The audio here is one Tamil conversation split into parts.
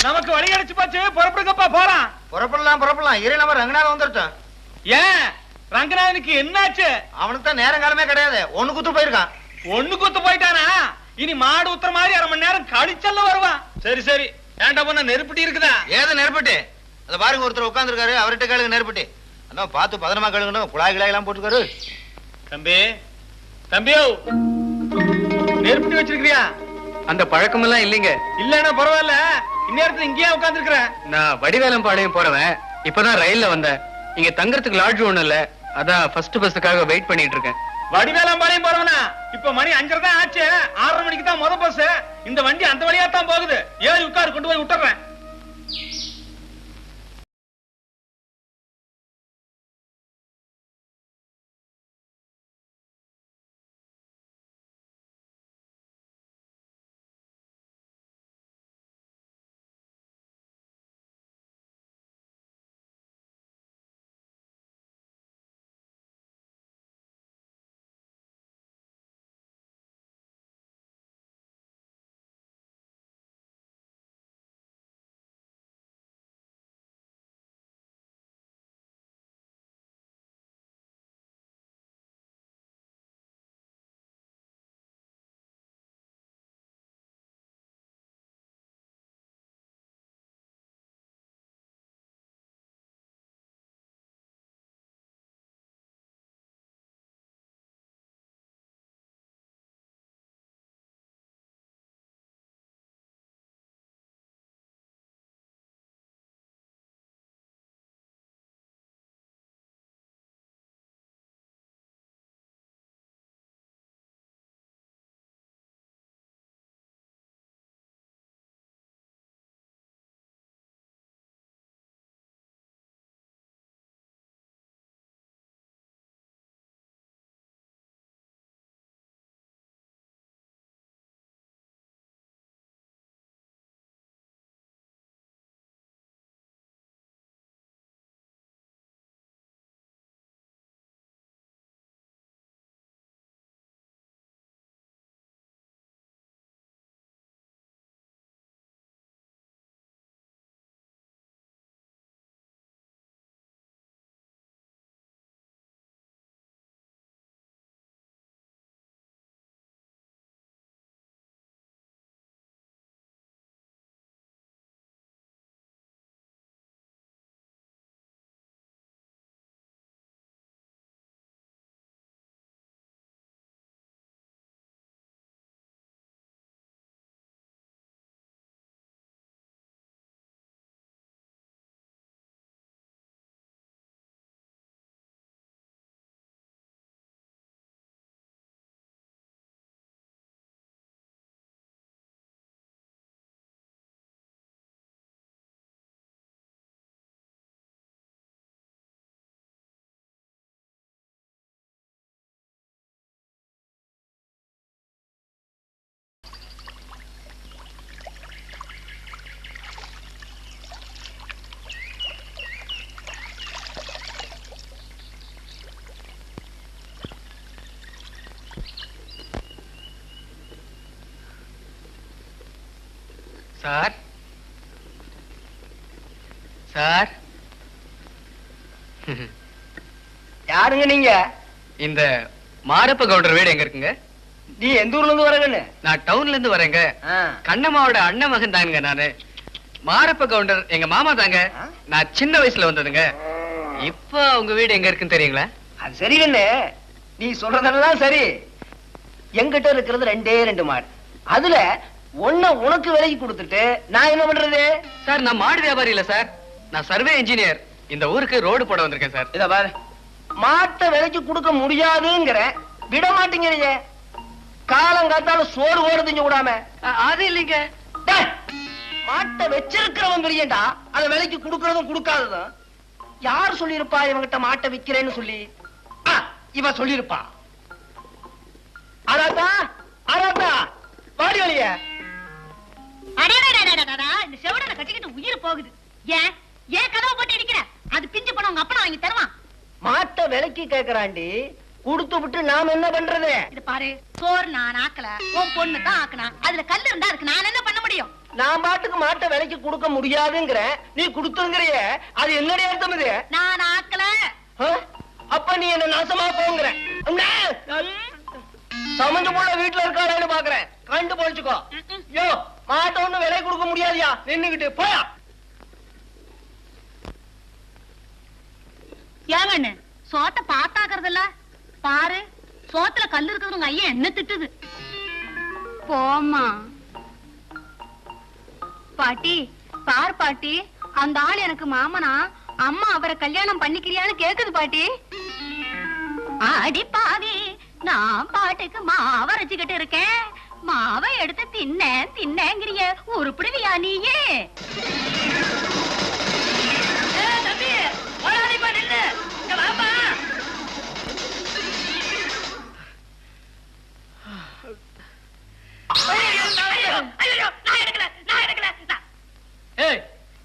நமக்கு வழி கிடைச்சு போச்சு. புறப்படுங்கப்பா, போலாம். புறப்படலாம். இரு, நம்ம ரங்கநாதன் வந்துட்டோம். ஏன் ரங்கநாதனுக்கு என்னாச்சு? அவனுக்கு தான் நேரங்காலமே கிடையாது. ஒண்ணு குத்து போயிருக்கான். ஒண்ணு குத்து போயிட்டானா? இனி மாடு ஊத்துற மாதிரி 1/2 மணி நேரம் கழிச்சல்ல வருவான். சரி சரி, ஏன்டா பொண்ணு நெருப்பட்டி இருக்குதா? ஏது நெருப்பட்டி? அத பாருங்க, ஒருத்தர் உட்கார்ந்து இருக்காரு. அவர்கிட்ட கேளுங்க நெருப்பட்டி. அதான் பார்த்து பதனமா கழுகணும். குழாய் எல்லாம் போட்டுக்காரு. தம்பியோ, நெருப்பட்டி வச்சிருக்கியா? அந்த பழக்கம் எல்லாம் இல்லைங்க. இல்லன்னா பரவாயில்ல, இந்நேரத்துல இங்கேயே உட்கார்ந்து இருக்கிற. நான் வடிவேலம் பாளையம் போறவன். இப்பதான் ரயில்ல வந்தேன். இங்க தங்கறதுக்கு லாட்ஜ் ஒண்ணு இல்ல, அதான் ஃபர்ஸ்ட் பஸ்ஸுக்காக வெயிட் பண்ணிட்டு இருக்கேன். வடிவேலம்பாளையம் போறவனா? இப்ப மணி 5:30 தான் ஆச்சு. 6:30 மணிக்கு தான் முத பஸ். இந்த வண்டி அந்த வழியா தான் போகுது. ஏறி உட்காரு, கொண்டு போய் விட்டுறேன். சார் சார், யாருங்க நீங்க? இந்த மாரப்ப கவுண்டர் வீடு எங்க இருக்குங்க? நீ எந்த ஊர்ல இருந்து வரங்கன்னு? நான் டவுன்ல இருந்து வரேங்க. கண்ணம்மாவோட அண்ணன் மகன் தானுங்க நானு. மாரப்ப கவுண்டர் எங்க மாமா தாங்க. நான் சின்ன வயசுல வந்ததுங்க. இப்ப உங்க வீடு எங்க இருக்குன்னு தெரியுங்களா? அது சரி கண்ணு, நீ சொல்றதெல்லாம் சரி. எங்கிட்ட இருக்கிறது 2 மாடு. அதுல ஒன்ன உனக்கு விலைக்கு கொடுத்துட்டு நான் என்ன பண்றது? சார், நான் மாடு வியாபாரி இல்ல சார், நான் சர்வே இன்ஜினியர். இந்த ஊருக்கு ரோடு போட வந்திருக்கேன் சார். இத பாரு, மாட்டை விலைக்கு கொடுக்க முடியாதுங்கிற, விட மாட்டேங்கிறீங்க. காலங்காத்தால சோறு ஓடு திங்க விடாம. அது இல்லைங்க. மாட்டை வச்சிருக்கிறவன் பெரியண்டா, அத விலைக்கு கொடுக்கறதும் கொடுக்காததும். யார் சொல்லிருப்பா இவங்கிட்ட மாட்டை விக்கிறேன்னு சொல்லி? இவ சொல்லிருப்பா. அராத்தா அராத்தா, வாடி வழிய. இந்த செவடனை கட்டிக்கிட்டு உயிர் போகுது. ஏன் ஏன் கதவை போட்டு அடிக்கிற? அது பிஞ்சு பணம் உங்க அப்பா வாங்கி தருவான். மாட்டை விலைக்கு கேக்குறாண்டி, குடுத்து விட்டு நாம என்ன பண்றது? இது பாரு, சோறு நான் ஆக்கல, உன் பொண்ணு தான் ஆக்கனா. அதுல கல்லு இருந்தா அதுக்கு நான் என்ன பண்ண முடியும்? நான் பாட்டுக்கு மாட்டை விலைக்கு கொடுக்க முடியாதுங்கிற நீ கொடுத்துங்கிறிய அது என்னுடைய அர்த்தம் இது? நான் ஆக்கல. அப்ப நீ என்ன நாசமா போங்கிற. சமஞ்சு போல வீட்டுல இருக்காளேன்னு பாக்குறேன். கண்டு போச்சுக்கோ. யோ மாட்டை ஒண்ணு விலை கொடுக்க முடியாதியா, நின்னுகிட்டு போயா. ஏங்கண்ணு சோத்த பாத்தாக்குறதில்ல பாரு, சோத்துல கல்லு இருக்குது உங்க ஐயா என்ன திட்டுது. போமா பாட்டி, பார் பாட்டி, அந்த ஆள் எனக்கு மாமனா, அம்மா அவரை கல்யாணம் பண்ணிக்கிறியான்னு கேக்குது பாட்டி. அடி பாவி, நான் பாட்டுக்கு மாவை அரைச்சுக்கிட்டு இருக்கேன், மாவை எடுத்து தின்னங்கிறிய உருப்பிடுவியா நீயே? தம்பி ஓடாதீப்பா, நில்லு, இங்க வாப்பா.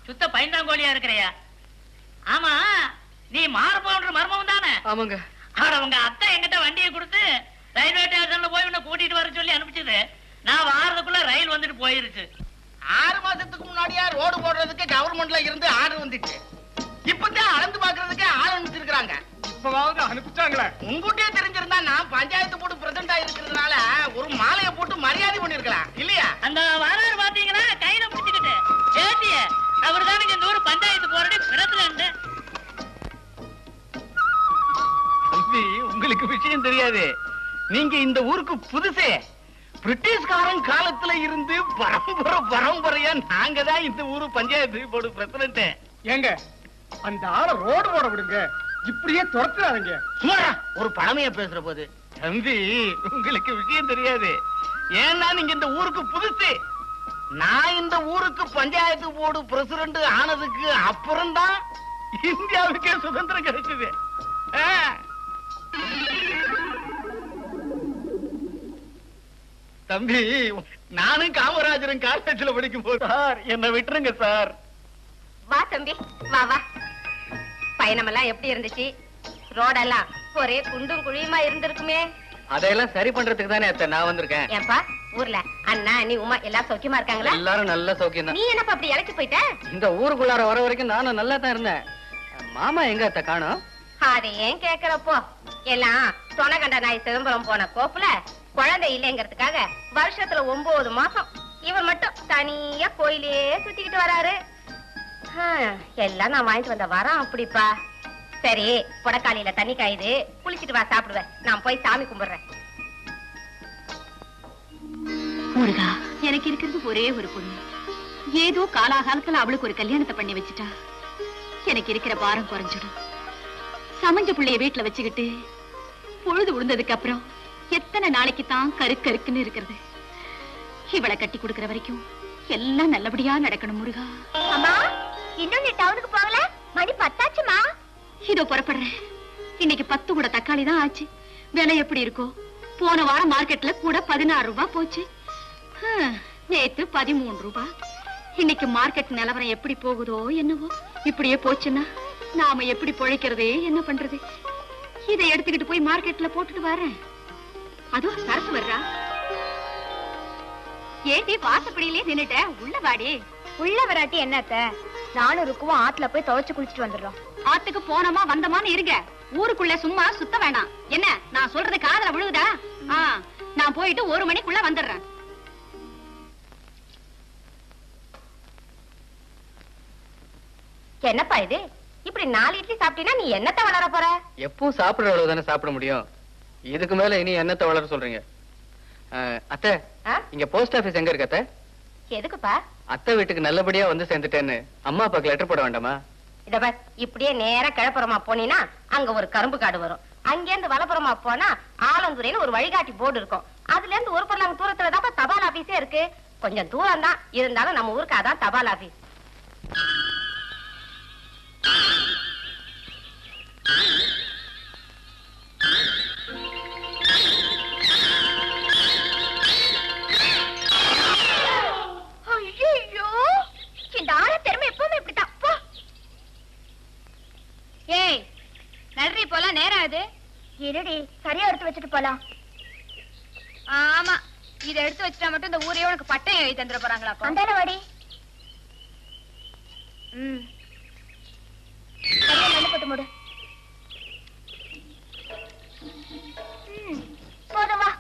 சுத்த பைந்தாங்கோலியா இருக்கிறையா? ஆமா, நீ மாறுபோன்ற மர்மம் தானே? ஆமாங்க. உங்க அத்தை என்கிட்ட வண்டியை கொடுத்து ரயில்வே ஸ்டேஷன்ல போய் உன்னை கூட்டிட்டு வர சொல்லி அனுப்பிச்சது. நான் வாரதுக்குள்ள ரயில் வந்துட்டு போயிருச்சு. 6 மாசத்துக்கு முன்னாடியா ரோடு போடுறதுக்கு கவர்மெண்ட்ல இருந்து ஆர்டர் வந்துச்சு. இப்பதான் அளந்து பாக்குறதுக்கு ஆள் அனுப்பிச்சிருக்காங்க. இப்பவாவது அனுப்பிச்சாங்களே. உங்ககிட்டயே தெரிஞ்சிருந்தா நான் பஞ்சாயத்து போட்டு பிரசிடண்ட் ஆயிருக்கிறதுனால ஒரு மாலையை போட்டு மரியாதை பண்ணிருக்கலாம் இல்லையா? அந்த வரலாறு பாத்தீங்கன்னா கையில பிடிச்சுக்கிட்டு ஏத்திய அவர் தானுங்க இந்த ஊர் பஞ்சாயத்து போறடி பிரசிடண்ட். தம்பி, உங்களுக்கு விஷயம் தெரியாது. நீங்க இந்த ஊருக்கு புதுசே. பிரிட்டிஷ்காரன் காலத்துல இருந்து பரம்பரையா நாங்க தான் இந்த ஊரு பஞ்சாயத்து போர்டு பிரசிடண்ட். ஏங்க அந்த ஆளை ரோடு போட விடுங்க, இப்படியே துரத்துறாங்க. சும்மா ஒரு பழமையா பேசுற போது. தம்பி, உங்களுக்கு விஷயம் தெரியாது. ஏன்னா நீங்க இந்த ஊருக்கு புதுசு. நான் இந்த ஊருக்கு பஞ்சாயத்து போர்டு பிரசிடண்ட் ஆனதுக்கு அப்புறம் தான் இந்தியாவுக்கே சுதந்திரம் கிடைச்சது. தம்பி, நானும் காமராஜரும் காலேஜ்ல படிக்கும் போது சார் என்ன விட்டுருங்க சார். வா தம்பி, வா வா. பயணமெல்லாம் எப்படி இருந்துச்சு? ரோடெல்லாம் ஒரே குண்டும் குழியுமா இருந்திருக்குமே. அதையெல்லாம் சரி பண்றதுக்கு தானே அத்தை நான் வந்திருக்கேன். ஏன்பா, ஊர்ல அண்ணா நீ உமா எல்லாரும் சௌக்கியமா இருக்காங்களா? எல்லாரும் நல்ல சௌக்கியம் தான். நீ என்னப்பா அப்படி இழைச்சு போயிட்ட? இந்த ஊருக்குள்ளார வர வரைக்கும் நானும் நல்லா தான் இருந்தேன். மாமா எங்க அத்தை காணோம்? அதை ஏன் கேக்குறப்போ, எல்லாம் தொணகண்ட நாய் சிதம்பரம் போன கோப்புல குழந்தை இல்லைங்கிறதுக்காக வருஷத்துல 9 மாசம் இவர் மட்டும் தனியா கோயிலே சுத்திக்கிட்டு வராரு. எல்லாம் நான் வாங்கிட்டு வந்த வரம் அப்படிப்பா. சரி, புடக்காலியில தண்ணி காயுது, குளிச்சிட்டு வா, சாப்பிடுவேன். நான் போய் சாமி கும்பிடுறேன். முருகா, எனக்கு இருக்கிறது ஒரே ஒரு பொண்ணு. ஏதோ காலாகாலத்துல அவளுக்கு ஒரு கல்யாணத்தை பண்ணி வச்சுட்டா எனக்கு இருக்கிற பாரம் குறைஞ்சிடும். சமஞ்ச பிள்ளைய வீட்டுல வச்சுக்கிட்டு பொழுது விழுந்ததுக்கு அப்புறம் எத்தனை நாளைக்கு தான் கருக்குன்னு இருக்கிறது. இவளை கட்டி கொடுக்கிற வரைக்கும் எல்லாம் நல்லபடியா நடக்கணும் முருகா. அம்மா, இன்னும் நீ டவுனுக்கு போகல? மணி 10 ஆச்சுமா. இதோ புறப்படுறேன். இன்னைக்கு 10 கூட தக்காளி தான் ஆச்சு. விலை எப்படி இருக்கோ? போன வாரம் மார்க்கெட்ல கூட 16 ரூபாய் போச்சு. நேத்து 13 ரூபாய். இன்னைக்கு மார்க்கெட் நிலவரம் எப்படி போகுதோ என்னவோ. இப்படியே போச்சுன்னா நாம எப்படி பொழைக்கிறதே, என்ன பண்றது? இதை எடுத்துக்கிட்டு போய் மார்க்கெட்ல போட்டுட்டு வரேன். அதோ சரசு வர்றா. ஏண்டி வாசப்படியிலே நின்னுட்ட? உள்ள வாடி. உள்ள வராட்டி என்னத்த? நானும் இருக்குவோம் ஆத்துல போய் துவைச்சு குளிச்சுட்டு வந்துடுறோம். ஆத்துக்கு போனோமா வந்தமான்னு இருங்க. ஊருக்குள்ள சும்மா சுத்த வேணாம். என்ன நான் சொல்றது காதுல விழுகுதா? நான் போயிட்டு 1 மணிக்குள்ள வந்துடுறேன். என்னப்பா இது? இப்படி 4 இட்லி சாப்பிட்டீங்கன்னா நீ என்னத்த வளர போற? எப்பவும் சாப்பிடுற அளவு தானே சாப்பிட முடியும். இதுக்கு மேல இனி என்னத்தை வளர சொல்றீங்க? அத்தை, இங்க போஸ்ட் ஆபீஸ் எங்க இருக்கு அத்தை? எதுக்குப்பா? அத்தை வீட்டுக்கு நல்லபடியா வந்து சேர்ந்துட்டேன்னு அம்மா அப்பாக்கு லெட்டர் போட வேண்டாமா? இத பார், இப்படியே நேரா கிழப்புறமா போனீனா அங்க ஒரு கரும்பு காடு வரும். அங்கேருந்து வலப்புறமா போனா ஆலந்துறையில ஒரு வழிகாட்டி போர்டு இருக்கும். அதுல இருந்து ஒரு பரலாங்க தூரத்துல தான் தபால் ஆபீஸே இருக்கு. கொஞ்சம் தூரம் தான் இருந்தாலும் நம்ம ஊருக்கு அதான் தபால் ஆபீஸ். ஐயோ, இந்த ஆள திறமை எப்பவுமே இப்படித்தான். ஏய், நன்றி போலாம். நேரம் அது இருடி, சரியா எடுத்து வச்சுட்டு போலாம். ஆமா, இதை எடுத்து வச்சுட்டா மட்டும் இந்த ஊரையே உனக்கு பட்டம் எழுதி தந்துட போறாங்களா? அந்தான வாடி. மண்ணு போட்டு மூடு. போதும் வா.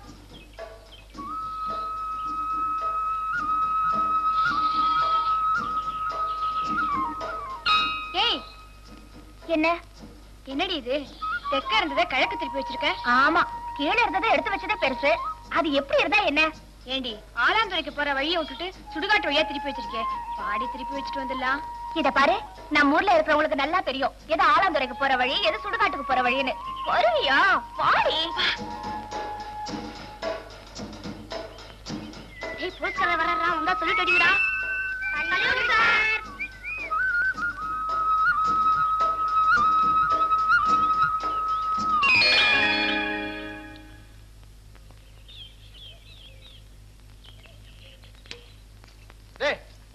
ஏய் என்ன என்னடி இது? தெக்க இருந்ததை கிழக்கு திருப்பி வச்சிருக்க? ஆமா, கீழே இருந்ததை எடுத்து வச்சதே பெருசு. அது எப்படி இருந்தா என்ன? ஏண்டி ஆலாந்துறைக்கு போற வழியை விட்டுட்டு சுடுகாட்டு வழியா திருப்பி வச்சிருக்கேன். பாடி திருப்பி வச்சுட்டு வந்துடலாம். இத பாரு, நம்ம ஊர்ல இருக்கிறவங்களுக்கு நல்லா தெரியும் எது ஆலாந்துறைக்கு போற வழி, எது சுடுகாட்டுக்கு போற வழின்னு. வருவியா? பாடி. ஏய், போஸ்கர வர்றா, வந்தா சொல்லிட்டு அடிடா.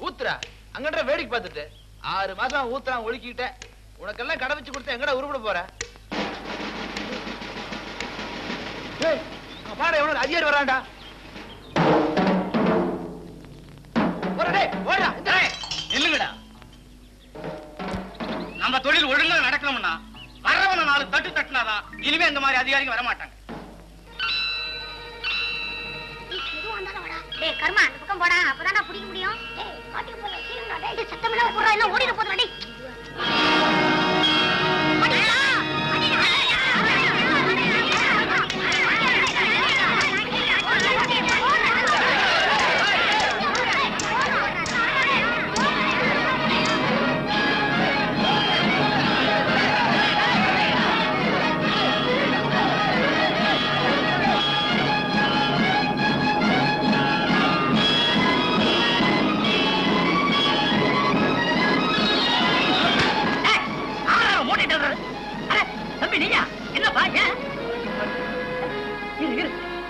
ஊத்துறா அங்கன்ற வேடிக்கை பார்த்துட்டு 6 மாசம் ஊத்துறான் ஒழுக்கிட்ட. உனக்கெல்லாம் கடை வச்சு கொடுத்த எங்கடா உருப்பட போற? பாரு, எவனுக்கு அதிகாரி வரான்டா. இல்லங்கடா, நம்ம தொழில் ஒழுங்கா நடக்கணும்னா வரவன 4 தட்டு தட்டினாதான் இனிமே இந்த மாதிரி அதிகாரிகள் வரமாட்டாங்க. டேய் கர்மா, அந்த பக்கம் போடா, அப்பதான் நான் பிடிக்க முடியும். டேய் காட்டுக்கு போல சீக்கிரமா டேய் சத்தம் இல்லாம போறா, இல்ல ஓடிட போறா. டேய்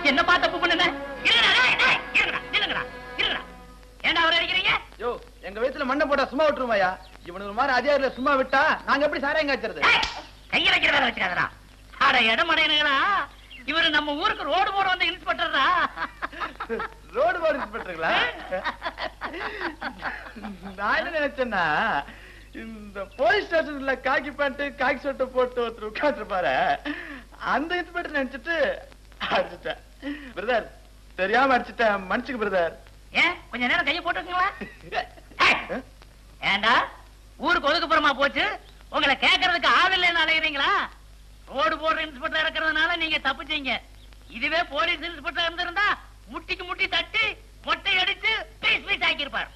என்ன பார்த்த தப்பு பண்ணுங்க? ஏண்டா அவரை அடிக்கிறீங்க? யோ, எங்க வயசுல மண்ணை போட்டா சும்மா விட்டுருவாயா? இவனுக்கு மாதிரி அதிகாரில சும்மா விட்டா நாங்க எப்படி சாராயம் காய்ச்சறது? கைய வைக்கிற வேலை வச்சுக்காதடா. ஆட இடம் அடையணுங்களா? இவரு நம்ம ஊருக்கு ரோடு போட வந்த இன்ஸ்பெக்டர்டா. ரோடு போட இன்ஸ்பெக்டருங்களா? நான் என்ன நினைச்சேன்னா, இந்த போலீஸ் ஸ்டேஷன்ல காக்கி பேண்ட் காக்கி சட்டை போட்டு ஒருத்தர் உட்காந்துருப்பாரு, அந்த இன்ஸ்பெக்டர் நினைச்சிட்டு அடிச்சுட்டேன். பிரதர், தெரியாம அடிச்சுட்டேன், மன்னிச்சுக்க பிரதர். ஏன் கொஞ்ச நேரம் கைய போட்டுருக்கீங்களா? ஏண்டா ஊருக்கு ஒதுக்குப்புறமா போச்சு, உங்களை கேட்கறதுக்கு ஆள் இல்லைன்னு அலையுறீங்களா? ரோடு போடுற இன்ஸ்பெக்டர் இருக்கிறதுனால நீங்க தப்பிச்சீங்க. இதுவே போலீஸ் இன்ஸ்பெக்டர் இருந்திருந்தா முட்டிக்கு முட்டி தட்டி மொட்டை அடிச்சு பீஸ் பீஸ் ஆக்கியிருப்பார்.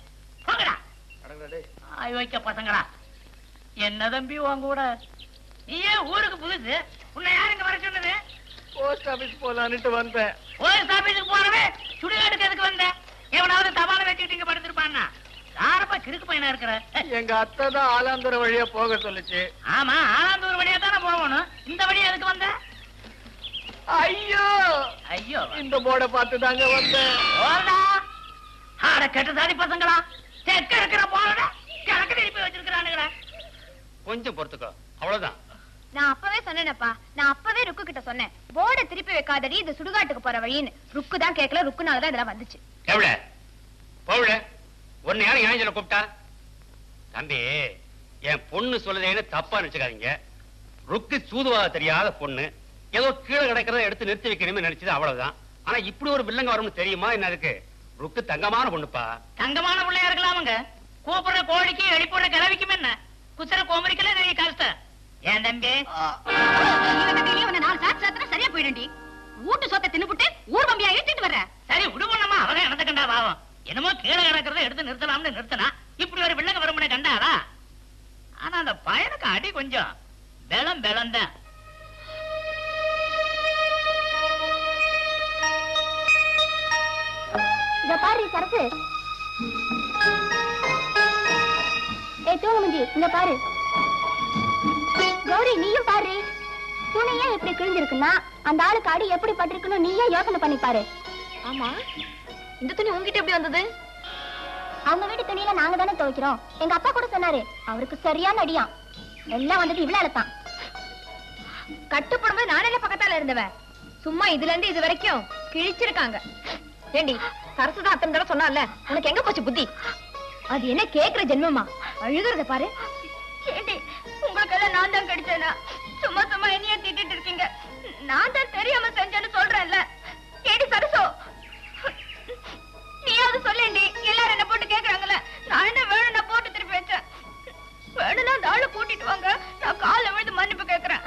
போங்கடா ஆய் வைக்க பசங்களா. என்ன தம்பி உங்க கூட? நீ ஏன் ஊருக்கு புதுசு? உன்னை யாருங்க வர சொன்னது? போஸ்ட் ஆபீஸ் போலான்னுட்டு வந்தேன். போலீஸ் ஆபீஸுக்கு போறவே சுடுகாட்டுக்கு எதுக்கு வந்த? எவனாவது தபால வச்சுட்டு இங்க படுத்திருப்பான்னா? யாரப்பா கிறுக்கு பையனா இருக்கிற? எங்க அத்தை தான் ஆலாந்தர வழியா போக சொல்லுச்சு. ஆமா, ஆலாந்தூர் வழியா தானே போகணும். இந்த வழியா எதுக்கு வந்த? ஐயோ ஐயோ, இந்த போர்டை பார்த்து தாங்க வந்தேன். போடா ஆட கெட்ட சாதி பசங்களா. தெக்க இருக்கிற போறத கணக்கு திருப்பி வச்சிருக்கிறானுங்களா? கொஞ்சம் பொறுத்துக்கோ, அவ்வளவுதான். நான் அப்பவே சொன்னேனப்பா, நான் அப்பவே ருக்கு கிட்ட சொன்னேன், போர்டை திருப்பி வைக்காதடி, இது சுடுகாட்டுக்கு போற வழின்னு. ருக்கு தான் கேட்கல, ருக்குனாலதான் இதெல்லாம் வந்துச்சு. எவ்வள போவல ஒன்னு யாரும் ஏன் கூப்பிட்டா? தம்பி, என் பொண்ணு சொல்லுதேன்னு தப்பா நினைச்சுக்காதீங்க. ருக்கு சூதுவாக தெரியாத பொண்ணு, ஏதோ கீழே கிடக்கிறத எடுத்து நிறுத்தி வைக்கணும்னு நினைச்சது, அவ்வளவுதான். ஆனா இப்படி ஒரு வில்லங்க வரும்னு தெரியுமா என்ன? இருக்கு ருக்கு தங்கமான பொண்ணுப்பா. தங்கமான பிள்ளையா இருக்கலாமுங்க. கூப்பிடுற கோழிக்கு எழுப்பிடுற கிளவிக்கும் என்ன குசர கோமரிக்கல நிறைய கஷ்டம். ஏன் தம்பி சரியா போயிடுண்டி. வீட்டு சொத்தை தின்னுபுட்டு ஊர் பம்பியா ஏற்றிட்டு வர்ற. சரி விடுமோமா, அவதான் எனக்கு கண்டா பாவம். என்னமோ கீழே கிடக்கிறத எடுத்து நிறுத்தலாம்னு நிறுத்தினா இப்படி ஒரு வில்லங்க வரும்னு கண்டாரா? ஆனா அந்த பயனுக்கு அடி கொஞ்சம் பலம் பலம்தான். இத பாரு சரசு. ஏய் தூங்குமஞ்சி, இங்க பாரு. கௌரி, நீயும் பாரு. துணியே எப்படி கிழிஞ்சிருக்குன்னா அந்த ஆளுக்கு அடி எப்படி பட்டிருக்குன்னு நீயே யோசனை பண்ணி பாரு. ஆமா, இந்த துணி உங்ககிட்ட எப்படி வந்தது? அவங்க வீட்டு துணியில நாங்க தானே துவைக்கிறோம். எங்க அப்பா கூட சொன்னாரு, அவருக்கு சரியான அடியாம். எல்லாம் வந்துட்டு இவ்வளவு தான். கட்டுப்படும்போது நானே பக்கத்தால இருந்தவன். சும்மா இதுல இருந்து இது வரைக்கும் கிழிச்சிருக்காங்க. ஏண்டி சரசுதான் அத்தனை தடவை சொன்னால உனக்கு எங்க போச்சு புத்தி? அது என்ன கேக்குற ஜென்மமா? அழுகுறத பாரு. ஏண்டி உங்களுக்கு எல்லாம் நான் தான் கிடைச்சேனா? சும்மா சும்மா என்னைய திட்டிட்டு இருக்கீங்க. நான் தான் தெரியாம செஞ்சேன்னு சொல்றேன்ல. ஏடி சரசு, நீயாவது சொல்லேண்டி. எல்லாரும் என்ன போட்டு கேக்குறாங்கல்ல. நான் என்ன வேணும்னா போட்டு திருப்பி வச்சேன். வேணும்னா அந்த ஆளை கூட்டிட்டு வாங்க, நான் காலை விழுந்து மன்னிப்பு கேக்குறேன்.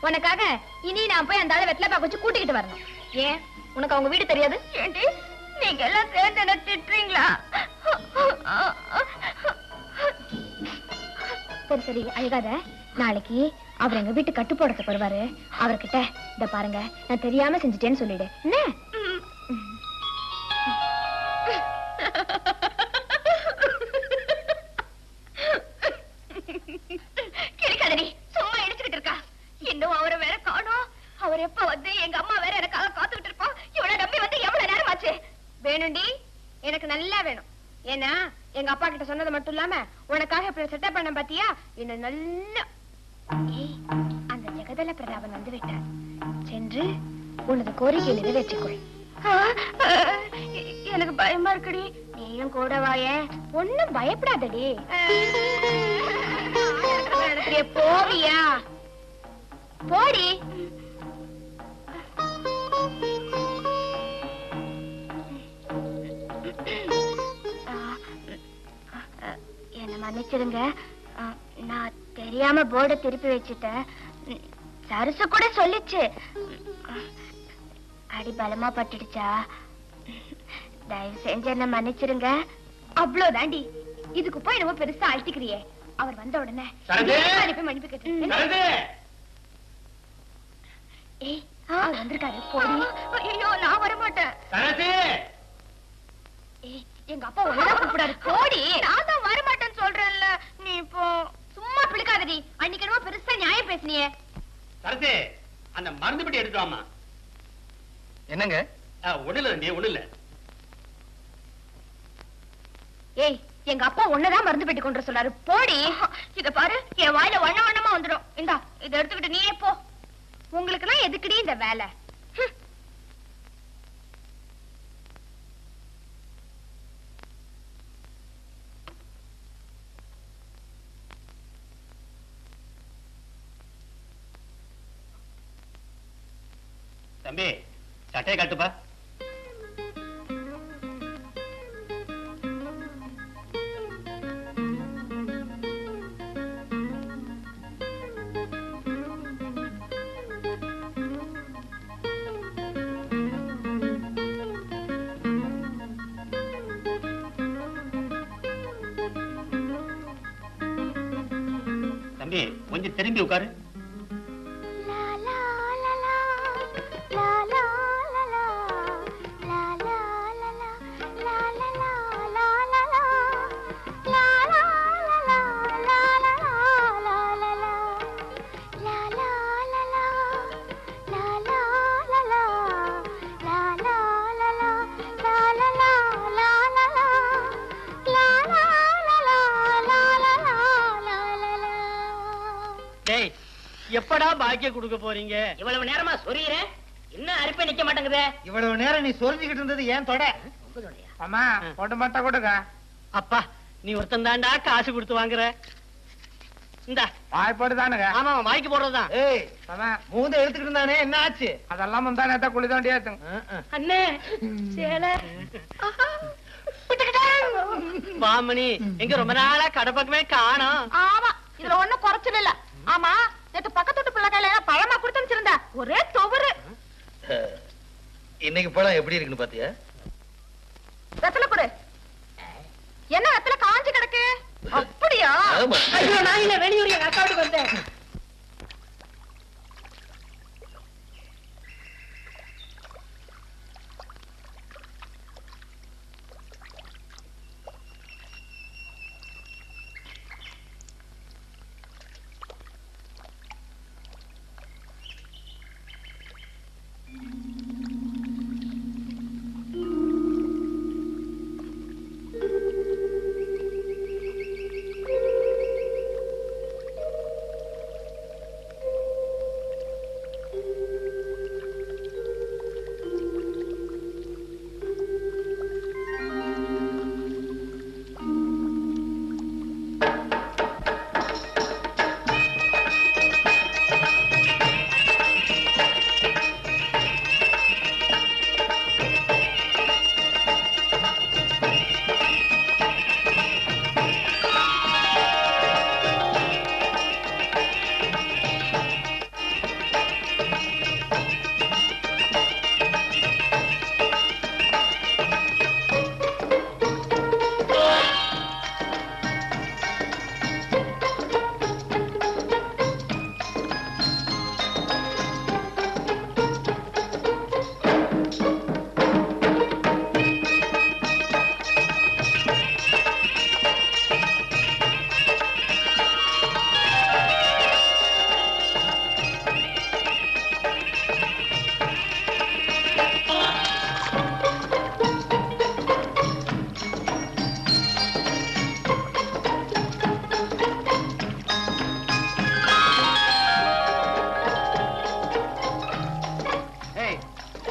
உனக்காக இனி நான் போய் அந்த ஆளை வெத்தலை பாக்க வச்சு கூட்டிக்கிட்டு வரணும். ஏன் உனக்கு அவங்க வீடு தெரியாது? ஏண்டி நீங்க எல்லாம் சேர்ந்து என்ன திட்டுறீங்களா? சரி சரி அழுகாத. நாளைக்கு அவர் எங்க வீட்டு கட்டு போடத்துக்கு வருவாரு. அவர்கிட்ட இத பாருங்க நான் தெரியாம செஞ்சுட்டேன்னு சொல்லிடு. என்ன கிளிக்காதடி, சும்மா இடிச்சுக்கிட்டு இருக்கா. இன்னும் அவரை வேற காணோம். அவர் எப்ப வந்து எங்க அம்மா வேற எனக்காக காத்துக்கிட்டு இருப்பா. இவ்வளவு நம்பி வந்து எவ்வளவு நேரம் ஆச்சு? வேணும்டி, எனக்கு நல்லா வேணும். ஏன்னா எங்க அப்பா கிட்ட சொன்னது மட்டும் இல்லாம உனக்காக இப்ப செட்டப் பண்ண பாத்தியா? இன்னும் நல்லா அந்த ஜெகதல பிரதாபன் வந்து விட்டார். சென்று உனது கோரிக்கை நிறைவேற்றிக்கொள். எனக்கு பயமா இருக்குடி. நீயும் கூட வாயே. ஒண்ணும் பயப்படாதடி. போவியா? போடி. என்ன மன்னிச்சிருங்க, நான் தெரியாம போர்டை திருப்பி வச்சுட்டேன். சரசு கூட சொல்லிச்சு. அடி பலமா பட்டுடுச்சா? தயவு செஞ்சு என்ன மன்னிச்சிருங்க. அவ்வளவுதாண்டி. இதுக்கு போய் என்னமோ பெருசா அழட்டிக்கிறியே. அவர் வந்த உடனே மன்னிப்பு கேட்டு அவர் வந்திருக்காரு. போடி. ஐயோ நான் வரமாட்டேன். எங்க அப்பா ஒண்ணா கூப்பிடாரு. போடி. நான் தான் வரமாட்டேன்னு சொல்றேன்ல. நீ இப்போ சும்மா பிடிக்காதடி. அன்னைக்கு என்னமோ பெருசா நியாயம் பேசினியே. சரசே, அந்த மருந்து பெட்டி எடுத்து வாமா. என்னங்க? ஒண்ணுல நீ ஒண்ணுல. ஏய், எங்க அப்பா ஒன்னதான் மருந்து பெட்டி கொண்டு சொல்றாரு. போடி. இத பாரு, என் வாயில வண்ண வண்ணமா வந்துடும். இந்தா இத எடுத்துக்கிட்டு நீயே போ. உங்களுக்கு எல்லாம் எதுக்குடி இந்த வேலை? தம்பி, சட்டையை கட்டுப்பா. தம்பி, கொஞ்சம் திரும்பி உட்காரு. எப்படா பாக்கிய கொடுக்க போறீங்க? இவ்வளவு நேரமா சொரியற என்ன அரிப்பே நிக்க மாட்டேங்குதே. இவ்வளவு நேரம் நீ சொரிஞ்சுக்கிட்டு இருந்தது ஏன் தொட? அம்மா போட்டு மாட்டா கொடுங்க. அப்பா நீ ஒருத்தன் தாண்டா காசு கொடுத்து வாங்குற. இந்த வாய் போட்டுதானுங்க. ஆமா வாய்க்கு போடுறதுதான். ஏய் மூந்த எடுத்துக்கிட்டு இருந்தானே, என்ன ஆச்சு? அதெல்லாம் முந்தானே குழி தாண்டி ஏத்துங்க. அண்ணே சேல மாமணி எங்க ரொம்ப நாளா கடை பக்கமே காணோம். ஆமா, இதுல ஒண்ணும் குறைச்சல் இல்ல. ஆமா, நேத்து பக்கத்து பிள்ளை கையில பழமா கொடுத்து வச்சிருந்தா ஒரே துவரு. இன்னைக்கு பழம் எப்படி இருக்குன்னு பாத்தியா? வெத்தலை கொடு. என்ன வெத்தலை காஞ்சு கிடக்கு? அப்படியா? ஐயோ நான் இல்ல, வெளியூர் எங்க அக்காவுக்கு வந்தேன்.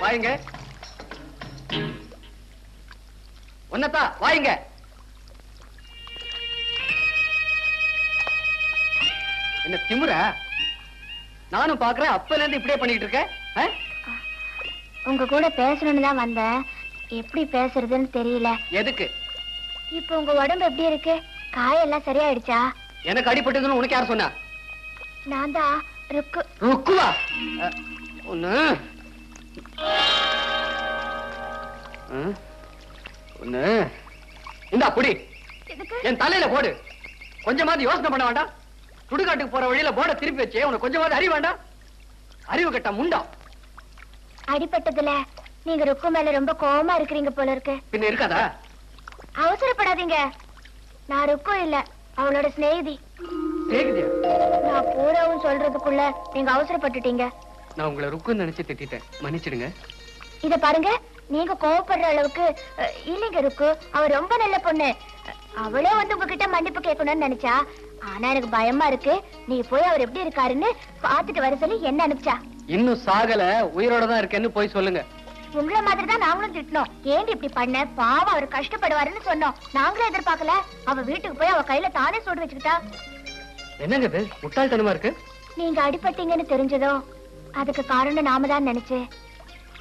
வாங்க. ஒன்னத்தா வாங்க. என்ன திமுறா? நானும் பாக்குறேன் அப்பல இருந்து இப்படியே பண்ணிட்டு இருக்க. உங்க கூட பேசணும்னு தான் வந்தேன். எப்படி பேசுறதுன்னு தெரியல. எதுக்கு? இப்போ உங்க உடம்பு எப்படி இருக்கு? காயெல்லாம் சரியாயிடுச்சா? எனக்கு அடிபட்டதுன்னு உனக்கு யார் சொன்னா? நான் தான் ருக்கு. ருக்குவா? ஒண்ணு ஒண்ணு இந்தா புடி. என் தலையில போடு. கொஞ்சமாவது யோசனை பண்ண வேண்டாம்? சுடுகாட்டுக்கு போற வழியில போட திருப்பி வச்சே உனக்கு கொஞ்சமாவது அறிவு வேண்டாம்? அறிவு கட்ட முண்டா. அடிபட்டதுல நீங்க ருக்கு மேல ரொம்ப கோவமா இருக்கிறீங்க போல இருக்கு. பின்ன இருக்காதா? அவசரப்படாதீங்க. நான் ருக்கு இல்ல, அவளோட சிநேகிதி. நான் பூராவும் சொல்றதுக்குள்ள நீங்க அவசரப்பட்டுட்டீங்க. நான் உங்களை ருக்குன்னு நினைச்சு திட்டேன், மன்னிச்சிடுங்க. இத பாருங்க, நீங்க கோவப்படுற அளவுக்கு இல்லைங்க ருக்கு. அவ ரொம்ப நல்ல பொண்ணு. அவளே வந்து உங்ககிட்ட மன்னிப்பு கேட்கணும்னு நினைச்சா. ஆனா எனக்கு பயமா இருக்கு. நீ போய் அவர் எப்படி இருக்காருன்னு பாத்துட்டு வர சொல்லி என்ன அனுப்பிச்சா. இன்னும் சாகல, உயிரோட தான் இருக்கேன்னு போய் சொல்லுங்க. உங்களை மாதிரி தான் நாங்களும் திட்டினோம். ஏண்டி இப்படி பண்ண, பாவம் அவர் கஷ்டப்படுவாருன்னு சொன்னோம். நாங்களும் எதிர்பார்க்கல. அவ வீட்டுக்கு போய் அவ கையில தானே சூடு வச்சுக்கிட்டா. என்னங்க இது முட்டாள்தனமா இருக்கு? நீங்க அடிபட்டீங்கன்னு தெரிஞ்சதோ அதுக்கு காரணம் நாம தான் நினைச்சு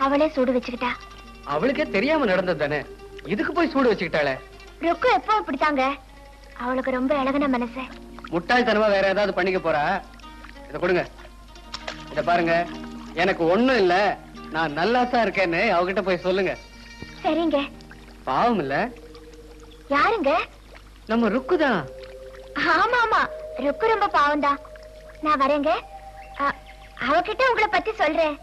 அவளே சூடு வச்சுக்கிட்டா. அவளுக்கே தெரியாம நடந்தது தானே, இதுக்கு போய் சூடு வச்சுக்கிட்டாளே. ருக்கு எப்போ இப்படித்தாங்க. அவளுக்கு ரொம்ப இழகுன மனசு. முட்டாள்தனமா வேற ஏதாவது பண்ணிக்க போறா? இத கொடுங்க. இத பாருங்க, எனக்கு ஒண்ணும் இல்ல, நான் நல்லாத்தான் இருக்கேன்னு அவகிட்ட போய் சொல்லுங்க. சரிங்க. பாவம் இல்ல? யாருங்க? நம்ம ருக்குதான். ஆமா ஆமா, ருக்கு ரொம்ப பாவம் தான். நான் வரேங்க. அவகிட்ட உங்களை பத்தி சொல்றேன்.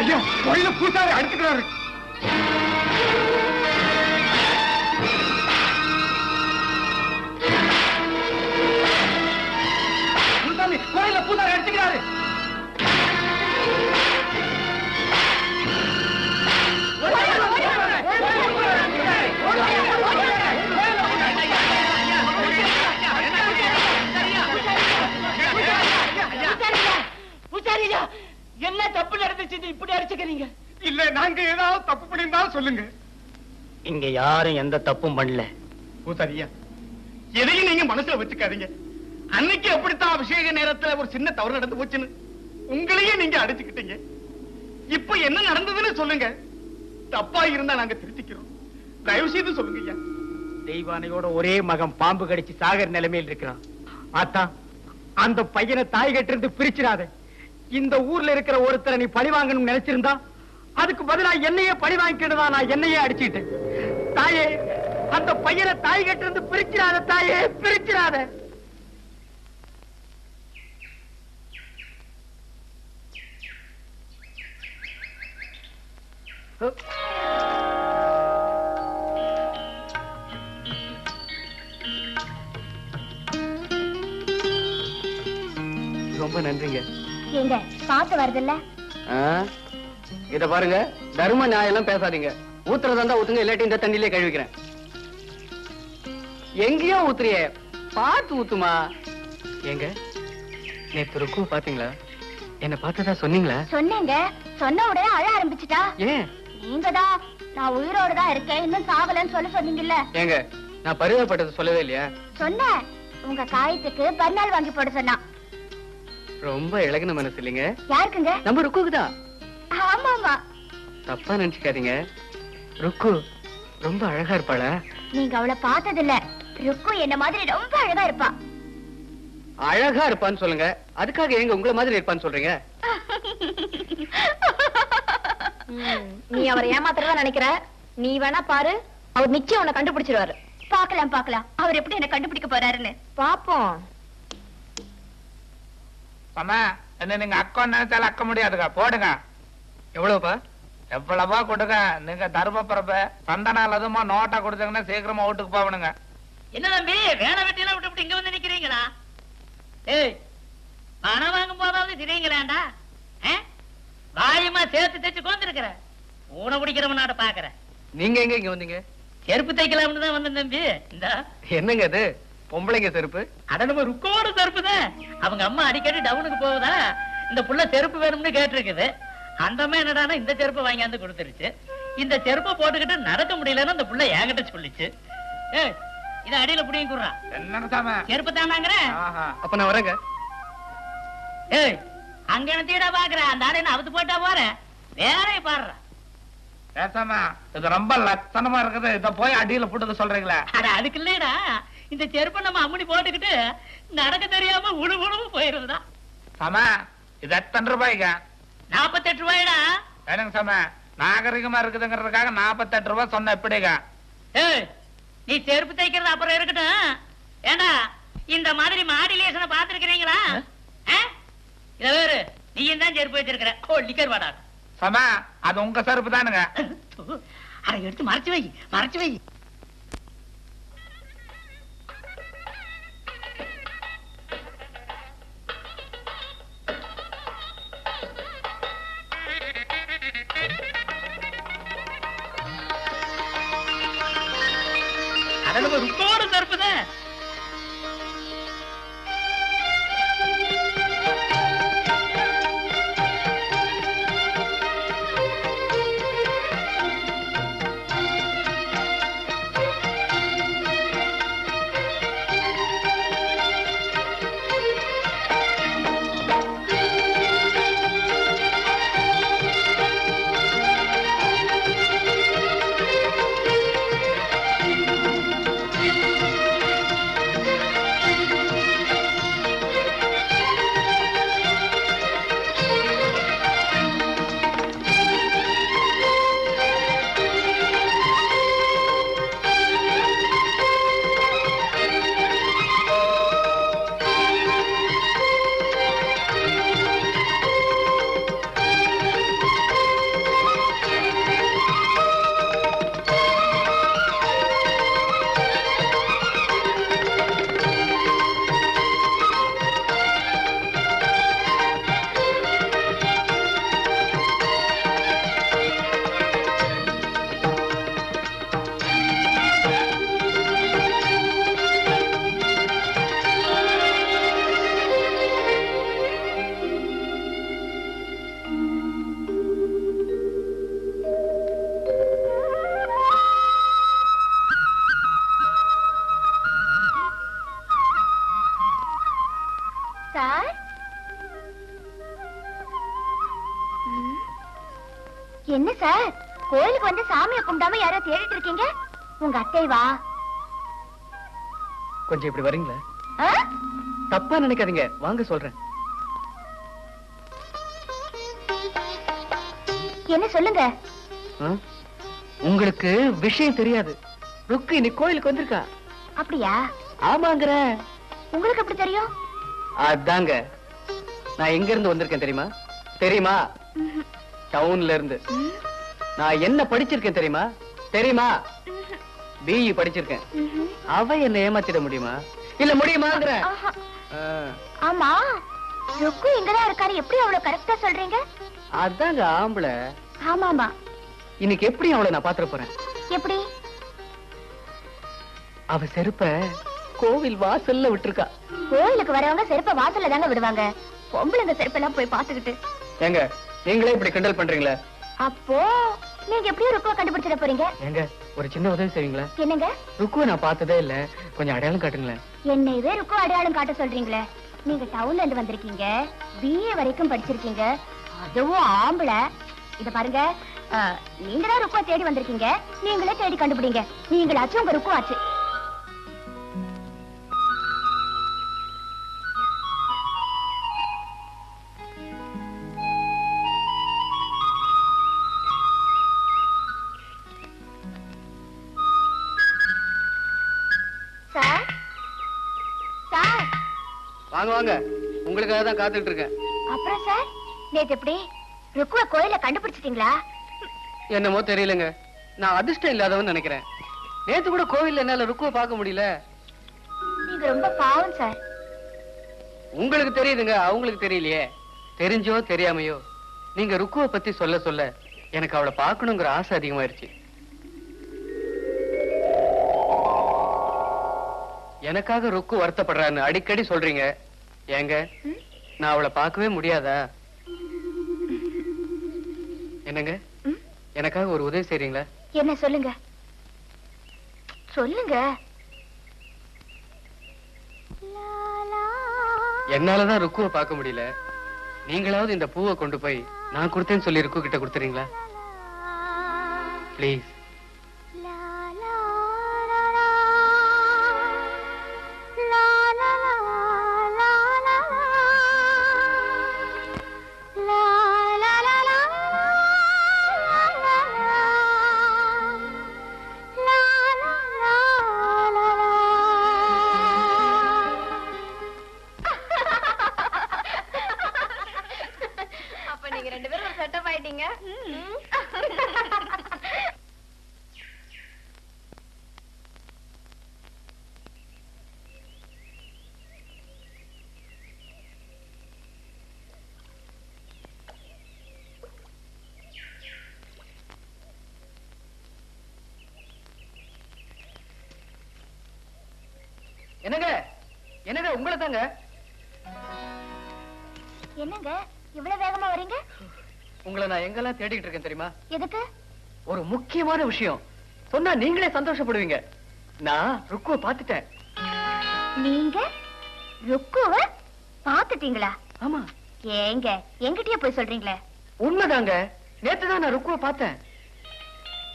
ஐயா, கோயில பூசாரி அடிச்சுக்கிறாரு. கோயில பூசாரி அடிச்சுக்கிறாரு. என்ன தப்பு நடந்துச்சு இப்படி அடிச்சுக்கிறீங்க? இல்ல, நாங்க ஏதாவது தப்பு பண்ணிருந்தாலும் சொல்லுங்க. இங்க யாரும் எந்த தப்பும் பண்ணல. பூசாரியா, எதையும் நீங்க மனசுல வச்சுக்காதீங்க. அன்னைக்கு அப்படித்தான் அபிஷேக நேரத்துல ஒரு சின்ன தவறு நடந்து போச்சுன்னு உங்களையே நீங்க அடிச்சுக்கிட்டீங்க. இப்ப என்ன நடந்ததுன்னு சொல்லுங்க. தப்பா இருந்தா நாங்க திருத்திக்கிறோம். தயவு செய்து சொல்லுங்க ஐயா. தெய்வானையோட ஒரே மகன் பாம்பு கடிச்சு சாகர் நிலைமையில் இருக்கிறான். ஆத்தா, அந்த பையனை தாய் கிட்ட இருந்து பிரிச்சிடாத. இந்த ஊர்ல இருக்கிற ஒருத்தரை நீ பழி வாங்கணும்னு நினைச்சிருந்தா அதுக்கு பதிலா என்னையே பழி வாங்கிக்கிட்டதா நான் என்னையே அடிச்சுட்டேன். தாயே, அந்த பையனை தாய் கிட்ட இருந்து பிரிச்சிடாத தாயே, பிரிச்சிடாத. ரொம்ப நன்றிங்க. எங்க பாத்து வருதுல்ல? இத பாருங்க, தர்ம நியாயம் எல்லாம் பேசாதீங்க. ஊத்துறதா இருந்தா ஊத்துங்க, இல்லாட்டி இந்த தண்ணியிலே கழுவிக்கிறேன். எங்கேயோ ஊத்துறியே, பார்த்து ஊத்துமா. எங்க நேத்து ருக்கு பாத்தீங்களா? என்ன பார்த்ததா சொன்னீங்களா? சொன்னேங்க. சொன்ன உடனே அழ ஆரம்பிச்சுட்டா. ஏன்? நீங்கதான் நான் உயிரோட தான் இருக்கேன், இன்னும் சாகலன்னு சொன்னீங்கல்ல. ஏங்க, நான் பரிதாபப்பட்டது சொல்லவே இல்லையா? சொன்னேன். உங்க காயத்துக்கு பர்னால் வாங்கி போட சொன்னா. ரொம்ப இழகுன மனசு இல்லைங்க. யாருக்குங்க? நம்ம ருக்குக்குதான். ஆமா ஆமா. தப்பா நினைச்சுக்காதீங்க, ருக்கு ரொம்ப அழகா இருப்பாளா? நீங்க அவளை பார்த்தது இல்ல. ருக்கு என்ன மாதிரி ரொம்ப அழகா இருப்பா. அழகா இருப்பான்னு சொல்லுங்க, அதுக்காக எங்க உங்களை மாதிரி இருப்பான்னு சொல்றீங்க? நீ அவரை ஏமாத்துறதா நினைக்கிற. நீ வேணா பாரு, அவர் நிச்சயம் உன்னை கண்டுபிடிச்சிருவாரு. பாக்கலாம் பாக்கலாம், அவர் எப்படி என்ன கண்டுபிடிக்க போறாருன்னு பாப்போம். அம்மா, என்ன நீங்க அக்கா நினைச்சாலும் அக்க முடியாதுங்க. போடுங்க. எவ்வளவுப்பா? எவ்வளவா கொடுங்க. நீங்க தர்மபுரப்ப சந்தனால் அதுமா நோட்டா கொடுத்தீங்கன்னா சீக்கிரமா வீட்டுக்கு போகணுங்க. என்ன தம்பி, வேலை வெட்டியெல்லாம் விட்டு இங்க வந்து நிக்கிறீங்களா? ஏய், பணம் வாங்கும் போதாவது தெரியுங்களாண்டா. வாயமா சேர்த்து தைச்சு கொண்டிருக்கிற. ஊன குடிக்கிறவனாட பாக்குறேன். நீங்க எங்க இங்க வந்தீங்க? செருப்பு தைக்கலாம்னு தான் வந்தேன் தம்பி. இந்த என்னங்க அது பொம்பளைங்க செருப்பு? அட நம்ம ருக்கோட செருப்பு தான். அவங்க அம்மா அடிக்கடி டவுனுக்கு போகுதா, இந்த புள்ள செருப்பு வேணும்னு கேட்டிருக்குது. அந்த அம்மா என்னடானா இந்த செருப்பு வாங்கியாந்து கொடுத்துருச்சு. இந்த செருப்பை போட்டுக்கிட்டு நடக்க முடியலன்னு அந்த புள்ள என்கிட்ட சொல்லிச்சு. ஏய், இத அடியில புடியும் குடுறா. என்னங்க சாமி? செருப்பு தானாங்கிறேன். அப்ப நான் வரேங்க. ஏய், அங்க என்ன தீடா பாக்குற? அந்த ஆளு என்ன அவுத்து போட்டா போறேன், வேற பாடுற. பேசாமா இது ரொம்ப லட்சணமா இருக்குது. இத போய் அடியில போட்டு சொல்றீங்களா? அட அதுக்கு இல்லடா, இந்த செருப்பை நம்ம அம்மனி போட்டுக்கிட்டு நடக்க தெரியாம உழு உழவு போயிருந்தா. சாமா இது எத்தனை ரூபாய்க்கா? 48 ரூபாய்டா. என்னங்க சாமி, நாகரிகமா இருக்குதுங்கிறதுக்காக 48 ரூபாய் சொன்ன எப்படிங்க? ஏய், நீ செருப்பு தைக்கிறது அப்புறம் இருக்கட்டும். ஏண்டா இந்த மாதிரி மாடுலேஷனை பாத்துருக்கீங்களா? இத வேறு நீயும் தான் செருப்பு வச்சிருக்கிற. ஓ லிக்கர் வாடா. சாமா அது உங்க செருப்பு தானுங்க. அதை எடுத்து மறைச்சு வை, மறைச்சு வை. ருக்கோட செருப்புதான். என்ன சார், கோயிலுக்கு வந்து சாமியை கும்பிடாம யாரோ தேடிட்டு இருக்கீங்க? உங்க அத்தை வா. கொஞ்சம் இப்படி வரீங்களா? தப்பா நினைக்காதீங்க, வாங்க சொல்றேன். என்ன சொல்லுங்க. உங்களுக்கு விஷயம் தெரியாது. ருக்கு இன்னைக்கு கோயிலுக்கு வந்திருக்கா. அப்படியா? ஆமாங்கிற. உங்களுக்கு எப்படி தெரியும்? அதாங்க, நான் எங்க இருந்து வந்திருக்கேன் தெரியுமா? தெரியுமா? டவுன்ல இருந்து. நான் என்ன படிச்சிருக்கேன் தெரியுமா? தெரியுமா? பிஇ படிச்சிருக்கேன். அவ என்ன ஏமாத்திட முடியுமா? இல்ல முடியுமாங்கிற. ஆமா, ருக்கு இங்கதான் இருக்காரு, எப்படி அவ்வளவு கரெக்டா சொல்றீங்க? அதாங்க ஆம்பளை. ஆமாமா. இன்னைக்கு எப்படி அவளை நான் பாத்துற போறேன்? எப்படி? அவ செருப்ப கோவில் வாசல்ல விட்டுருக்கா. கோயிலுக்கு வரவங்க செருப்ப வாசல்ல தாங்க விடுவாங்க. பொம்பளைங்க செருப்பெல்லாம் போய் பாத்துக்கிட்டு. ஏங்க நீங்களே இப்படி கிண்டல் பண்றீங்களா? அப்போ நீங்க எப்படியும் ருக்குவை கண்டுபிடிச்சிட போறீங்க. ஏங்க ஒரு சின்ன உதவி செய்வீங்களா? என்னங்க? ருக்குவை நான் பார்த்ததே இல்ல, கொஞ்சம் அடையாளம் காட்டுங்களேன். என்ன இதே ருக்கு அடையாளம் காட்ட சொல்றீங்களே? நீங்க டவுன்ல இருந்து வந்திருக்கீங்க, பிஏ வரைக்கும் படிச்சிருக்கீங்க, அதுவும் ஆம்பளை. இத பாருங்க, நீங்க தான் ருக்குவை தேடி வந்திருக்கீங்க, நீங்களே தேடி கண்டுபிடிங்க. நீங்களாச்சும் உங்க ருக்கு ஆச்சு. வாங்க வாங்க, உங்களுக்காக தான் காத்துட்டு இருக்கேன். அப்புறம் சார், நேத்து எப்படி ருக்குவ கோயில கண்டுபிடிச்சிட்டீங்களா? என்னமோ தெரியலங்க, நான் அதிர்ஷ்டம் இல்லாதவன் நினைக்கிறேன். நேத்து கூட கோவில்ல என்னால ருக்குவ பார்க்க முடியல. நீங்க ரொம்ப பாவம் சார். உங்களுக்கு தெரியுதுங்க, அவங்களுக்கு தெரியலையே. தெரிஞ்சோ தெரியாமையோ நீங்க ருக்குவ பத்தி சொல்ல சொல்ல எனக்கு அவளை பார்க்கணுங்கிற ஆசை அதிகமாயிருச்சு. எனக்காக ருக்கு வருத்தப்படுறான்னு அடிக்கடி சொல்றீங்க. ஏங்க நான் அவளை பார்க்கவே முடியாதா? என்னங்க எனக்காக ஒரு உதவி செய்றீங்களா? என்ன சொல்லுங்க சொல்லுங்க. என்னாலதான் ருக்குவை பார்க்க முடியல. நீங்களாவது இந்த பூவை கொண்டு போய் நான் கொடுத்தேன்னு சொல்லி ருக்கு கிட்ட கொடுத்துறீங்களா? பிளீஸ். அப்ப நீங்க ரெண்டு பேரும் செட்டப் ஆயிட்டீங்க. என்னங்க என்னங்க உங்களை தாங்க. என்னங்க இவ்வளவு வேகமா வரீங்க? உங்களை நான் எங்கெல்லாம் தேடிட்டு இருக்கேன் தெரியுமா? எதுக்கு? ஒரு முக்கியமான விஷயம் சொன்னா நீங்களே சந்தோஷப்படுவீங்க. நான் ருக்குவை பார்த்துட்டேன். நீங்க ருக்குவ பாத்துட்டீங்களா? ஆமா. ஏங்க என்கிட்டயே போய் சொல்றீங்களே? உண்மைதாங்க. நேத்துதான் நான் ருக்குவை பார்த்தேன்.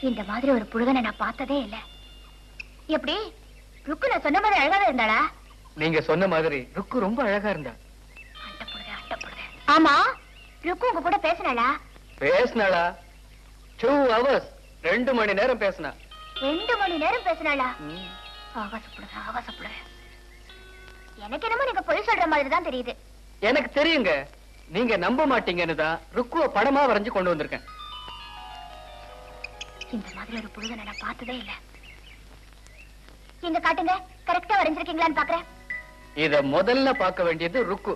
இந்த மாதிரி ஒரு புழுகனை நான் பார்த்ததே இல்ல. எப்படி ருக்கு நான் சொன்ன மாதிரி அழகாவே இருந்தாளா? நீங்க சொன்ன மாதிரி ருக்கு ரொம்ப அழகா இருந்தா. ஆமா ருக்கு உங்க கூட பேசினாளா? பேசினாளா? 2 hours 2 மணி நேரம் பேசினா. 2 மணி நேரம் பேசினாளா? ஆகாசப்படுது. எனக்கு என்னமோ நீங்க பொய் சொல்ற மாதிரி தான் தெரியுது. எனக்கு தெரியுங்க. நீங்க நம்ப மாட்டீங்கன்னு தான் ருக்குவை படமா வரைஞ்சு கொண்டு வந்திருக்கேன். இந்த மாதிரி ஒரு புழுகனை நான் பார்த்ததே இல்ல. இங்க காட்டுங்க, கரெக்டா வரைஞ்சிருக்கீங்களான்னு பாக்குறேன். இத முதல்ல பார்க்க வேண்டியது ருக்கு.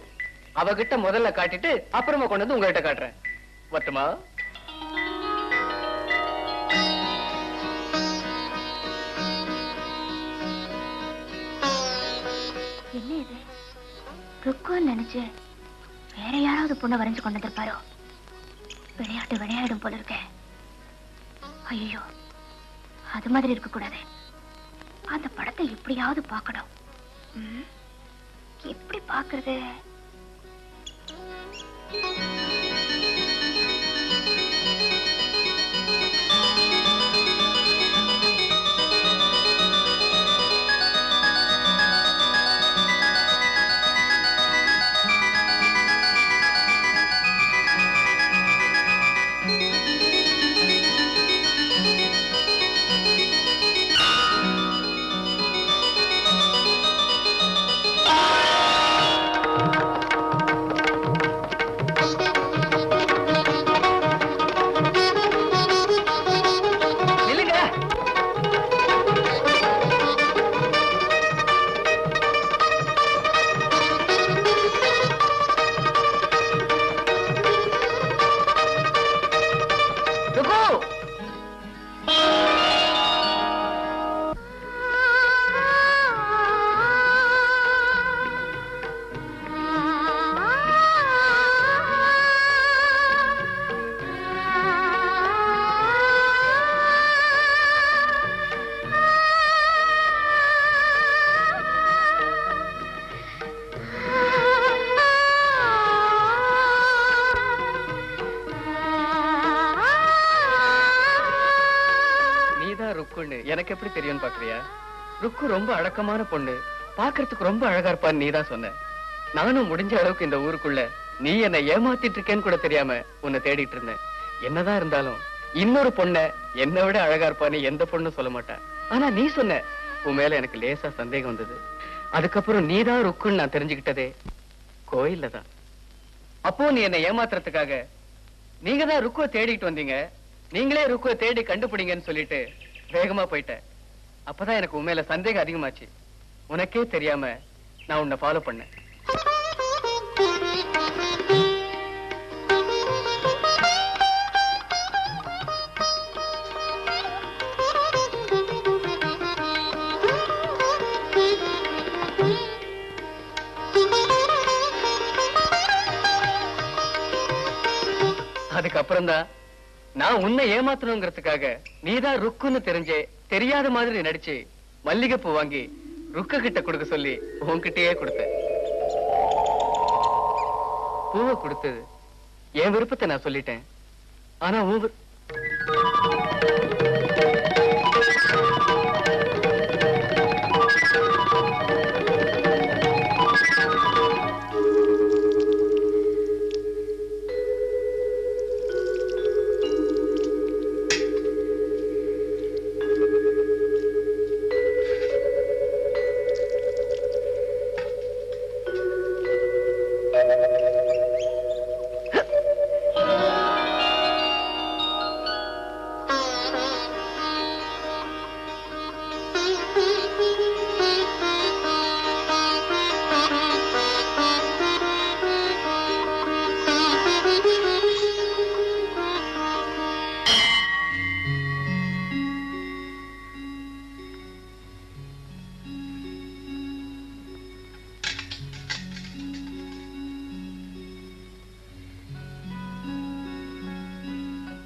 அவகிட்ட முதல்ல காட்டிட்டு அப்புறமா கொண்டு வந்து உங்ககிட்ட காட்டுறேன். வரட்டுமா? என்ன இது? ருக்குன்னு நினைச்சு வேற யாராவது பொண்ணை வரைஞ்சு கொண்டு வந்திருப்பாரோ? விளையாடும் போல இருக்க. ஐயோ, அது மாதிரி இருக்க கூடாது. அந்த படத்தை எப்படியாவது பார்க்கணும். எப்படி பார்க்கறது? எனக்கு எப்படி தெரியும் பாக்குறியா? ருக்கு ரொம்ப அடக்கமான பொண்ணு, பாக்குறதுக்கு ரொம்ப அழகா இருப்பான்னு நீதான் சொன்ன. நானும் முடிஞ்ச அளவுக்கு இந்த ஊருக்குள்ள நீ என்ன ஏமாத்திட்டு இருக்கேன்னு கூட தெரியாம உன்னை தேடிட்டு இருந்தேன். என்னதான் இருந்தாலும் இன்னொரு பொண்ண என்னை விட அழகா இருப்பான்னு எந்த பொண்ணும் சொல்ல மாட்டேன். ஆனா நீ சொன்ன, உன் மேல எனக்கு லேசா சந்தேகம் வந்தது. அதுக்கப்புறம் நீதான் ருக்குன்னு நான் தெரிஞ்சுக்கிட்டதே கோயில்ல தான். அப்போ நீ என்னை ஏமாத்துறதுக்காக நீங்க தான் ருக்குவை தேடிட்டு வந்தீங்க. நீங்களே ருக்குவை தேடி கண்டுபிடிங்கன்னு சொல்லிட்டு வேகமா போயிட்டேன். அப்பதான் எனக்கு உன் மேல சந்தேகம் அதிகமாச்சு. உனக்கே தெரியாம நான் உன்னை ஃபாலோ பண்ணேன். அதுக்கப்புறம் தான் நான் உன்னை ஏமாத்தணுங்கிறதுக்காக நீதான் ருக்குன்னு தெரிஞ்சே தெரியாத மாதிரி நடிச்சு மல்லிகைப்பூ வாங்கி ருக்க கிட்ட கொடுக்க சொல்லி உன்கிட்டயே கொடுத்தேன். பூவை கொடுத்தது என் விருப்பத்தை நான் சொல்லிட்டேன். ஆனா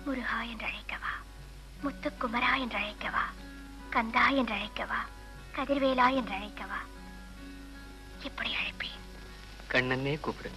முருகா என்று அழைக்கவா, முத்துக்குமரா என்று அழைக்கவா, கந்தா என்று அழைக்கவா, கதிர்வேலா என்று அழைக்கவா, எப்படி அழைப்பேன்? கண்ணன்னே கூப்பிடு.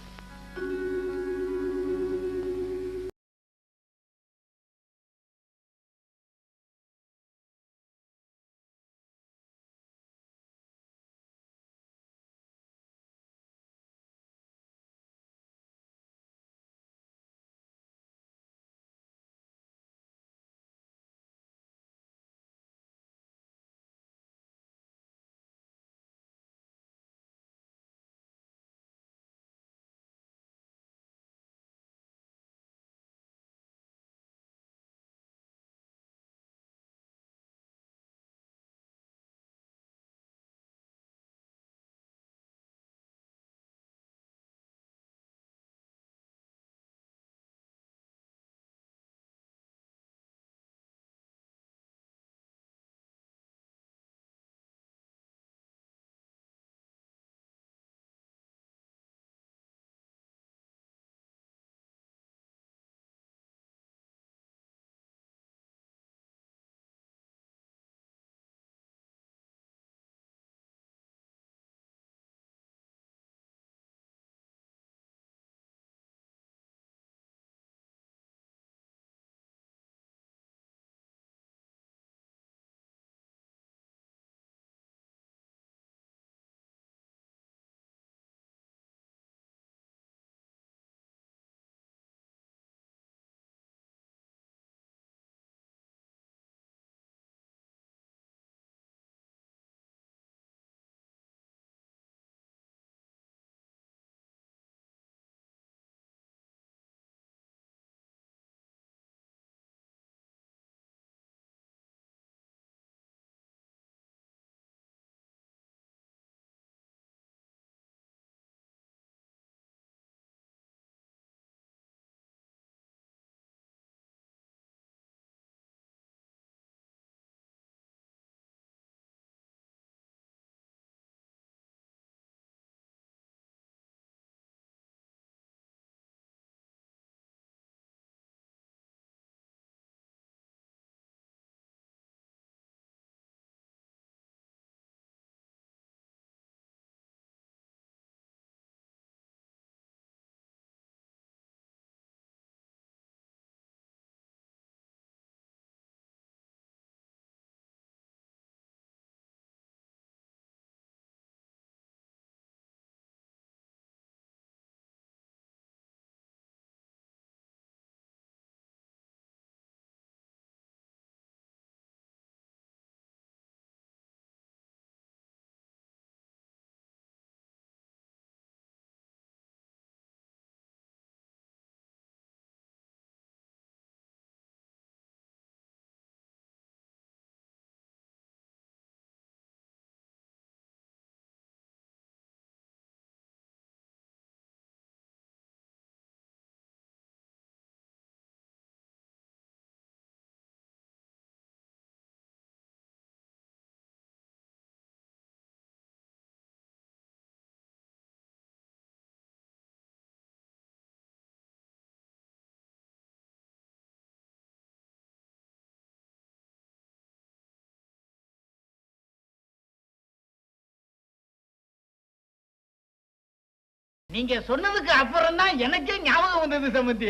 நீங்க சொன்னதுக்கு அப்புறம் தான் எனக்கே ஞாபகம் வந்தது சம்பந்தி.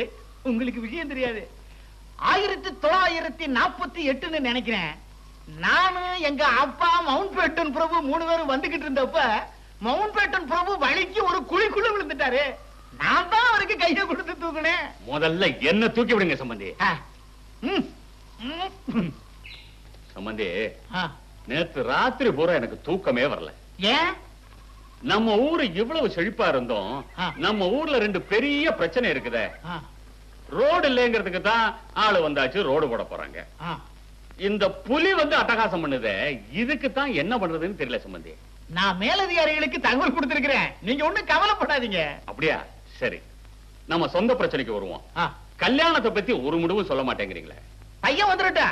உங்களுக்கு விஷயம் தெரியாது. 1948 நினைக்கிறேன். நானும் எங்க அப்பா மவுண்ட் பேட்டன் பிரபு 3 பேரும் வந்துகிட்டு இருந்தப்ப மவுண்ட் பேட்டன் பிரபு வழிக்கு ஒரு குழிக்குள்ள விழுந்துட்டாரு. நான் தான் அவருக்கு கையை கொடுத்து தூக்குனேன். முதல்ல என்ன தூக்கி விடுங்க சம்பந்தி. சம்பந்தி, நேத்து ராத்திரி பூரா எனக்கு தூக்கமே வரல. ஏன்? நம்ம ஊரு இவ்வளவு செழிப்பா இருந்தோம், நம்ம ஊர்ல 2 பெரிய பிரச்சனை இருக்குதே. ரோடு இல்லைங்கிறதுக்கு தான் ஆளு வந்தாச்சு, ரோடு போட போறாங்க. இந்த புலி வந்து அட்டகாசம் பண்ணுதே, இதுக்கு தான் என்ன பண்றதுன்னு தெரியல சம்பந்தி. நான் மேலதிகாரிகளுக்கு தகவல் கொடுத்திருக்கிறேன். நீங்க ஒண்ணும் கவலைப்படாதீங்க. அப்படியா? சரி, நம்ம சொந்த பிரச்சனைக்கு வருவோம். கல்யாணத்தை பத்தி ஒரு முடிவும் சொல்ல மாட்டேங்கிறீங்களே. பையன் வந்துருட்டா.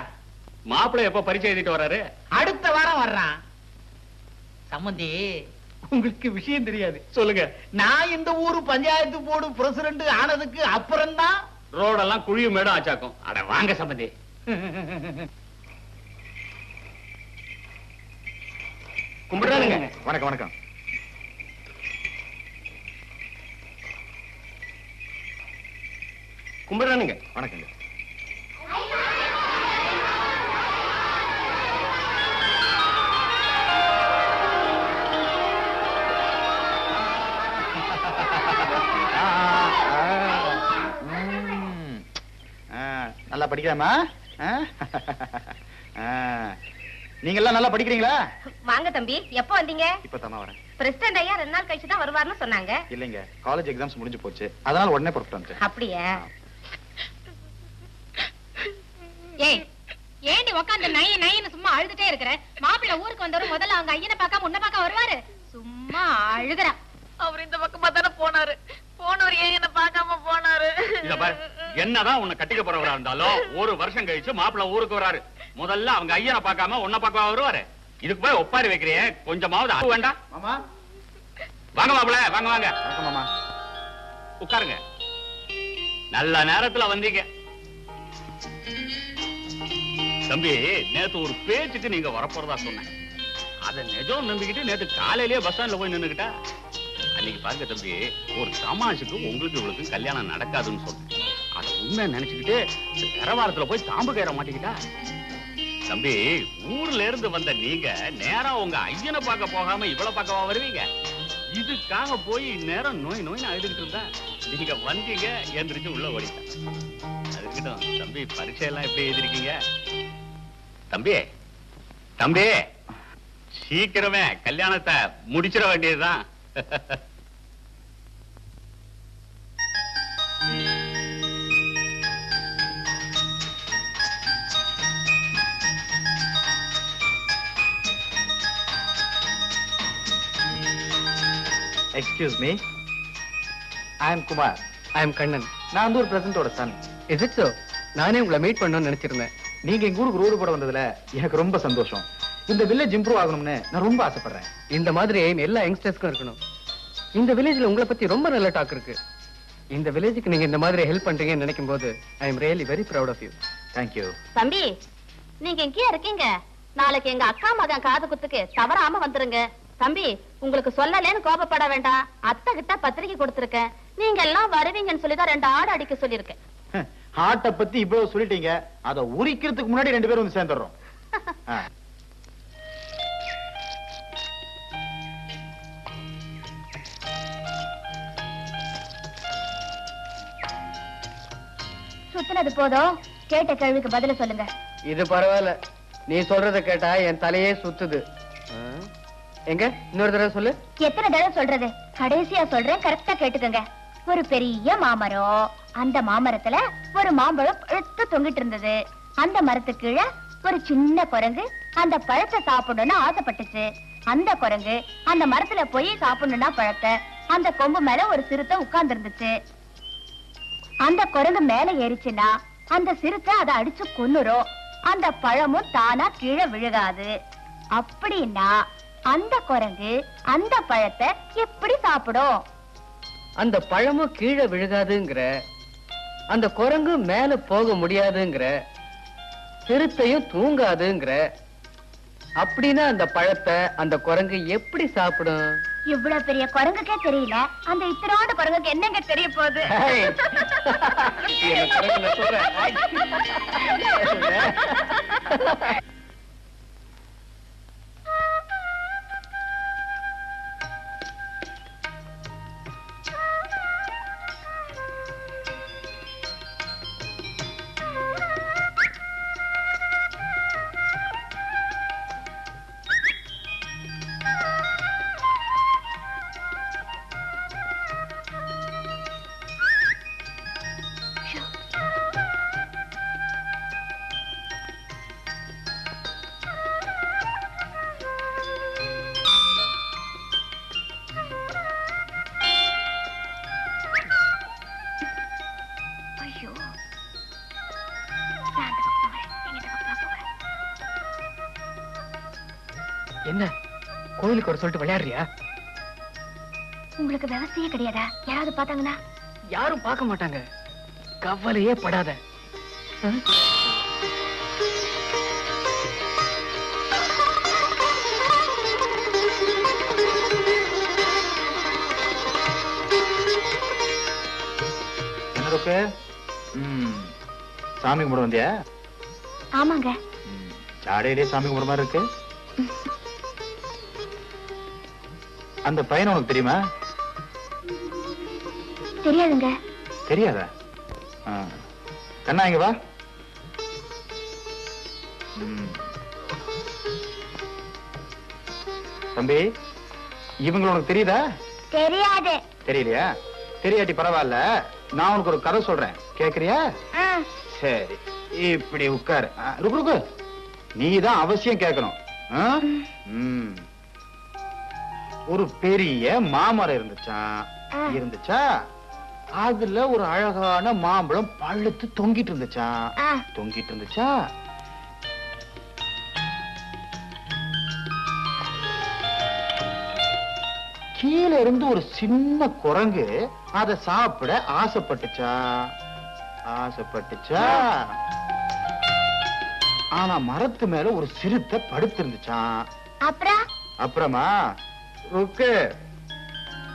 மாப்பிள்ளை எப்ப பரிச்சை எழுதிட்டு வர்றாரு? அடுத்த வாரம் வர்றான். சம்பந்தி, உங்களுக்கு விஷயம் தெரியாது. சொல்லுங்க. நான் இந்த ஊரு பஞ்சாயத்து போர்டு பிரசிடண்ட் ஆனதுக்கு அப்புறம் தான் ரோடெல்லாம் குழியும் மேடும் ஆச்சாக்கும். அட வாங்க சம்பந்தி. கும்பிடுறானுங்க. வணக்கம் வணக்கம். கும்பிடுறானுங்க. வணக்கங்க. நல்லா படிக்கிறாமா? நீங்க எல்லாம் நல்லா படிக்கிறீங்களா? வாங்க தம்பி, எப்போ வந்தீங்க? இப்பதான் வரேன். பிரசிடண்ட் ஐயா 2 நாள் கழிச்சு தான் வருவார்னு சொன்னாங்க. இல்லைங்க, காலேஜ் எக்ஸாம்ஸ் முடிஞ்சு போச்சு, அதனால உடனே புறப்பட்டு வந்துட்டேன். அப்படியே? ஏய், ஏண்டி உட்கார்ந்து நைய நையன்னு சும்மா அழுதுட்டே இருக்கிற? மாப்பிள்ளை ஊருக்கு வந்தவரு முதல்ல அவங்க ஐயனை பார்க்காம உன்னை பார்க்க வருவாரு? சும்மா அழுகுறா. அவர் இந்த பக்கமா தானே போனாரு. போனவர் ஏன் என்ன பார்க்காம போனாரு? என்னதான் உன்னை கட்டிக்க போறவரா இருந்தாலும் 1 வருஷம் கழிச்சு மாப்பிள்ளை ஊருக்கு வராரு. முதல்ல அவங்க ஐயனை பார்க்காம உன்னை பார்க்க வருவாரு. இதுக்கு போய் ஒப்பாரி வைக்கிறீங்க, கொஞ்சமாவது அழுவ வேண்டாம்? மாமா வாங்க மாப்பிள்ளை, வாங்க வாங்க. வணக்கம் மாமா. உட்காருங்க. நல்ல நேரத்துல வந்தீங்க. தம்பி, நேத்து ஒரு பேச்சுக்கு நீங்க வரப்போறதா சொன்னேன். அத நிஜம் நம்பிக்கிட்டு நேத்து காலையிலேயே பஸ் ஸ்டாண்ட்ல போய் நின்னுக்கிட்டா. அன்னைக்கு பாருங்க தம்பி, ஒரு தமாஷுக்கு உங்களுக்கு இவளுக்கும் கல்யாணம் நடக்காதுன்னு சொன்னேன். அத உண்மை நினைச்சுக்கிட்டு நிறவாரத்துல போய் தாம்பு கயிற மாட்டிக்கிட்டா. தம்பி, ஊர்ல இருந்து வந்த நீங்க நேரா உங்க ஐயனை பார்க்க போகாம இவளை பார்க்கவா வருவீங்க? இதுக்காக போய் நேரம் நோய் நோய்னு அழுதுகிட்டு இருந்தா நீங்க வந்தீங்க, எந்திரிச்சு உள்ள ஓடிட்டேன். அதுக்கிட்டும் தம்பி, பரீட்சை எல்லாம் எப்படி எழுதிருக்கீங்க? தம்பி தம்பி, சீக்கிரமே கல்யாணத்தை முடிச்சிட வேண்டியதுதான். Excuse me, I am Kumar. I am Kannan. நான் வந்து ஒரு பிரசன்டோட சன். Is it so? நானே உங்களை மீட் பண்ணணும்னு நினைச்சிருந்தேன். நீங்க எங்க ஊருக்கு ரோடு போட வந்ததுல எனக்கு ரொம்ப சந்தோஷம். இந்த வில்லேஜ் இம்ப்ரூவ் ஆகணும்னு நான் ரொம்ப ஆசைப்படுறேன். இந்த மாதிரி எய்ம் எல்லா யங்ஸ்டர்ஸ்க்கும் இருக்கணும். இந்த வில்லேஜ்ல உங்களை பத்தி ரொம்ப நல்ல டாக் இருக்கு. இந்த வில்லேஜுக்கு நீங்க இந்த மாதிரி ஹெல்ப் பண்றீங்கன்னு நினைக்கும் போது I am really very proud of you. Thank you. தம்பி, நீங்க எங்கேயா இருக்கீங்க? நாளைக்கு எங்க அக்கா மகன் காது குத்துக்கு தவறாம வந்துருங்க. தம்பி, உங்களுக்கு சொல்லலேன்னு கோபப்பட வேண்டாம். அத்தை கிட்ட பத்திரிக்கை கொடுத்திருக்கேன். நீங்க எல்லாம் வருவீங்கன்னு சொல்லிதான் 2 ஆடு அடிக்க சொல்லிருக்கேன். ஹார்ட்ட பத்தி இவ்வளவு சொல்லிட்டீங்க, அத உரிக்கிறதுக்கு முன்னாடி 2 பேரும் வந்து சேர்ந்துடுறோம். சுத்தினது போதும், கேட்ட கேள்விக்கு பதில சொல்லுங்க. இது பரவாயில்ல, நீ சொல்றத கேட்டா என் தலையே சுத்துது. எங்க இன்னொரு தடவை சொல்லு. எத்தனை தடவை சொல்றது? கடைசியா சொல்றேன், கரெக்டா கேட்டுக்கங்க. ஒரு பெரிய மாமரம், அந்த மாமரத்துல ஒரு மாம்பழம் பழுத்து தொங்கிட்டு இருந்தது. அந்த மரத்துக்கு கீழே ஒரு சின்ன குரங்கு அந்த பழத்தை சாப்பிடணும்னு ஆசைப்பட்டுச்சு. அந்த குரங்கு அந்த மரத்துல போய் சாப்பிடணும்னா பழத்தை அந்த கொம்பு மேல ஒரு சிறுத்தை உட்கார்ந்து இருந்துச்சு. அந்த குரங்கு மேல ஏறிச்சுன்னா அந்த சிறுத்தை அதை அடிச்சு கொன்னுரும். அந்த பழமும் தானா கீழே விழுகாது. அப்படின்னா அந்த குரங்கு அந்த பழத்தை எப்படி சாப்பிடும்? அந்த பழமும் கீழே விழுகாதுங்கிற, அந்த குரங்கு மேல போக முடியாதுங்கிற, சிறுத்தையும் தூங்காதுங்கிற, அப்படின்னா அந்த பழத்தை அந்த குரங்கு எப்படி சாப்பிடும்? இவ்வளவு பெரிய குரங்குக்கே தெரியல அந்த இத்தனோட குரங்குக்கு என்னங்க தெரிய போகுது? என்ன கோயிலுக்கு ஒரு சொல்லிட்டு விளையாடுறியா? உங்களுக்கு விவசாயே கிடையாதா? யாராவது பார்த்தாங்கன்னா? யாரும் பார்க்க மாட்டாங்க, கவலையே படாத. என்ன ருக்கு? சாமி கும்பிட வந்தியா? ஆமாங்க. சாடையிலே சாமி கும்பிட மாதிரி இருக்கு. அந்த பையன் உனக்கு தெரியுமா? தெரியாதுங்க. தெரியாதா? கண்ணா இங்க வா. தம்பி, இவங்க உனக்கு தெரியுதா? தெரியாது. தெரியலையா? தெரியாட்டி பரவாயில்ல, நான் உனக்கு ஒரு கதை சொல்றேன், கேக்குறியா? சரி, இப்படி உட்காரு. ருக்கு ருக்கு, நீதான் அவசியம் கேட்கணும். ஒரு பெரிய மாமரம் இருந்துச்சா, அதுல ஒரு அழகான மாம்பழம் பழுத்து தொங்கிட்டு இருந்துச்சா. கீழே இருந்து ஒரு சின்ன குரங்கு அதை சாப்பிட ஆசைப்பட்டுச்சா. ஆனா மரத்து மேல ஒரு சிறுத்தை படுத்திருந்துச்சான். அப்புறமா ருக்கு,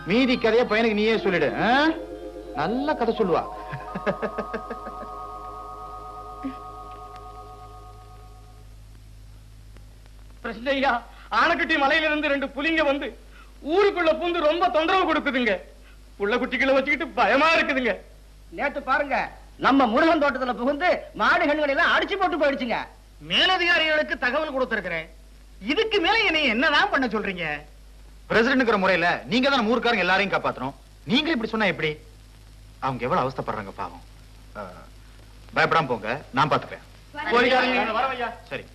மீதி கதைய பையனுக்கு நீயே சொல்லிடு. நல்ல கதை சொல்லுவா. பிரச்சனையா, ஆனக்கட்டி மலையில இருந்து 2 புலிங்க வந்து ஊருக்குள்ள பூந்து ரொம்ப தொந்தரவு கொடுக்குதுங்க. புள்ள குட்டிகளை வச்சுக்கிட்டு பயமா இருக்குதுங்க. நேத்து பாருங்க, நம்ம முருகன் தோட்டத்துல புகுந்து மாடு கண்களை எல்லாம் அடிச்சு போட்டு போயிடுச்சுங்க. மேலதிகாரிகளுக்கு தகவல் கொடுத்திருக்கிறேன். இதுக்கு மேல என்னை என்னதான் பண்ண சொல்றீங்க? பிரசிடன்ட்ங்கிற முறையில நீங்க தான் ஊருக்காரங்க எல்லாரையும் காப்பாத்தணும். நீங்க இப்படி சொன்னா எப்படி? அவங்க எவ்வளவு அவஸ்தைப்படுறாங்க பாவம். பயப்படாம போங்க, நான் பாத்துப்பேன். சரி.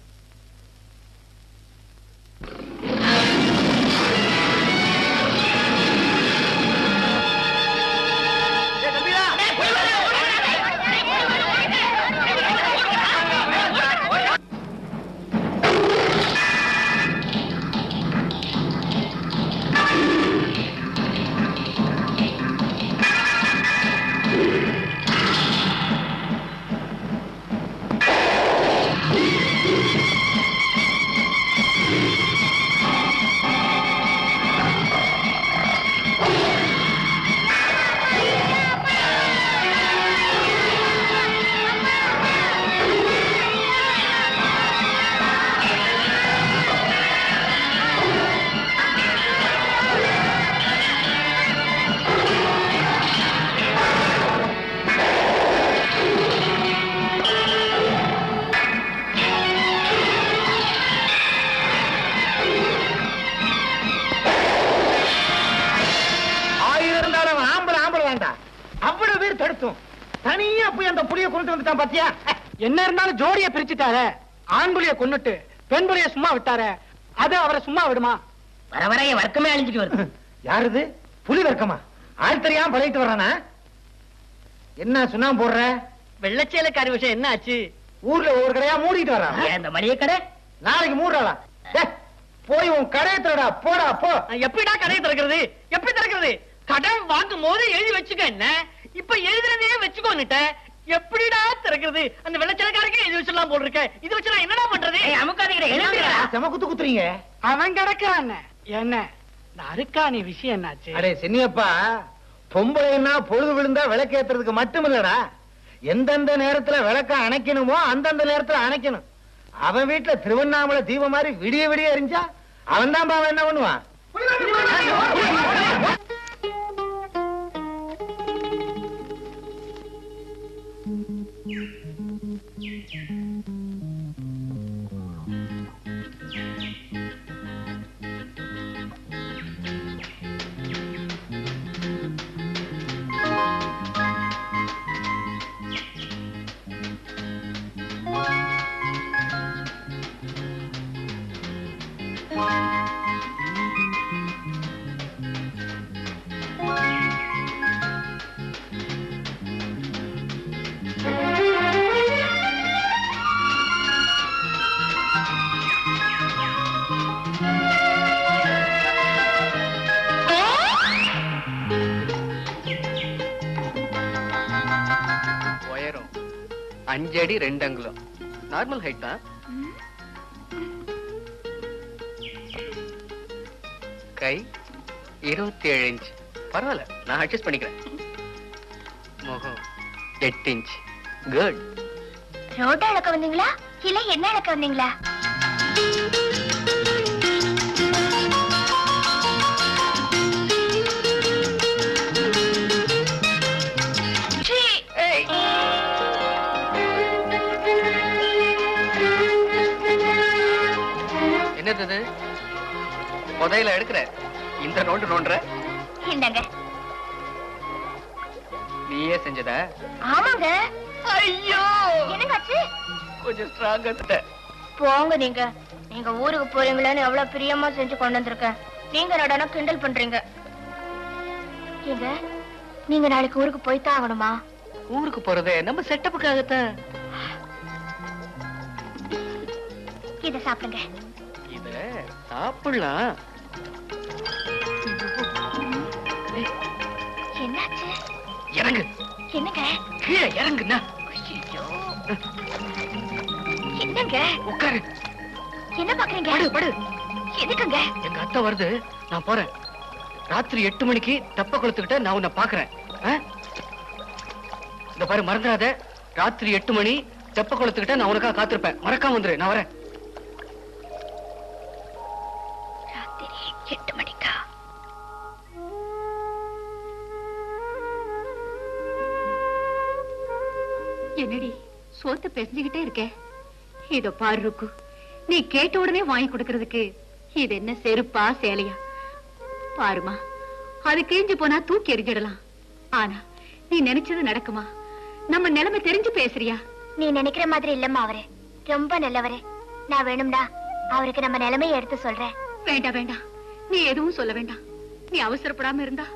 தனியா போய் அந்த புலியை கொண்டு வந்துட்டான் பாத்தியா? என்ன இருந்தாலும் ஜோடியை பிரிச்சுட்டார. ஆண் புலியை கொன்னுட்டு பெண் புலியை சும்மா விட்டார. அது அவரை சும்மா விடுமா? வர வர வர்க்கமே அழிஞ்சிட்டு வருது. யாருது? புலி வர்க்கமா? ஆள் தெரியாம பழகிட்டு வர்றானா? என்ன சுண்ணா போடுற? வெள்ளச்சேலக்காரி விஷயம் என்ன ஆச்சு? ஊர்ல ஒவ்வொரு கடையா மூடிட்டு வர்றான். இந்த மளிகை கடை நாளைக்கு மூடுறாளா? போய் உன் கடையை திறடா, போடா போ. எப்படிடா கடையை திறக்கிறது? எப்படி திறக்கிறது? கடன் வாங்கும் போது எழுதி வச்சுக்க. என்ன இப்ப எழுதுறதே வச்சுக்கோன்னுட்ட, எப்படிடா திறக்கிறது? அந்த வெள்ளச்சேலக்காரருக்கு எழுதி வச்சிடலாம் போல் இருக்க. இது வச்சு நான் என்னடா பண்றது? அமுக்காதீங்க, செம குத்து குத்துறீங்க. அவன் கிடக்கான். என்ன அருக்காணி விஷயம் என்னாச்சு? அடே சின்னியப்பா, பொம்பளைன்னா பொழுது விழுந்தா விளக்கேத்துறதுக்கு மட்டும் இல்லடா, எந்தெந்த நேரத்துல விளக்க அணைக்கணுமோ அந்தந்த நேரத்துல அணைக்கணும். அவன் வீட்டுல திருவண்ணாமலை தீபம் மாதிரி விடிய விடிய எரிஞ்சா அவன் தான் பாவம் என்ன பண்ணுவான்? உயரம் 5 அடி 2 அங்குலம். நார்மல் ஹைட் தான். கை 27 இன்ச். பரவாயில்ல, நான் அட்ஜஸ்ட் பண்ணிக்கிறேன். முகம் 8 இன்ச். குட். ரோட்ட அளக்க வந்தீங்களா இல்ல என்ன அளக்க வந்தீங்களா? என்னது புதையில எடுக்கிற இந்த நோண்டு நோண்டுற? இந்தாங்க. நீயே செஞ்சத? ஆமாங்க. ஐயோ, என்னங்காச்சு? கொஞ்சம் ஸ்ட்ராங்கா. போங்க நீங்க. நீங்க ஊருக்கு போறீங்களேன்னு எவ்வளவு பிரியமா செஞ்சு கொண்டு வந்திருக்கேன். நீங்க நடனா கிண்டல் பண்றீங்க. ஏங்க, நீங்க நாளைக்கு ஊருக்கு போய்தான் ஆகணுமா? ஊருக்கு போறதே நம்ம செட்டப்புக்காகத்தான். இத சாப்பிடுங்க. இத சாப்பிடலாம். என்னாச்சு? இறங்கு. என்னங்க? கீழே இறங்குண்ணா. என்னங்க? உட்காரு. என்ன பாக்குறீங்க? படு படு. எதுக்குங்க? எங்க அத்தை வருது, நான் போறேன். ராத்திரி 8 மணிக்கு தெப்ப குளத்துக்கிட்ட நான் உன்னை பாக்குறேன். இந்த பாரு, மறந்துடாத. ராத்திரி 8 மணி தெப்ப குளத்துக்கிட்ட நான் உனக்காக காத்திருப்பேன். மறக்காம வந்துரு. நான் வரேன். ராத்திரி 8 மணிக்கா? என்னடி சோத்து பேசிக்கிட்டே இருக்க? இதோ பாரு ருக்கு, நீ கேட்ட உடனே வாங்கி கொடுக்கறதுக்கு இது என்ன செருப்பா சேலையா? பாருமா, அது கிழிஞ்சு போனா தூக்கி எறிஞ்சிடலாம். ஆனா நீ நினைச்சது நடக்குமா? நம்ம நிலைமை தெரிஞ்சு பேசுறியா? நீ நினைக்கிற மாதிரி இல்லம்மா அவரு. ரொம்ப நல்லவரு. நான் வேணும்னா அவருக்கு நம்ம நிலைமையை எடுத்து சொல்றேன். வேண்டாம் வேண்டாம், நீ எதுவும் சொல்ல வேண்டாம். நீ அவசரப்படாம இருந்தா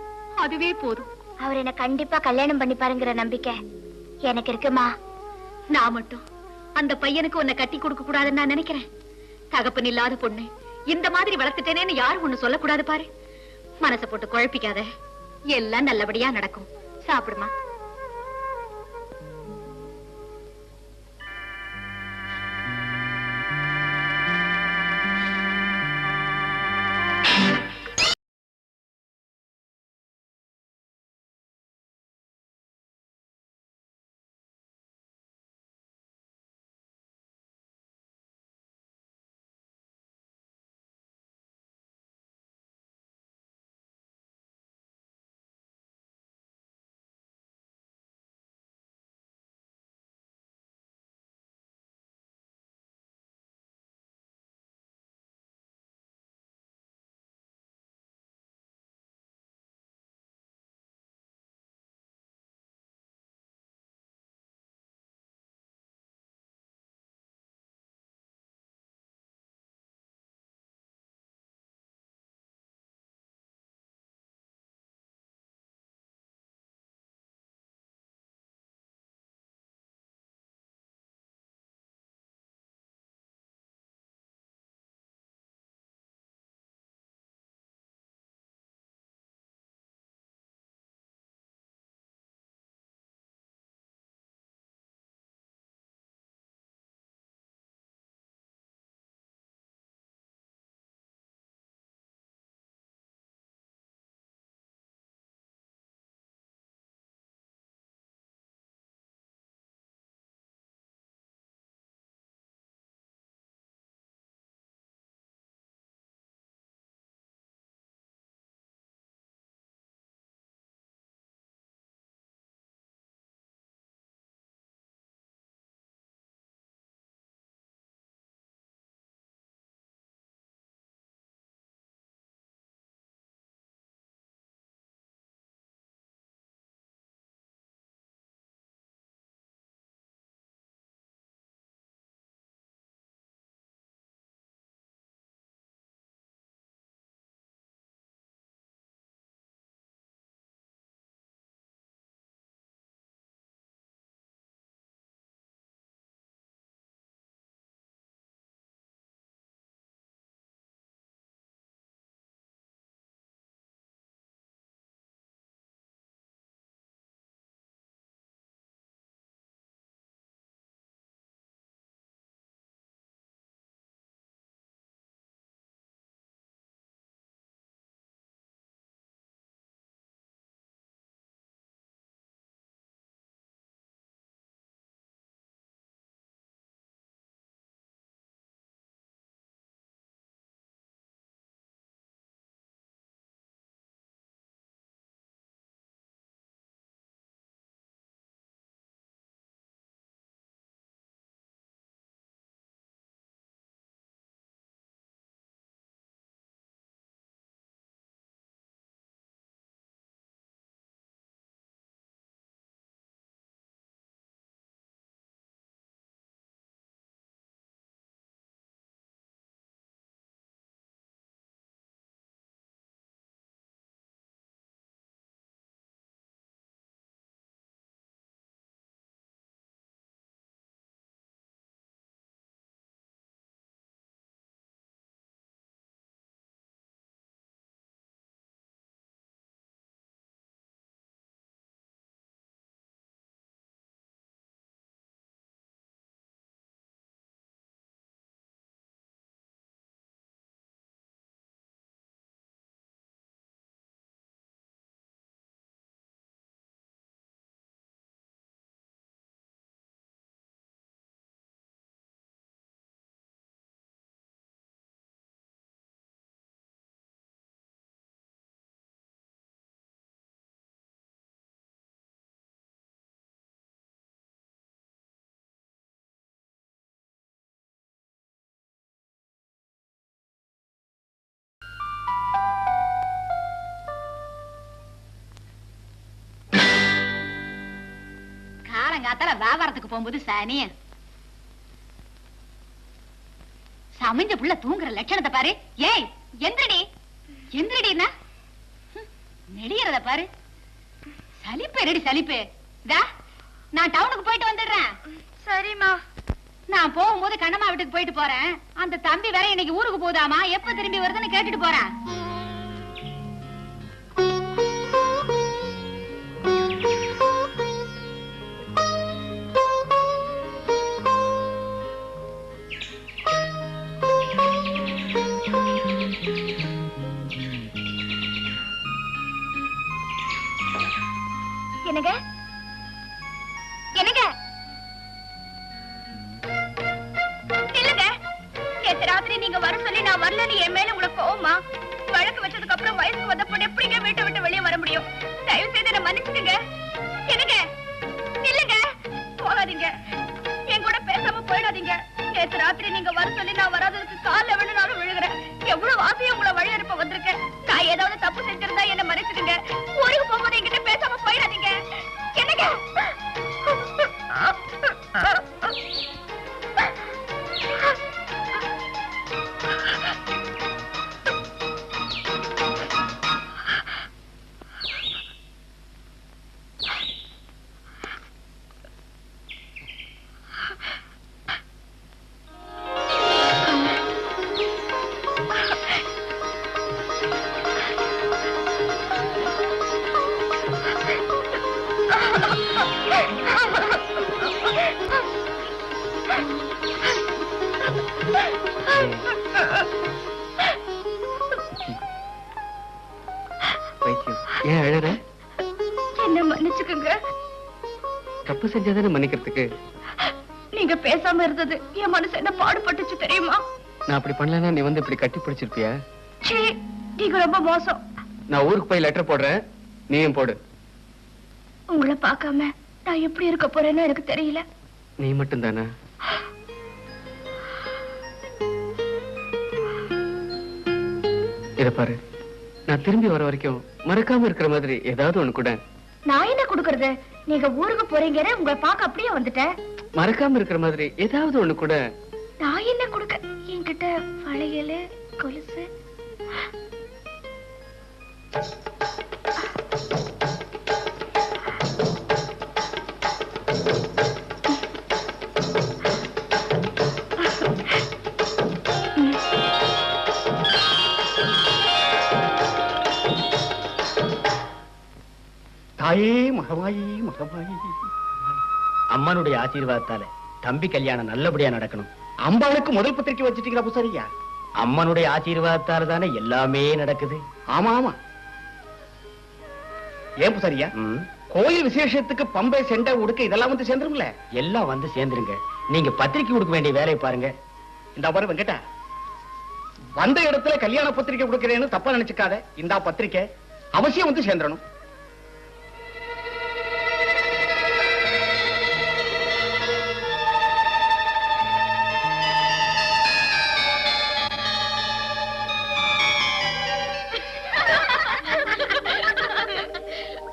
அதுவே போதும். அவர் என்ன கண்டிப்பா கல்யாணம் பண்ணி பாருங்கிற நம்பிக்கை எனக்கு இருக்குமா. நான் மட்டும் அந்த பையனுக்கு உன்னை கட்டி கொடுக்க கூடாதுன்னு நான் நினைக்கிறேன். தகப்பன் இல்லாத பொண்ணு இந்த மாதிரி வளர்த்துட்டேனேன்னு யாரும் ஒண்ணு சொல்லக்கூடாது பாரு. மனசை போட்டு குழப்பிக்காத. எல்லாம் நல்லபடியா நடக்கும். சாப்பிடுமா. காலங்காத்தால வியாபாரத்துக்கு போகும்போது சானிய சமைஞ்ச புள்ள தூங்குற லட்சணத்தை பாரு. ஏய் எந்திரடி எந்திரடினா நெடியறத பாரு. சலிப்பே ரெடி சலிப்பே. நான் டவுனுக்கு போயிட்டு வந்துடுறேன். சரிம்மா. நான் போகும்போது கண்ணம்மா வீட்டுக்கு போயிட்டு போறேன். அந்த தம்பி வேற இன்னைக்கு ஊருக்கு போதாமா, எப்ப திரும்பி வருதுன்னு கேட்டுட்டு போறேன். என்னங்க என்னங்க இல்லங்க, நேத்து ராத்திரி நீங்க வர சொல்லி நான் வரலன்னு என் மேல உங்களுக்கு கோவமா? வழக்கு வச்சதுக்கு அப்புறம் வயசுக்கு வந்த பொண்ணு எப்படிங்க வீட்டை விட்டு வெளியே வர முடியும்? தயவு செய்து என்ன மன்னிச்சுடுங்க. என்னங்க இல்லங்க, போகாதீங்க, என் கூட பேசாம போயிடாதீங்க. நேத்து ராத்திரி நீங்க வர சொல்லி நான் வராததுக்கு கால வேணும்னாலும் விழுகிறேன். எவ்வளவு ஆசையா உங்களை வழி அனுப்ப வந்திருக்கேன். நான் ஏதாவது தப்பு செஞ்சிருந்தா என்ன மன்னிச்சுடுங்க. ஊருக்கு போகும்போது என்கிட்ட பேசாம போயிடாதீங்க. என்னங்க ஏன் அழற? என்ன மன்னிச்சுக்குங்க. தப்பு செஞ்சாதானே மன்னிக்கிறதுக்கு. நீங்க பேசாம இருந்தது என் மனசு என்ன பாடுபட்டுச்சு தெரியுமா? நான் அப்படி பண்ணலன்னா நீ வந்து இப்படி கட்டி பிடிச்சிருப்பியா? சீ, நீங்க ரொம்ப மோசம். நான் ஊருக்கு போய் லெட்டர் போடுறேன், நீயும் போடு. உங்களை பார்க்காம நான் எப்படி இருக்க போறேன்னு எனக்கு தெரியல. நீ மட்டும் தானே? இத பாரு, நான் திரும்பி வர வரைக்கும் மறக்காம இருக்கிற மாதிரி ஏதாவது ஒண்ணு கூட. நான் என்ன கொடுக்கறது? நீங்க ஊருக்கு போறீங்கன்னு உங்களை பார்க்க அப்படியே வந்துட்டேன். மறக்காம இருக்கிற மாதிரி ஏதாவது ஒண்ணு கூட. நான் என்ன கொடுக்க? என்கிட்ட வளையல், கொலுசு. தாயே மகமாயி மகமாயி. அம்மனுடைய ஆசீர்வாதத்தால தம்பி கல்யாணம் நல்லபடியா நடக்கணும். அம்பாளுக்கு முதல் பத்திரிக்கை வச்சிட்டீங்களா பூசாரியா? அம்மனுடைய ஆசீர்வாதத்தால தானே எல்லாமே நடக்குது. ஆமா ஆமா. ஏன் பூசாரியா, கோயில் விசேஷத்துக்கு பம்பை, செண்டை, உடுக்க இதெல்லாம் வந்து சேர்ந்துரும்ல? எல்லாம் வந்து சேர்ந்துருங்க. நீங்க பத்திரிக்கை கொடுக்க வேண்டிய வேலையை பாருங்க. இந்த பாரு வெங்கடா, வந்த இடத்துல கல்யாண பத்திரிக்கை கொடுக்கிறேன்னு தப்பா நினைச்சுக்காத. இந்த பத்திரிக்கை அவசியம் வந்து சேர்ந்துடணும்.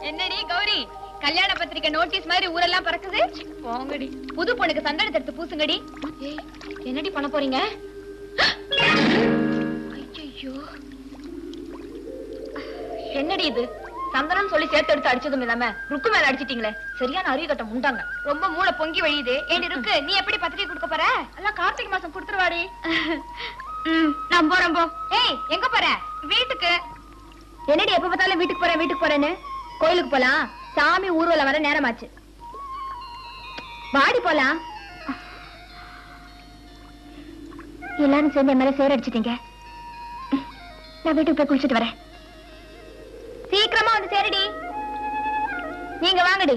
என்னடி கௌரி, கல்யாண பத்திரிக்கை நோட்டீஸ் மாதிரி ஊரெல்லாம் பறக்குது. போங்கடி, புது பொண்ணுக்கு சந்தனத்தை எடுத்து பூசுங்கடி. என்னடி பண்ண போறீங்க? ஐயோ, என்னடி இது? சந்தனம் சொல்லி சேர்த்து எடுத்து அடிச்சதும் இல்லாம ருக்கு மேல அடிச்சிட்டீங்களே, சரியான அறிவுகட்டம் உண்டாங்க. ரொம்ப மூளை பொங்கி வழியுது. ஏண்டி ருக்கு, நீ எப்படி பத்திரிக்கை கொடுக்க போற? எல்லாம் கார்த்திகை மாசம் கொடுத்துருவாடி. நான் போறேன். போ. ஏய், எங்க போற? வீட்டுக்கு. என்னடி எப்ப பார்த்தாலும் வீட்டுக்கு போறேன்னு? கோயிலுக்கு போலாம், சாமி ஊர்வலம் வர நேரமாச்சு. வாடி போலாம். எல்லாரும் சேர்ந்து என் மேல சேர அடிச்சிட்டீங்க. நான் வீட்டுக்கு போய் குளிச்சுட்டு வரேன். சீக்கிரமா வந்து சேரடி. நீங்க வாங்கடி.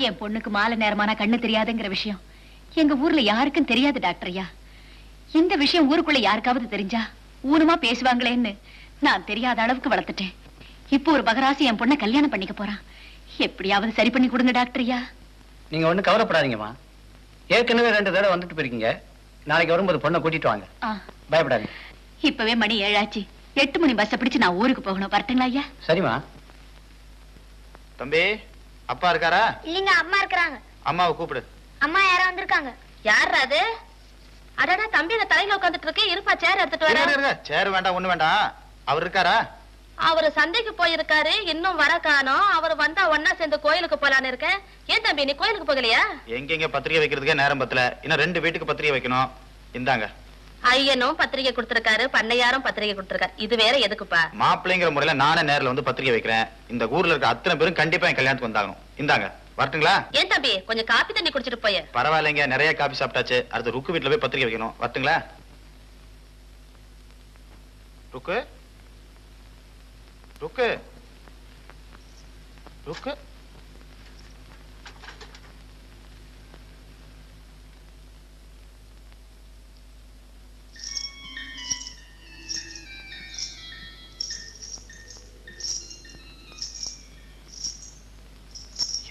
என் பொண்ணுக்கு மாலை நேரமான கண்ணு தெரியாதுங்கிற விஷயம் எங்க ஊர்ல யாருக்கும் தெரியாது டாக்டர் ஐயா. இந்த விஷயம் ஊருக்குள்ள யாருக்காவது தெரிஞ்சா ஊனமா பேசுவாங்களேன்னு நான் தெரியாத அளவுக்கு வளர்த்துட்டேன். இப்போ ஒரு பகராசி என் பொண்ணை கல்யாணம் பண்ணிக்க போறான். எப்படியாவது சரி பண்ணி கொடுங்க டாக்டர் ஐயா. நீங்க ஒண்ணு கவலைப்படாதீங்கம்மா. ஏற்கனவே 2 தடவை வந்துட்டு போயிருக்கீங்க. நாளைக்கு வரும்போது பொண்ணை கூட்டிட்டு வாங்க. பயப்படாதீங்க. இப்பவே மணி 7 ஆச்சு. 8 மணி பஸ் பிடிச்சு நான் ஊருக்கு போகணும். வரட்டுங்களா ஐயா? சரிம்மா. தம்பி, அப்பா இருக்காரா? இல்லைங்க, அம்மா இருக்கிறாங்க. அம்மாவை கூப்பிடு. அம்மா யாரோ வந்திருக்காங்க. யார் அது? அடடா தம்பி, இந்த தலையில உட்காந்துட்டு இருக்கு. இருப்பா, சேர் எடுத்துட்டு வர. சேர் வேண்டாம், ஒண்ணு வேண்டாம். அவர் இருக்காரா? அவரு சந்தைக்கு போயிருக்காரு, இன்னும் வர காணோம். அவர் வந்தா ஒன்னா சேர்ந்து கோயிலுக்கு போலான்னு இருக்கேன். ஏன் தம்பி, நீ கோயிலுக்கு போகலையா? எங்க பத்திரிகை வைக்கிறதுக்கே நேரம் பத்தல. இன்னும் 2 வீட்டுக்கு பத்திரிகை வைக்கணும். இந்தாங்க. ஐயனும் பத்திரிகை கொடுத்திருக்காரு, பண்ணையாரும் பத்திரிகை கொடுத்திருக்காரு. இது வேற எதுக்குப்பா? மாப்பிள்ளைங்கிற முறையில நானே நேர்ல வந்து பத்திரிகை வைக்கிறேன். இந்த ஊர்ல இருக்க அத்தனை பேரும் கண்டிப்பா என் கல்யாணத்துக்கு வந்தாகணும். இந்தாங்க. வரட்டுங்களா? ஏன் தம்பி, கொஞ்சம் காப்பி தண்ணி குடிச்சிட்டு போய. பரவாயில்லைங்க, நிறைய காபி சாப்பிட்டாச்சு. அடுத்து ருக்கு வீட்டுல போய் பத்திரிகை வைக்கணும். வரட்டுங்களா? ருக்கு ருக்கு ருக்கு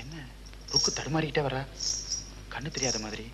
என்ன ருக்கு தடுமாறிக்கிட்டே வர? கண்ணு தெரியாத மாதிரி.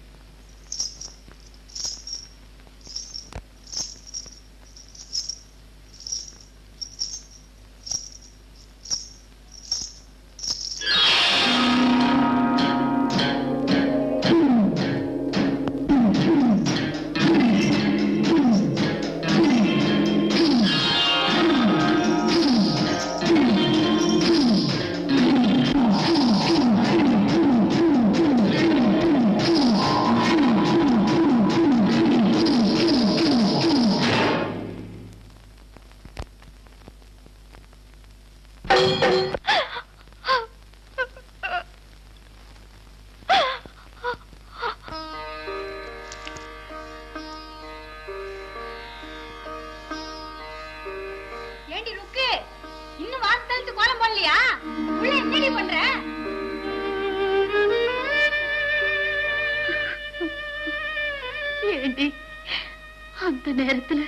அந்த நேரத்துல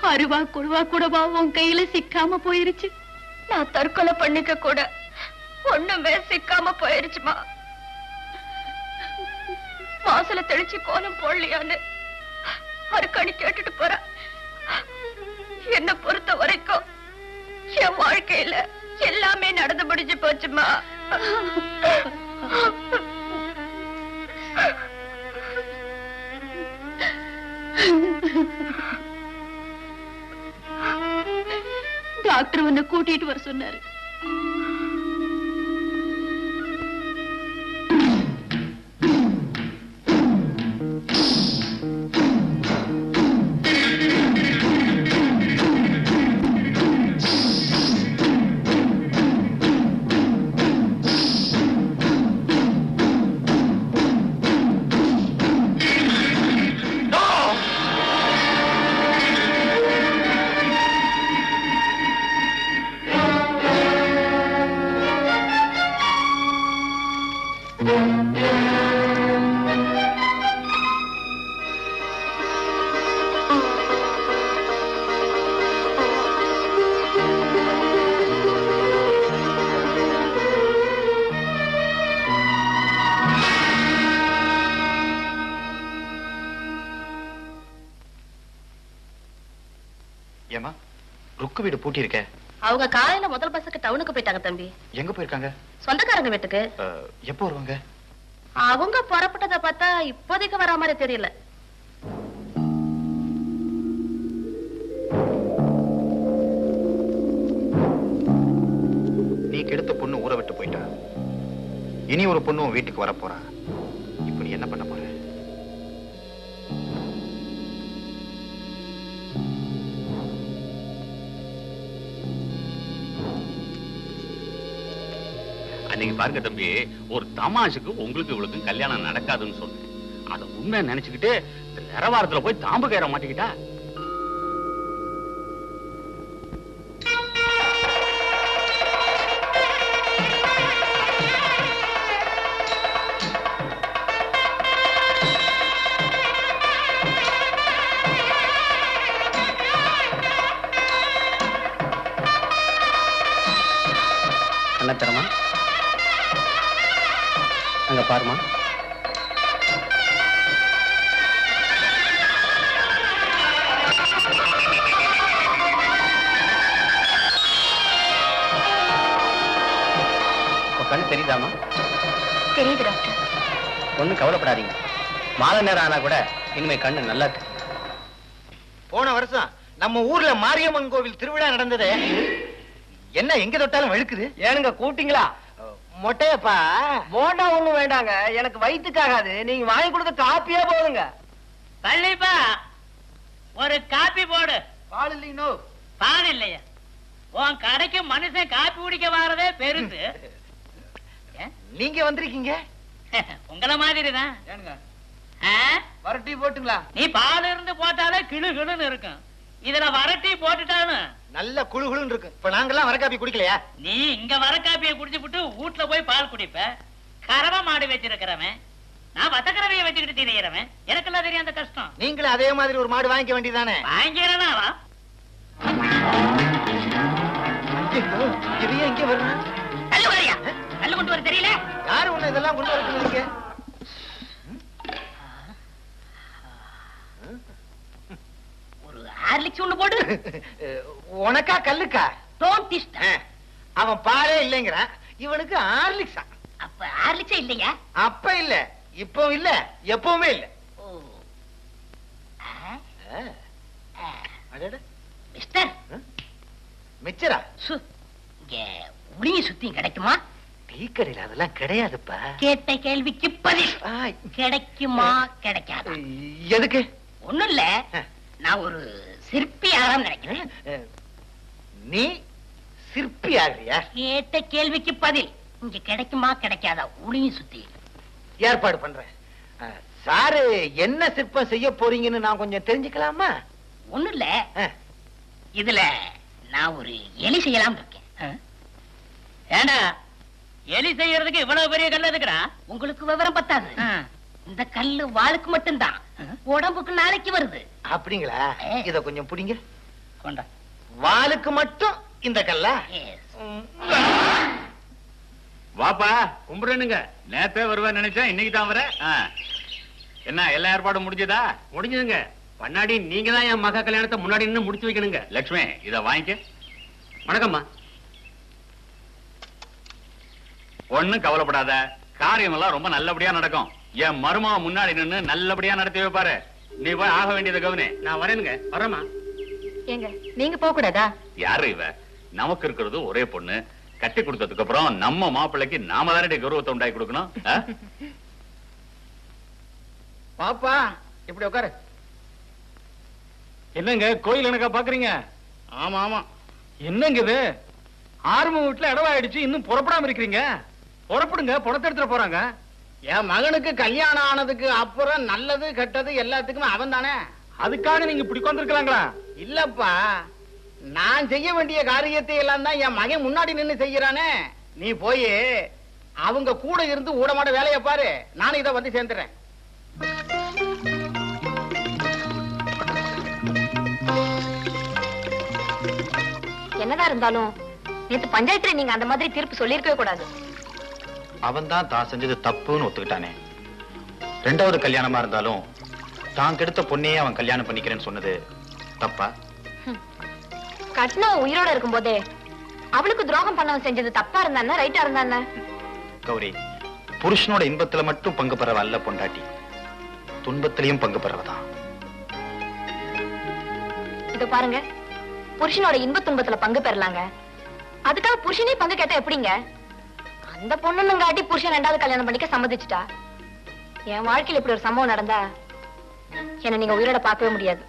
அருவா குழுவா கூடவா உன் கையில சிக்காம போயிருச்சு. நான் தற்கொலை பண்ணிக்க கூட ஒண்ணுமே சிக்காம போயிருச்சுமா. வாசல தெளிச்சு கோலம் போடலையான்னு அருக்கணி கேட்டுட்டு போற. என்ன பொறுத்த வரைக்கும் என் வாழ்க்கையில எல்லாமே நடந்து முடிஞ்சு போச்சுமா. டாக்டர் உன்னை கூட்டிட்டு வர சொன்னாரு. ஏமா ருக்கு வீடு பூட்டி இருக்க? அவங்க காலையில முதல் பஸ்ஸுக்கு டவுனுக்கு போயிட்டாங்க தம்பி. எங்க போயிருக்காங்க? சொந்தக்காரங்க வீட்டுக்கு. எப்போ வருவாங்க? அவங்க புறப்பட்டதை பார்த்தா இப்போதைக்கு வரா மாதிரி தெரியல. நீ கெடுத்த பொண்ணு ஊரை விட்டு போயிட்டா. இனி ஒரு பொண்ணு வீட்டுக்கு வர போறா. இப்ப நீ என்ன பண்ண போற? அன்னைக்கு பாருங்க தம்பி, ஒரு தமாஷுக்கு உங்களுக்கு இவளுக்கும் கல்யாணம் நடக்காதுன்னு சொன்னேன். அதை உண்மை நினைச்சுக்கிட்டு நிறவாரத்துல போய் தாம்பு கயிற மாட்டிக்கிட்டா. அங்க பாருமா. கண்ணு தெரியுதாமா? தெரியுது டாக்டர். ஒண்ணும் கவலைப்படாதீங்க. மாலை நேரம் ஆனா கூட இனிமே கண்ணு நல்லா தெரியும். போன வருஷம் நம்ம ஊர்ல மாரியம்மன் கோவில் திருவிழா நடந்தது. என்ன எங்க தொட்டாலும் வழுக்குது. ஏனுங்க கூட்டிங்களா? மொட்டையப்பா போண்டா ஒண்ணும் வேண்டாங்க, எனக்கு வயிற்றுக்காகாது. நீங்க வாங்கி கொடுத்த காப்பியே போதுங்க. கண்டிப்பா ஒரு காப்பி போடு. பால் இல்லைங்கோ. பால் இல்லையா? உன் கடைக்கு மனுஷன் காப்பி குடிக்க வாரதே பெருசு. நீங்க வந்திருக்கீங்க. உங்கள மாதிரிதான். ஏனுங்க ஆ? வரட்டி போட்டுங்களா? நீ பால் இருந்து போட்டாலே கிளு கிளுன்னு இருக்கும். இதுல வரட்டி போட்டுட்டானு நல்ல குளுகுளுன்னு இருக்கு. இப்ப நாங்கெல்லாம் வர காப்பி குடிக்கலையா? நீ இங்க வர காப்பியை குடிச்சு விட்டு வீட்டுல போய் பால் குடிப்ப. கறவை மாடு வச்சிருக்கிறவன், நான் வத்தக்கறவையை வச்சுக்கிட்டு திரியறவன். எனக்கெல்லாம் தெரியும் அந்த கஷ்டம். நீங்களும் அதே மாதிரி ஒரு மாடு வாங்கிக்க வேண்டியதானே? வாங்கிறனா வா. இது எங்க வரணும்? கல்லு வரையா? கல்லு கொண்டு வர தெரியல? யாரு ஒண்ணு இதெல்லாம் கொண்டு வரீங்க? ஒரு ஹார்லிக்ஸ் ஒண்ணு போடு. உனக்கா கல்லுக்கா? டோன்ட் டிஸ்ட். அவன் பாலே இல்லைங்கிறான். இவனுக்கு ஹார்லிக்ஸா? அப்ப ஹார்லிக்ஸே இல்லையா? அப்ப இல்ல, இப்போ இல்ல, எப்பவுமே இல்ல. மிஸ்டர் மிச்சரா இங்க உளிய சுத்தி கிடைக்குமா? டீ கடையில அதெல்லாம் கிடையாதுப்பா. கேட்ட கேள்விக்கு பதில். கிடைக்குமா கிடைக்காது? எதுக்கு? ஒண்ணும் இல்ல, நான் ஒரு சிற்பி ஆறாம் நினைக்கிறேன். நீ சிற்பி ஆகிறியா? கேட்ட கேள்விக்கு பதில். இங்க கிடைக்குமா கிடைக்காதா? உளிய சுத்தி ஏற்பாடு பண்றேன். சாரு என்ன சிற்பம் செய்ய போறீங்கன்னு நான் கொஞ்சம் தெரிஞ்சுக்கலாமா? ஒண்ணும் இல்ல, இதுல நான் ஒரு எலி செய்யலாம் இருக்கேன். ஏண்டா எலி செய்யறதுக்கு இவ்வளவு பெரிய கல் எதுக்குடா? உங்களுக்கு விவரம் பத்தாது. இந்த கல்லு வாளுக்கு மட்டும்தான், உடம்புக்கு நாளைக்கு வருது. அப்படிங்களா? இத கொஞ்சம் புடிங்க. கொண்டா. வாளுக்கு மட்டும் இந்த கல்லா? வாப்பா கும்பிடுனுங்க. நேத்தே வருவேன் நினைச்சேன், இன்னைக்கு தான் வர. என்ன எல்லா ஏற்பாடும் முடிஞ்சதா? முடிஞ்சதுங்க. பண்ணாடி நீங்க தான் என் மக கல்யாணத்தை முன்னாடி நின்னு முடிச்சு வைக்கணுங்க. லட்சுமி இத வாங்கிக்க. வணக்கம்மா. ஒண்ணும் கவலைப்படாத, காரியம் எல்லாம் ரொம்ப நல்லபடியா நடக்கும். என் மருமக முன்னாடி நின்னு நல்லபடியா நடத்தி வைப்பாரு. நீ போய் ஆக வேண்டியதை கவனி. நான் வரேனுங்க. வரமா? ஏங்க நீங்க போக கூடாதா? யாரு இவ? நமக்கு இருக்கிறது ஒரே பொண்ணு. கட்டி கொடுத்ததுக்கு அப்புறம் நம்ம மாப்பிள்ளைக்கு நாம தானே கௌரவத்தை உண்டாக்கி கொடுக்கணும். பாப்பா இப்படி உட்காரு. என்னங்க கோயில் எனக்கா பாக்குறீங்க? ஆமா ஆமா. என்னங்க இது? ஆர்ம வீட்டுல இடவாயிடுச்சு, இன்னும் புறப்படாம இருக்கிறீங்க. புறப்படுங்க, பணத்தை எடுத்துட்டு போறாங்க. என் மகனுக்கு கல்யாணம் ஆனதுக்கு அப்புறம் நல்லது கெட்டது எல்லாத்துக்குமே அவன் தானே. அதுக்காக நீங்க இப்படி கொண்டிருக்கலாங்களா? இல்லப்பா, நான் செய்ய வேண்டிய காரியத்தை எல்லாம் தான் என் மகன் முன்னாடி நின்னு செய்யறானே. நீ போய் அவங்க கூட இருந்து ஊடமாட வேலையை பாரு. நானும் இதை வந்து சேர்ந்துறேன். என்னதான் இருந்தாலும் நேத்து பஞ்சாயத்துல நீங்க அந்த மாதிரி தீர்ப்பு சொல்லிருக்கவே கூடாது. அவன் தான் தான் செஞ்சது தப்புன்னு ஒத்துக்கிட்டானே. ரெண்டாவது கல்யாணமா இருந்தாலும் தான் கெடுத்த பொண்ணையே அவன் கல்யாணம் பண்ணிக்கிறேன்னு சொன்னது தப்பா? கட்னம் உயிரோட இருக்கும் போதே அவளுக்கு துரோகம் பண்ணவன் செஞ்சது தப்பா இருந்தானே ரைட்டா இருந்தானே? கௌரி, புருஷனோட இன்பத்துல மட்டும் பங்கு பெறவ அல்ல பொண்டாட்டி, துன்பத்திலையும் பங்கு பெறவதான். இது பாருங்க, புருஷனோட இன்ப துன்பத்துல பங்கு பெறலாங்க, அதுக்காக புருஷனே பங்கு கேட்டா எப்படிங்க? அந்த பொண்ணுன்னு காட்டி புருஷன் ரெண்டாவது கல்யாணம் பண்ணிக்க சம்மதிச்சுட்டா. என் வாழ்க்கையில இப்படி ஒரு சம்பவம் நடந்தா என்ன நீங்க உயிரோட பார்க்கவே முடியாது.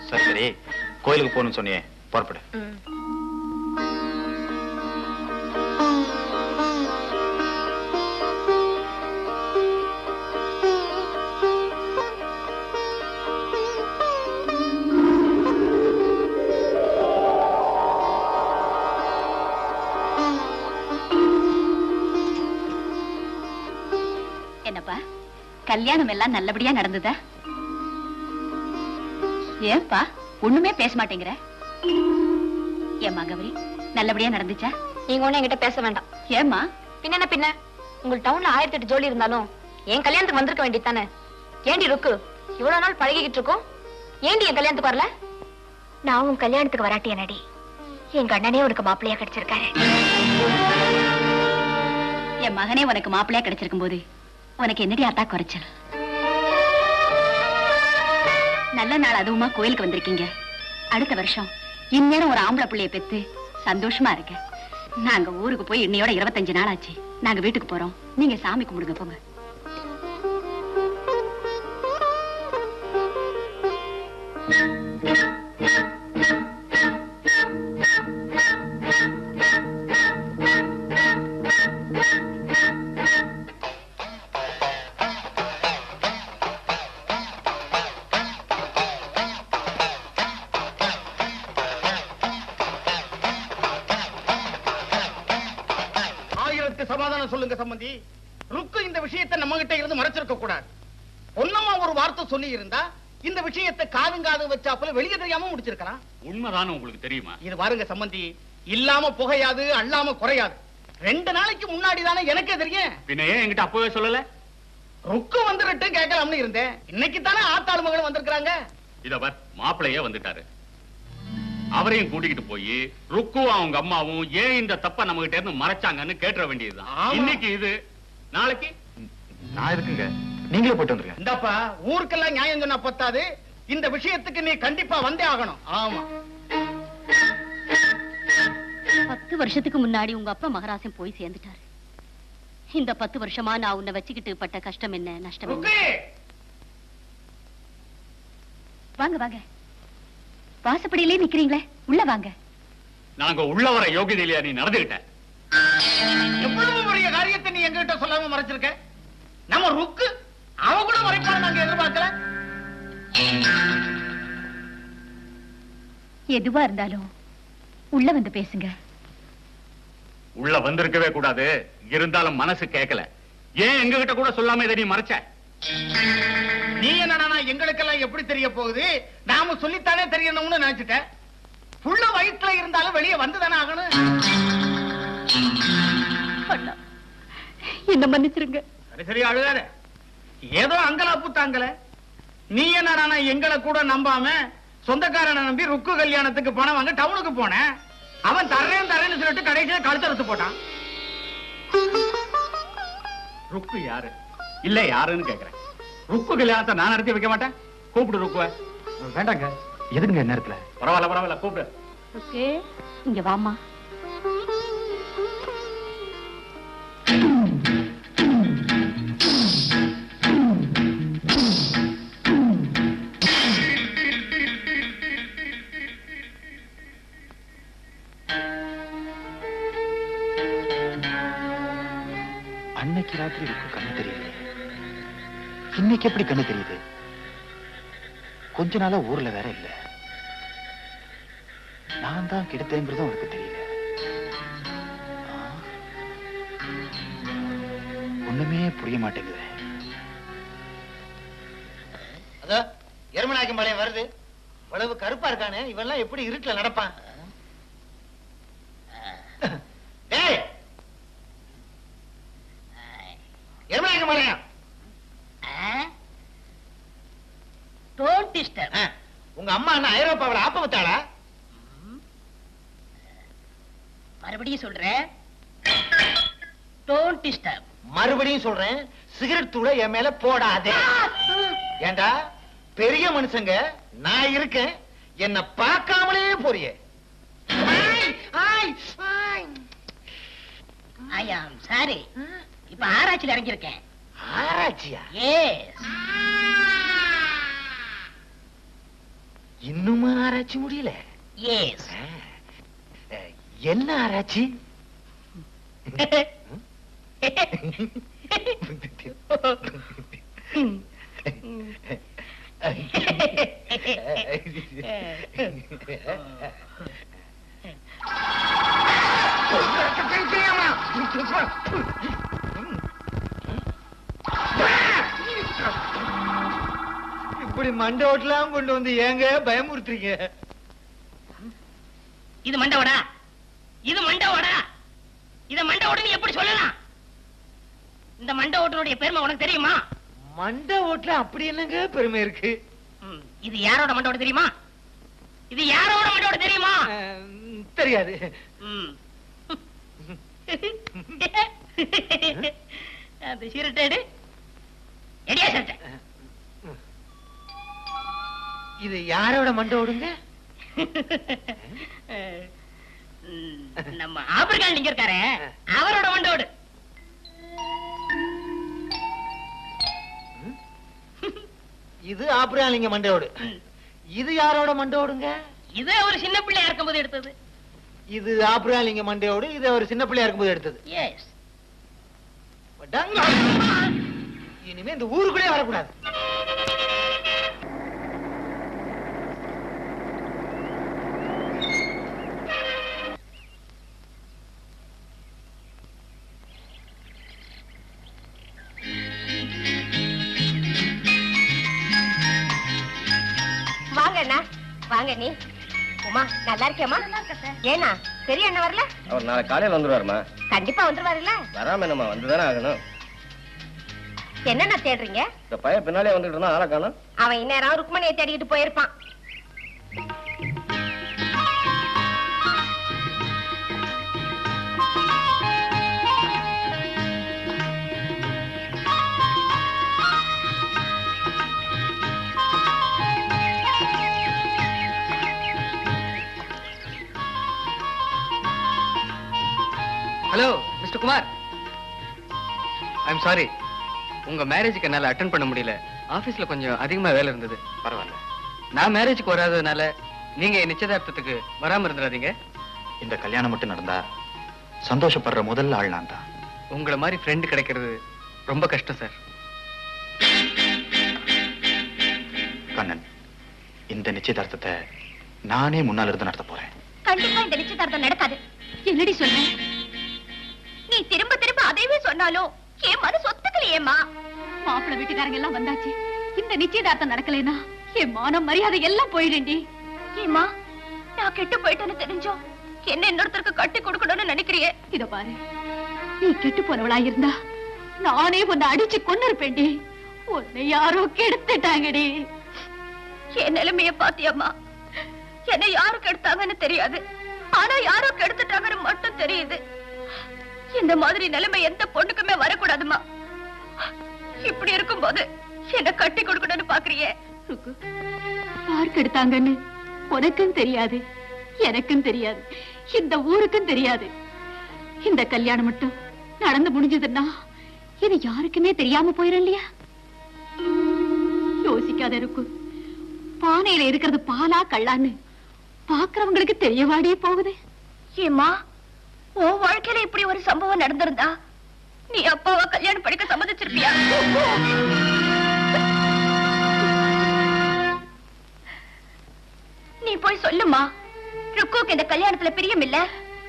சரி சரி, கோயிலுக்கு போகணும்னு சொன்னியே, புறப்படு. என்னப்பா கல்யாணம் எல்லாம் நல்லபடியா நடந்ததா? ஏன்பா ஒண்ணுமே பேச மாட்டேங்கிற? என் மகவரி நல்லபடியா நடந்துச்சா? நீங்க ஒண்ணு என்கிட்ட பேச வேண்டாம். ஏம்மா? பின்ன உங்களுக்கு டவுன்ல 1008 ஜோலி இருந்தாலும் என் கல்யாணத்துக்கு வந்திருக்க வேண்டியதானே? ஏண்டி ருக்கு இவ்வளவு நாள் பழகிக்கிட்டு இருக்கோம், ஏண்டி என் கல்யாணத்துக்கு வரல? நான் உன் கல்யாணத்துக்கு வராட்டி என்னடி, என் அண்ணனே உனக்கு மாப்பிள்ளையா கிடைச்சிருக்காரு. என் மகனே உனக்கு மாப்பிள்ளையா கிடைச்சிருக்கும் போது உனக்கு என்னடி ஆத்தா குறைச்சல்? நல்ல நாள் அதுவுமா கோயிலுக்கு வந்திருக்கீங்க. அடுத்த வருஷம் இந்நேரம் ஒரு ஆம்பளை பிள்ளைய பெத்து சந்தோஷமா இருக்க. நாங்க ஊருக்கு போய் இன்னையோட 25 நாள் ஆச்சு. நாங்க வீட்டுக்கு போறோம், நீங்க சாமி கும்பிடுங்க போங்க. சமாதானம் சொல்லுங்க சம்பந்தி. ருக்கு இந்த விஷயத்தை நம்ம கிட்ட இருந்து மறைச்சிருக்க கூடாது. ஒன்னமா ஒரு வார்த்தை சொல்லி இருந்தா இந்த விஷயத்தை காதுங்காது வச்சாப்புல வெளியே தெரியாம முடிச்சிருக்கலாம். உண்மைதானே உங்களுக்கு தெரியுமா? இது பாருங்க சம்பந்தி, இல்லாம புகையாது அல்லாம குறையாது. 2 நாளைக்கு முன்னாடி தானே எனக்கே தெரியும். பின்ன ஏன் என்கிட்ட அப்பவே சொல்லல? ருக்கு வந்துட்டு கேட்கலாம்னு இருந்தேன். இன்னைக்கு தானே ஆத்தாள் மகள் வந்திருக்காங்க. இதவர் மாப்பிள்ளையே வந்துட்டாரு. அவரையும் கூட்டிக்கிட்டு போய் ருக்குவும் அவங்க அம்மாவும் ஏன் இந்த தப்ப நம்ம கிட்ட இருந்து மறைச்சாங்கன்னு கேட்ற வேண்டியதுதான். இன்னைக்கு இது, நாளைக்கு நான் இருக்குங்க, நீங்களே போயிட்டு வந்துருங்க. இந்தப்பா ஊருக்கெல்லாம் நியாயம் சொன்னா பத்தாது, இந்த விஷயத்துக்கு நீ கண்டிப்பா வந்தே ஆகணும். ஆமா, 10 வருஷத்துக்கு முன்னாடி உங்க அப்பா மகராசன் போய் சேர்ந்துட்டாரு. இந்த 10 வருஷமா நான் உன்னை வச்சுக்கிட்டு பட்ட கஷ்டம் என்ன, நஷ்டம் என்ன? வாங்க வாங்க, வாசப்படியிலே நிக்கிறீங்களே, உள்ள வாங்க. நாங்க உள்ள வர யோகிதையில நீ நடந்துகிட்ட. எவ்வளவு பெரிய காரியத்தை நீ எங்ககிட்ட சொல்லாம மறைச்சிருக்க. நம்ம ருக்கு அவ கூட மறைப்பான்னு நாங்க எதிர்பார்க்கல. எதுவா இருந்தாலும் உள்ள வந்து பேசுங்க. உள்ள வந்திருக்கவே கூடாது, இருந்தாலும் மனசு கேட்கல. ஏன் எங்க கிட்ட கூட சொல்லாம இதை நீ மறைச்ச? நீ என்னன்னா எங்களுக்கெல்லாம் எப்படி தெரிய போகுது? நாம சொல்லித்தானே தெரியணும்னு நினைச்சிட்டேன். புள்ள வயிற்றுல இருந்தாலும் வெளியே வந்துதானே ஆகணும். என்ன மன்னிச்சிருங்க. சரி சரி அழுகாத. ஏதோ அங்கலாப்பு தாங்கல. நீ என்னடா எங்களை கூட நம்பாம சொந்தக்காரனை நம்பி ருக்கு கல்யாணத்துக்கு பணம் வாங்க டவுனுக்கு போனேன். அவன் தரேன்னு சொல்லிட்டு கடைசியில கழுத்தறுத்து போட்டான். ருக்கு யாரு இல்ல யாருன்னு கேக்குறேன். ருக்கு கல்யாணத்தை நான் நடத்தி வைக்க மாட்டேன். கூப்பிடு ருக்குவ. வேண்டாங்க, எதுக்குங்க நேரத்துல? பரவாயில்ல கூப்பிடு. ஓகே, இங்க வாமா. அன்னைக்கு ராத்திரி ருக்கு கண்ணு தெரியல, இன்னைக்கு எப்படி கண்ணு தெரியுது? கொஞ்ச நாளா ஊர்ல வேற இல்ல. நான் தான் கெடுத்தேங்கிறதும் அவருக்கு தெரியல. ஒண்ணுமே புரிய மாட்டேங்குது. அதோ எருமநாயக்கம் பாளையம் வருது. இவ்வளவு கருப்பா இருக்கானே, இவெல்லாம் எப்படி இருட்டுல நடப்பான்? எருமநாயக்கம் பாளையம், உங்க அம்மா என்ன ஐரோப்பாவில் ஆப்ப வச்சாளா? மறுபடியும் சொல்றேன், டோன்ட் டிஸ்டர்ப். மறுபடியும் சொல்றேன், சிகரெட் தூள என் மேல போடாதே. ஏண்டா பெரிய மனுஷங்க நான் இருக்கேன், என்ன பார்க்காமலே போறியே. ஐ ஆம் சாரி. இப்ப ஆராய்ச்சியில் இறங்கியிருக்கேன். ஆராய்ச்சியா? எஸ். இன்னுமா ஆராய்ச்சி முடியல? எஸ். என்ன ஆராய்ச்சி? இப்படி மண்டை ஓட்டலாம் கொண்டு வந்து ஏங்க பயமுறுத்துறீங்க? இது மண்டவோடா, இது மண்டவோடா. இத மண்டை ஓட்டுன்னு எப்படி சொல்லலாம்? இந்த மண்டை ஓட்டுனுடைய பெருமை உனக்கு தெரியுமா? மண்டை ஓட்டுல அப்படி என்னங்க பெருமை இருக்கு? இது யாரோட மண்டை ஓட்டு தெரியுமா? இது யாரோட மண்டை ஓட்டு தெரியுமா? தெரியாது. அந்த சிரட்டேடு எடியா சிரட்டை. இது யாரோட மண்டை ஓடுங்க? நம்ம ஆப்பிரிக்கால நீங்க இருக்காரு அவரோட மண்டை ஓடு. இது ஆப்பிரிக்காலிங்க மண்டையோடு. இது யாரோட மண்டையோடுங்க? இது ஒரு சின்ன பிள்ளையா இருக்கும்போது எடுத்தது. இது ஆப்பிரிக்காலிங்க மண்டையோடு. இது ஒரு சின்ன பிள்ளையா இருக்கும்போது எடுத்தது. எஸ். இனிமே இந்த ஊருக்குள்ளே வரக்கூடாது. வாங்க நீ. உமா நல்லா இருக்கியம்மா? ஏனா பெரிய அண்ணன் வரல? அவர் நாளை காலையில வந்துருவாருமா. கண்டிப்பா வந்துருவாருல்ல? வராம என்னம்மா, வந்துதானே ஆகணும். என்னண்ணா தேடுறீங்க? இந்த பையன் பின்னாலே வந்துட்டு இருந்தா ஆளை காணோம். அவன் இந்நேரம் ருக்மணியை தேடிக்கிட்டு போயிருப்பான். Hello mister Kumar, I'm sorry, உங்க மேரேஜுக்கு என்னால அட்டெண்ட் பண்ண முடியல. ஆபீஸ்ல கொஞ்சம் அதிகமா வேலை இருந்தது. பரவாயில்ல. நான் மேரேஜுக்கு வராததுனால நீங்க நிச்சயதார்த்தத்துக்கு வராம இருந்துடாதீங்க. இந்த கல்யாணம் மட்டும் நடந்தா சந்தோஷப்படுற முதல் ஆள் நான் தான். உங்களை மாதிரி ஃப்ரெண்ட் கிடைக்கிறது ரொம்ப கஷ்டம் சார். கண்ணன், இந்த நிச்சயதார்த்தத்தை நானே முன்னால இருந்து நடத்த போறேன். கண்டிப்பா இந்த நிச்சயதார்த்தம் நடக்காது. என்னடி சொல்ற? நீ திரும்ப திரும்ப அதைவே சொன்னாலும் என் மனசு ஒத்துக்கலையேம்மா. மாப்பிள்ளை வீட்டுக்காரங்க எல்லாம் வந்தாச்சு. இந்த நிச்சயதார்த்தம் நடக்கலைன்னா என் மானம் மரியாதை எல்லாம் போயிடுண்டி. ஏம்மா, நான் கெட்டு போயிட்டேன்னு தெரிஞ்சோம் என்ன இன்னொருத்தருக்கு கட்டி கொடுக்கணும்னு நினைக்கிறியே? இத பாரு, நீ கெட்டு போனவளா இருந்தா நானே உன்னை அடிச்சு கொண்டு இருப்பேன்டி. உன்னை யாரோ கெடுத்துட்டாங்கடி. என் நிலைமைய பாத்தியம்மா. என்ன யாரு கெடுத்தாங்கன்னு தெரியாது, ஆனா யாரோ கெடுத்துட்டாங்கன்னு மட்டும் தெரியுது. இந்த மாதிரி நிலைமை எந்த பொண்ணுக்குமே வரக்கூடாதுமா. இப்படி இருக்கும்போது என்ன கட்டி கொடுக்கணும்னு பாக்குறியே? யார் கெடுத்தாங்கன்னு உனக்கும் தெரியாது, எனக்கும் தெரியாது, இந்த ஊருக்கும் தெரியாது. இந்த கல்யாணம் மட்டும் நடந்து முடிஞ்சதுன்னா இது யாருக்குமே தெரியாம போயிடும் இல்லையா? யோசிக்காத இருக்கும். பானையில இருக்கிறது பாலா கள்ளான்னு பாக்குறவங்களுக்கு தெரியவாடியே போகுது. ஏம்மா, உன் வாழ்க்கையில இப்படி ஒரு சம்பவம் நடந்திருந்தா நீ அப்பாவை கல்யாணம் படிக்க சம்மதிச்சிருப்பியா? நீ போய் சொல்லுமா, ருக்குவுக்கு இந்த கல்யாணத்துல பிரியம் இல்ல,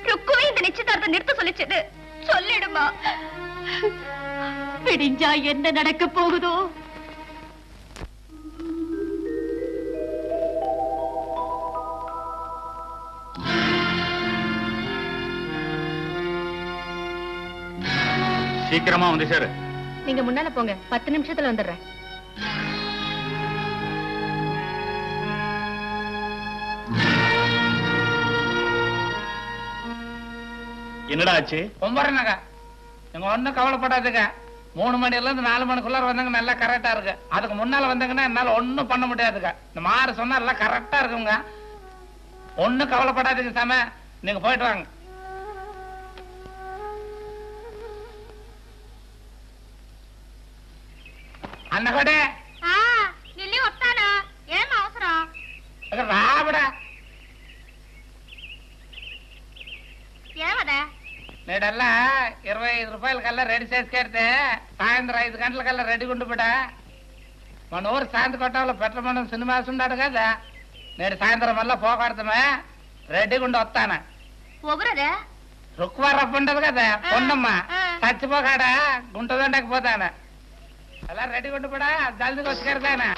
ருக்குவே இந்த நிச்சயதார்த்தம் நிறுத்த சொல்லிச்சது சொல்லிடுமா. விடிஞ்சா என்ன நடக்க போகுதோ? சீக்கிரமா வந்து சேரு. நீங்க முன்னால போங்க, 10 நிமிஷத்துல வந்துடுறேன். என்னடா ஆச்சு? கும்பரனங்க, நீங்க ஒண்ணும் கவலைப்படாதுங்க. 3 மணில இருந்து 4 மணிக்குள்ள வந்தாங்க நல்லா கரெக்டா இருக்கு. அதுக்கு முன்னால வந்தாங்கன்னா என்னால ஒண்ணும் பண்ண முடியாதுங்க. இந்த மாறு சொன்னா எல்லாம் கரெக்டா இருக்குங்க. ஒண்ணும் கவலைப்படாதுங்க சாம, நீங்க போயிட்டு வாங்க. అన్నగడే నిల్లి వస్తానా? ఏం అవసరం? రాబడా ఏమదా? నేడల్లా 25 రూపాయలకల్లా రెడీ చేసుకెడితే సాయంత్రం 5 గంటలకల్లా రెడీగా ఉండిపోడా. మన ఊరు శాంతి కొట్టంలో పెట్టమని సినిమా ఉన్నాడు కదా, నేడు సాయంత్రం వల్ల పోగొడతామే. రెడీగా ఉండి వస్తానా? ఒగురదా? రుక్వారప్పు ఉండదు కదా, పొన్నమ్మా చచ్చిపోకాడా గుంటదండకపోతానా. అలా రెడీగా ఉండిపోడా, జల్దీకి వచ్చి కడతానా.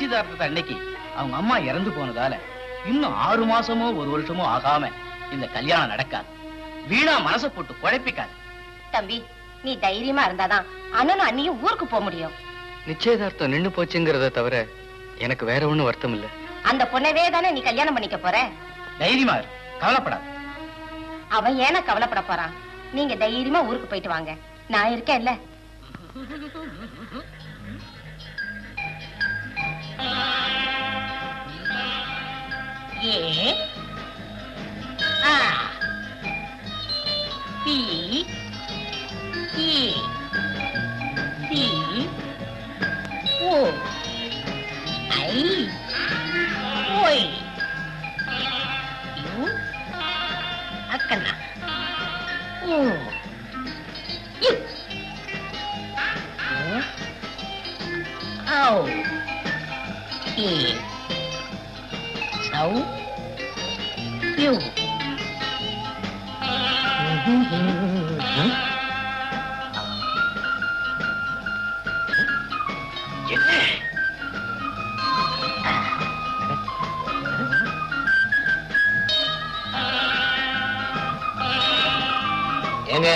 நிச்சயதார்த்தத்தை அன்னைக்கு அவங்க அம்மா இறந்து போனதால இன்னும் 6 மாசமோ 1 வருஷமோ ஆகாம இந்த கல்யாணம் நடக்காது. வீணா மனசை போட்டு குழப்பிக்காது. தம்பி, நீ தைரியமா இருந்தாதான் அண்ணனும் அண்ணியும் ஊருக்கு போக முடியும். நிச்சயதார்த்தம் நின்னு போச்சுங்கிறத தவிர எனக்கு வேற ஒண்ணும் வருத்தம் இல்ல. அந்த பொண்ணவே தானே நீ கல்யாணம் பண்ணிக்க போற. தைரியமா இரு, கவலைப்படாது. அவன் ஏன கவலைப்பட போறான்? நீங்க தைரியமா ஊருக்கு போயிட்டு வாங்க, நான் இருக்கேன்ல. ஏ ஆ பி இ சி ஓ ஐ ஓய் யூ அக்கண்ணா ஓ யூ ஓ ஏ சௌ யூ ஏங்க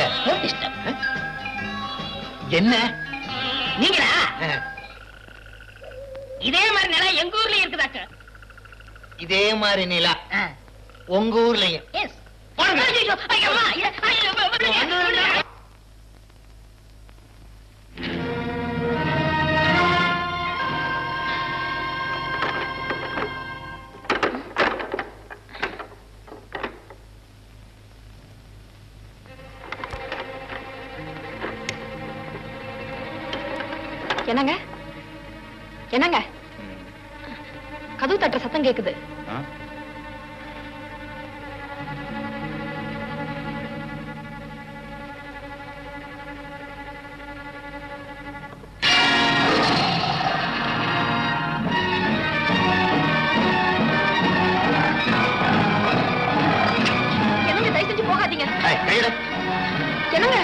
என்ன நீங்களா? இதே மாதிரி நிலம் எங்க ஊர்ல இருக்குதாக்க. இதே மாதிரி நிலா உங்க ஊர்லயும்? எஸ். ஐயோ, ஐயோ, ஐயோ, என்னங்க என்னங்க கதவு தட்டுற சத்தம் கேக்குது. என்னங்க தயவு செஞ்சு போகாதீங்க. என்னங்க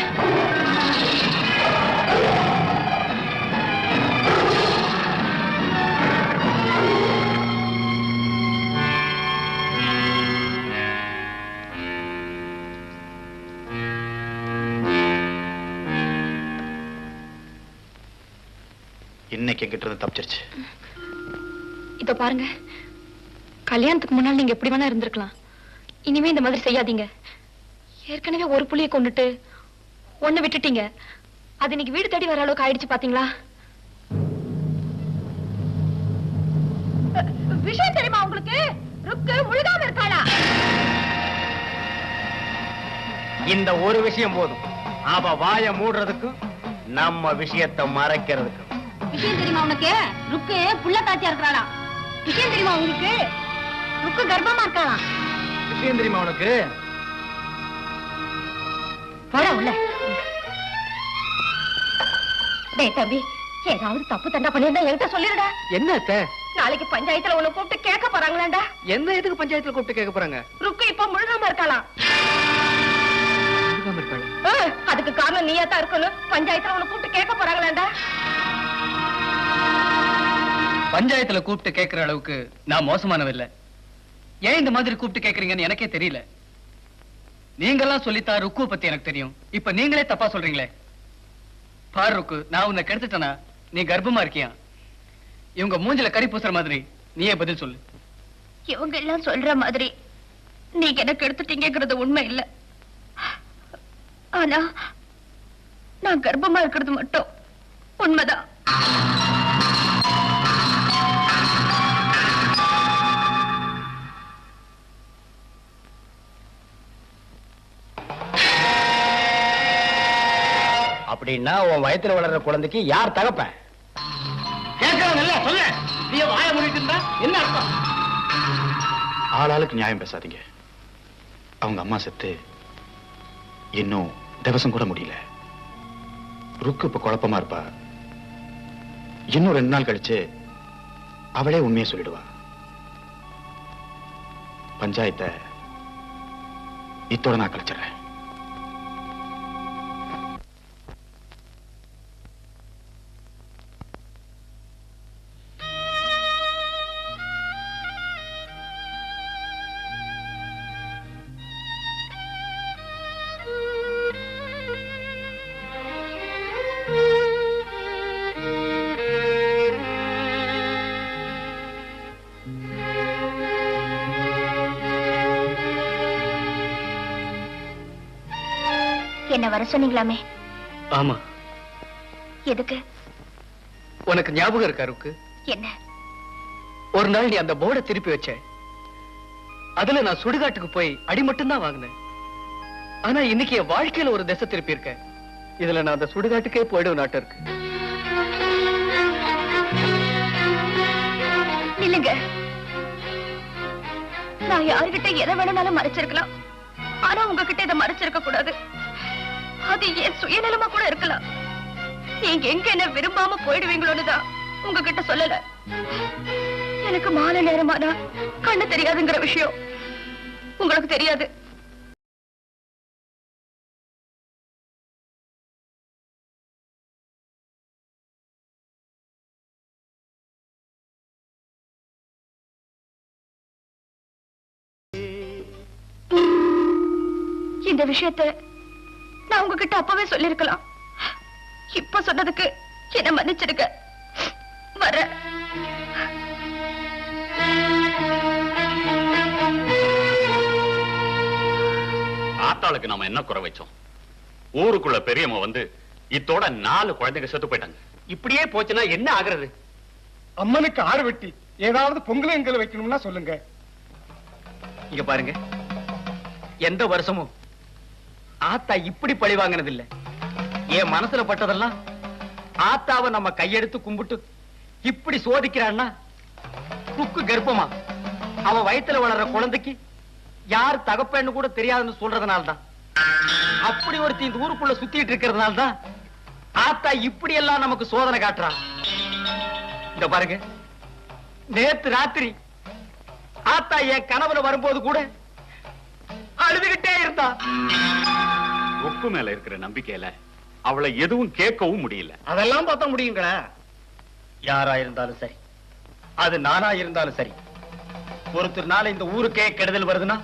இன்னைக்கு என்கிட்ட இருந்து தப்பிச்சிருச்சு. இதோ பாருங்க, கல்யாணத்துக்கு முன்னால் நீங்க எப்படி வேணா இருந்திருக்கலாம். இனிமே இந்த மாதிரி செய்யாதீங்க. ஏற்கனவே ஒரு புள்ளியை கொண்டுட்டு ஒண்ணு விட்டுட்டீங்க. அது இன்னைக்கு வீடு தேடி வர அளவுக்கு ஆயிடுச்சு பாத்தீங்களா? விஷயம் தெரியுமா உங்களுக்கு? ருக்கு முழுகாம இருக்காளா? இந்த ஒரு விஷயம் போதும் அவ வாய மூடுறதுக்கும் நம்ம விஷயத்தை மறைக்கிறதுக்கும். விஷயம் தெரியுமா உனக்கு? ருக்கு புள்ள தாச்சியா இருக்கிறாளா? விஷயம் தெரியுமா உங்களுக்கு? ருக்கு கர்ப்பமா இருக்காளா? விஷயம் தெரியுமா உனக்கு? போடா உள்ள. டேய் தம்பி, ஏதாவது தப்பு தண்டா பண்ணிருந்தா என்கிட்ட சொல்லிருடா. என்ன அத்தை? நாளைக்கு பஞ்சாயத்துல உன்னை கூப்பிட்டு கேட்க போறாங்களாண்டா. என்ன எதுக்கு பஞ்சாயத்துல கூப்பிட்டு கேட்க போறாங்க? ருக்கு இப்ப முழுகாம இருக்கலாம். முழுகாம இருக்காளா? அதுக்கு காரணம் நீயா தான் இருக்கணும். பஞ்சாயத்துல உன்னை கூப்பிட்டு கேட்க போறாங்களாண்டா. பஞ்சாயத்துல கூப்பிட்டு கேட்கிற அளவுக்கு நான் மோசமானவில்லை. ஏன் இந்த மாதிரி கூப்பிட்டு கேட்கறீங்கன்னு எனக்கே தெரியல. நீங்கெல்லாம் சொல்லித்தா ருக்குவை பத்தி எனக்கு தெரியும். இப்ப நீங்களே தப்பா சொல்றீங்களே. பாரு ருக்கு, நான் உன்னை கெடுத்துட்டேனா? நீ கர்ப்பமா இருக்கியா? இவங்க மூஞ்சில கறி பூசுற மாதிரி நீயே பதில் சொல்லு. இவங்க எல்லாம் சொல்ற மாதிரி நீங்க எனக்கு எடுத்துட்டீங்கிறது உண்மை இல்ல. ஆனா நான் கர்ப்பமா இருக்கிறது மட்டும் உண்மைதான். அப்படின்னா உன் வயத்துல வளர்ற குழந்தைக்கு யார் தகப்பன்? கேட்கறவங்கல்ல சொல்ல. நீ வாய மூடிட்டு இருந்தா என்ன அர்த்தம்? ஆளாளுக்கு நியாயம் பேசாதீங்க. அவங்க அம்மா செத்து இன்னும் திவசம் கூட முடியல. ருக்கு இப்ப குழப்பமா இருப்பா. இன்னும் 2 நாள் கழிச்சு அவளே உண்மையை சொல்லிடுவா. பஞ்சாயத்தை இத்தோட நான் கழிச்சிடுறேன். என்ன வர சொன்னீங்களாமே? ஆமா. எதுக்கு? உனக்கு ஞாபகம் இருக்கா ருக்கு? என்ன? ஒரு நாள் நீ அந்த போர்டை திருப்பி வச்ச. அதுல நான் சுடுகாட்டுக்கு போய் அடி மட்டும்தான் வாங்கினேன். ஆனா இன்னைக்கு என் வாழ்க்கையில ஒரு திசை திருப்பி இருக்க. இதுல நான் அந்த சுடுகாட்டுக்கே போயிடும் நாட்டம் இருக்கு. இல்லங்க, நான் யாருகிட்ட எதை வேணும்னாலும் மறைச்சிருக்கலாம். ஆனா உங்ககிட்ட இதை மறைச்சிருக்க கூடாது. அது என் சுயநலமா கூட இருக்கலாம். நீங்க எங்க என்ன விரும்பாம போயிடுவீங்களோன்னு தான் உங்ககிட்ட சொல்லல. எனக்கு மாலை நேரமானா கண்ணு தெரியாதுங்கிற விஷயம் உங்களுக்கு தெரியாது. இந்த விஷயத்தை நான் உங்ககிட்ட அப்பவே சொல்லிருக்கலாம். இப்ப சொன்னதுக்கு என்ன மன்னிச்சிடுங்க. வர ஆத்தாளுக்கு நாம என்ன குறை வச்சோம்? ஊருக்குள்ள பெரியம்மா வந்து இத்தோட 4 குழந்தைங்க செத்து போயிட்டாங்க. இப்படியே போச்சுன்னா என்ன ஆகுறது? அம்மனுக்கு ஆடு வெட்டி ஏதாவது பொங்கல் வைக்கணும்னா சொல்லுங்க. இங்க பாருங்க, எந்த வருஷமும் ஆத்தா இப்படி பழி வாங்கினது இல்ல. என் மனசுல பட்டதெல்லாம் ஆத்தாவை நம்ம கையெடுத்து கும்பிட்டு இப்படி சோதிக்கிறான்னா, ருக்கு கர்ப்பமா அவ வயித்துல வளர்ற குழந்தைக்கு யார் தகப்பன்னு கூட தெரியாதுன்னு சொல்றதுனால்தான், அப்படி ஒருத்தி இந்த ஊருக்குள்ள சுத்திட்டு இருக்கிறதுனால்தான் ஆத்தா இப்படி எல்லாம் நமக்கு சோதனை காட்டுறான். இந்த பாருங்க, நேத்து ராத்திரி ஆத்தா என் கனவுல வரும்போது கூட அழுதுகிட்டே இருந்தா. ருக்கு மேல இருக்கிற நம்பிக்கையில அவளை எதுவும் கேட்கவும் முடியல. அதெல்லாம் பார்த்தா முடியுங்களா? யாரா இருந்தாலும் சரி, அது நானா இருந்தாலும் சரி, ஒருத்தர்னால இந்த ஊருக்கே கெடுதல் வருதுன்னா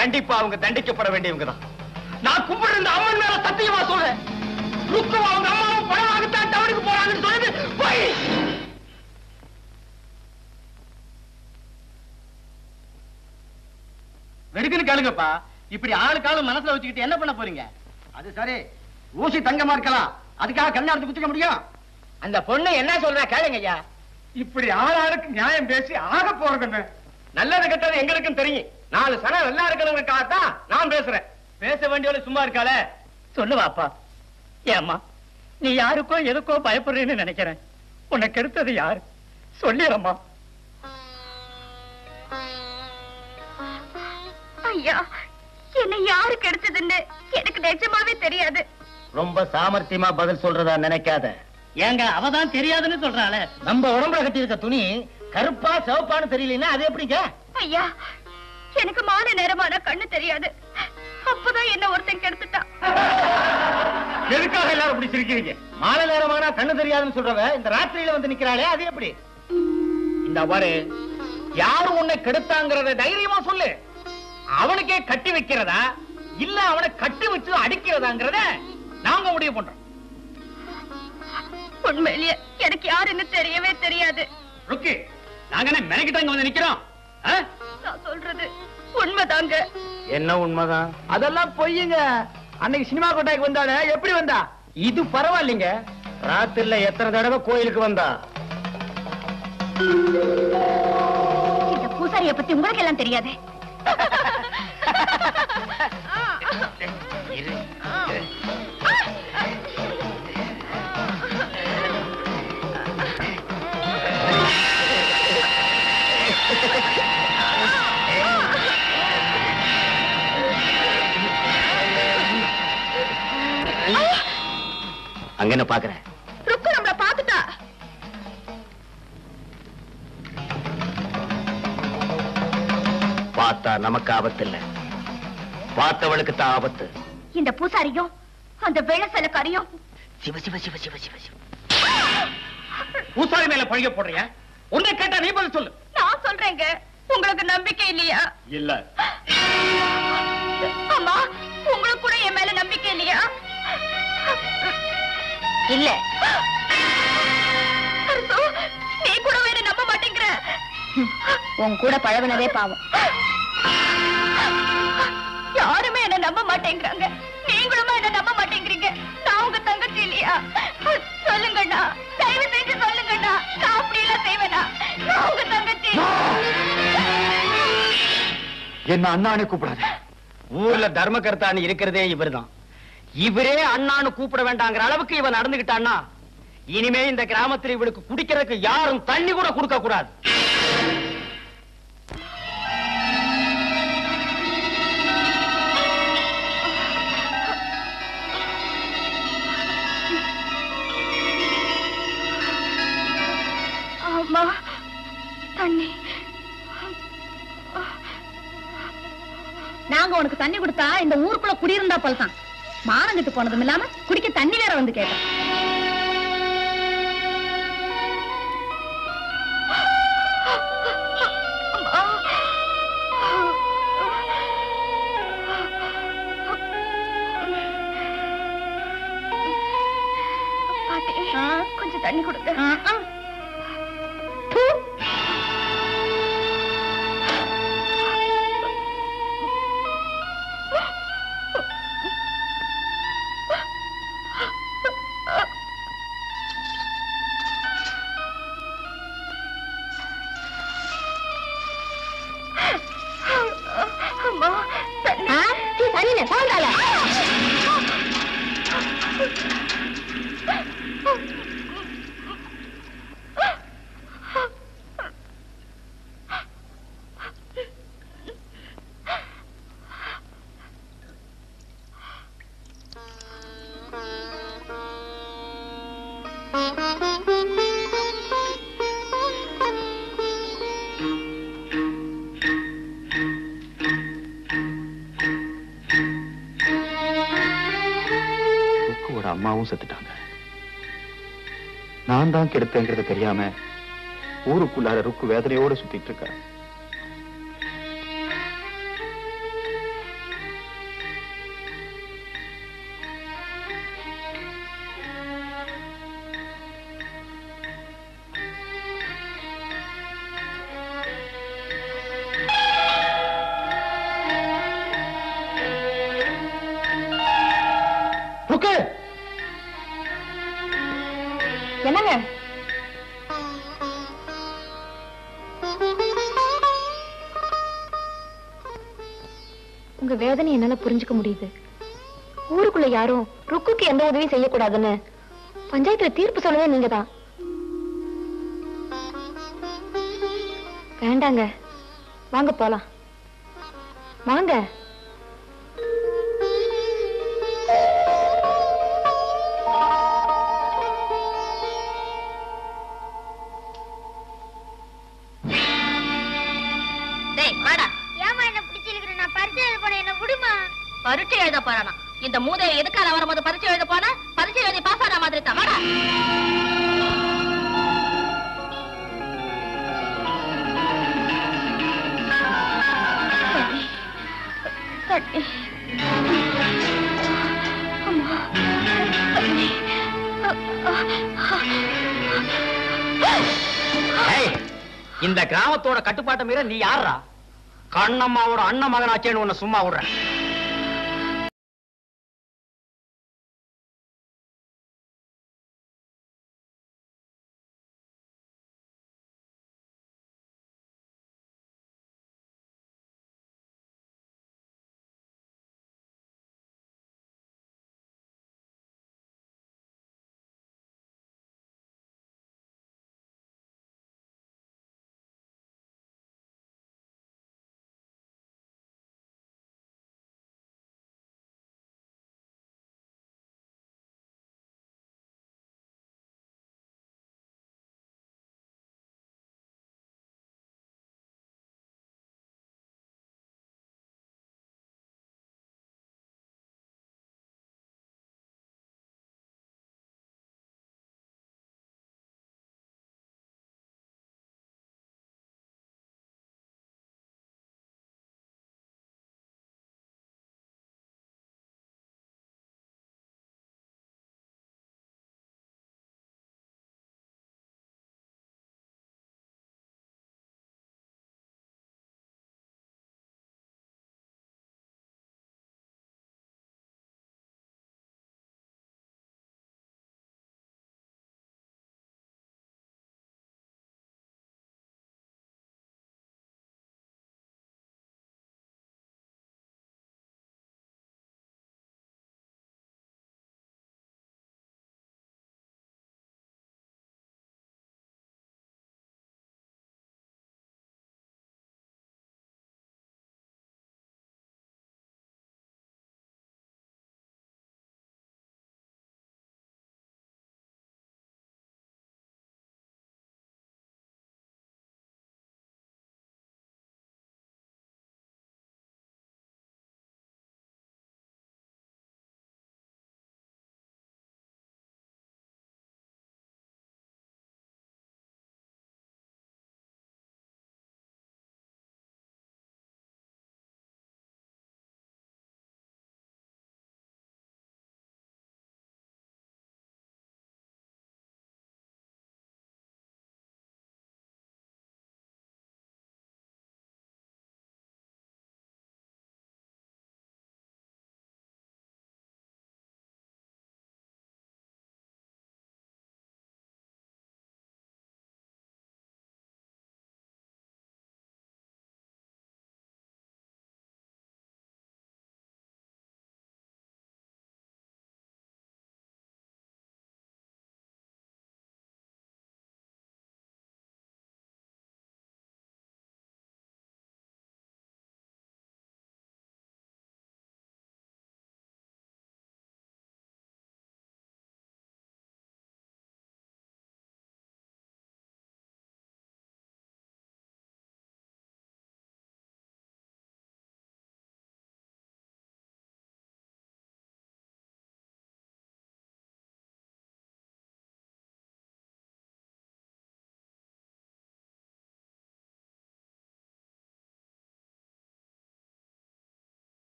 கண்டிப்பா அவங்க தண்டிக்கப்பட வேண்டியவங்க தான். நான் கும்பிடுற இந்த அம்மன் மேல சத்தியமா சொல்றேன், ருக்கு அவங்க அம்மாவும் பணமாகத்தான் டவுனுக்கு போறாங்கன்னு சொல்லுது. போய் வெடுக்குன்னு கேளுங்கப்பா. இப்படி ஆளுக்காலும் மனசுல வச்சுக்கிட்டு என்ன பண்ண போறீங்க? அது சரி, ஊசி தங்கமா இருக்கலாம், அதுக்காக கல்யாணத்துக்கு குத்திக்க முடியும்? அந்த பொண்ணு என்ன சொல்றா கேளுங்க ஐயா. இப்படி ஆளாளுக்கு நியாயம் பேசி ஆக போறது நல்லது கெட்டது எங்களுக்கும் தெரியும். 4 சனம் நல்லா இருக்கணுங்கிறதுக்காகத்தான் நான் பேசுறேன். பேச வேண்டியவள சும்மா இருக்கால. சொல்லுவாப்பா. ஏம்மா, நீ யாருக்கோ எதுக்கோ பயப்படுறேன்னு நினைக்கிறேன். உனக்கு எடுத்தது யாரு? சொல்லிடம்மா. ஐயா, என்ன யாருக்கு எடுத்ததுன்னு எனக்கு நிஜமாவே தெரியாது. ரொம்ப சாமர்த்தியமா பதில் சொல்றதா நினைக்காத. ஏங்க, அவதான் தெரியாதுன்னு சொல்றாளே. நம்ம உடம்புல கட்டி இருக்க துணி கருப்பா சிவப்பான்னு தெரியலன்னா அது எப்படிங்க? ஐயா, எனக்கு மாலை நேரமான கண்ணு தெரியாது. அப்பதான் என்ன ஒருத்தன் கெடுத்துட்டான். எதுக்காக எல்லாரும் இப்படி சிரிக்கிறீங்க? மாலை நேரமானா கண்ணு தெரியாதுன்னு சொல்றவ இந்த ராத்திரியில வந்து நிக்கிறாளே, அது எப்படி? இந்த பாரு, யாரு உன்னை கெடுத்தாங்கிறத தைரியமா சொல்லு. அவனுக்கே கட்டி வைக்கிறதா இல்ல அவனை கட்டி வச்சு அடிக்கிறதாங்கிறத நாங்க முடிவு பண்றோம். உண்மையிலேயே எனக்கு யாருன்னு தெரியவே தெரியாது. ருக்கு, நாங்க என்ன மெனக்கிட்டாங்க வந்து நிக்கிறோம்? நான் சொல்றது உண்மைதாங்க. என்ன உண்மைதான்? அதெல்லாம் பொய்யுங்க. அன்னைக்கு சினிமா கொட்டாய்க்கு வந்தானே, எப்படி வந்தா? இது பரவாயில்லைங்க. ராத்திரில எத்தனை தடவை கோயிலுக்கு வந்தா? இந்த பூசாரிய பத்தி உங்களுக்கு எல்லாம் தெரியாது. அங்க என்ன பாக்குற? ருக்கு நம்மள பாத்துட்டா. பார்த்தா நமக்கு ஆபத்து இல்ல, பார்த்தவளுக்கு தான் ஆபத்து. இந்த பூசாரியும் அந்த வெள்ளசலக்காரியும் சிவ சிவ சிவ சிவ சிவ சிவ. பூசாரி மேல பழிய போடுறியா? உன்னை கேட்டா நீ பதில் சொல்லு. நான் சொல்றேங்க, உங்களுக்கு நம்பிக்கை இல்லையா? இல்ல. அம்மா, உங்களுக்கு கூட என் மேல நம்பிக்கை இல்லையா? இல்ல. அரசு, நீ கூட வேற நம்ப மாட்டேங்கிற. உன் கூட பழகுனதே பாவம். யாருமே என்ன நம்ப மாட்டேங்கிறாங்க, நீங்களுமே என்ன நம்ப என்ன அண்ணானே கூப்பிடாத. ஊர்ல தர்ம கர்த்தான்னு இருக்கிறதே இவர்தான். இவரே அண்ணான்னு கூப்பிட வேண்டாங்கிற அளவுக்கு இவன் நடந்துகிட்டான்னா இனிமே இந்த கிராமத்தில் இவளுக்கு குடிக்கிறதுக்கு யாரும் தண்ணி கூட கொடுக்க கூடாது. அம்மா தண்ணி. நாங்க உனக்கு தண்ணி கொடுத்தா இந்த ஊருக்குள்ள குடியிருந்தா போலதான். மானங்கிட்டு போனதும் இல்லாம குடிக்க தண்ணி வேற வந்து கேட்டோம். கொஞ்சம் தண்ணி கொடுங்க. அம்மாவும் செத்துட்டாங்க. நான் தான் கெடுத்தேங்கிறது தெரியாம ஊருக்குள்ளார ருக்கு வேதனையோட சுத்திட்டு இருக்க. என்னங்க உங்க வேதனை என்னால புரிஞ்சுக்க முடியுது. ஊருக்குள்ள யாரும் ருக்குக்கு எந்த உதவியும் செய்யக்கூடாதுன்னு பஞ்சாயத்துல தீர்ப்பு சொன்னதே நீங்க தான். வேண்டாங்க, வாங்க போலாம். வாங்க. பரீட்சை எழுத போறானா? இந்த மூதையை எதுக்கால வரும்போது பரீட்சை எழுத போனா? பரீட்சை எழுதி பாஸ் ஆன மாதிரி தான். வாடா. இந்த கிராமத்தோட கட்டுப்பாட்டை மீற நீ யாரா? கண்ணம்மாவோட அண்ணன் மகனாச்சேன்னு உன்னை சும்மா விடுறேன்.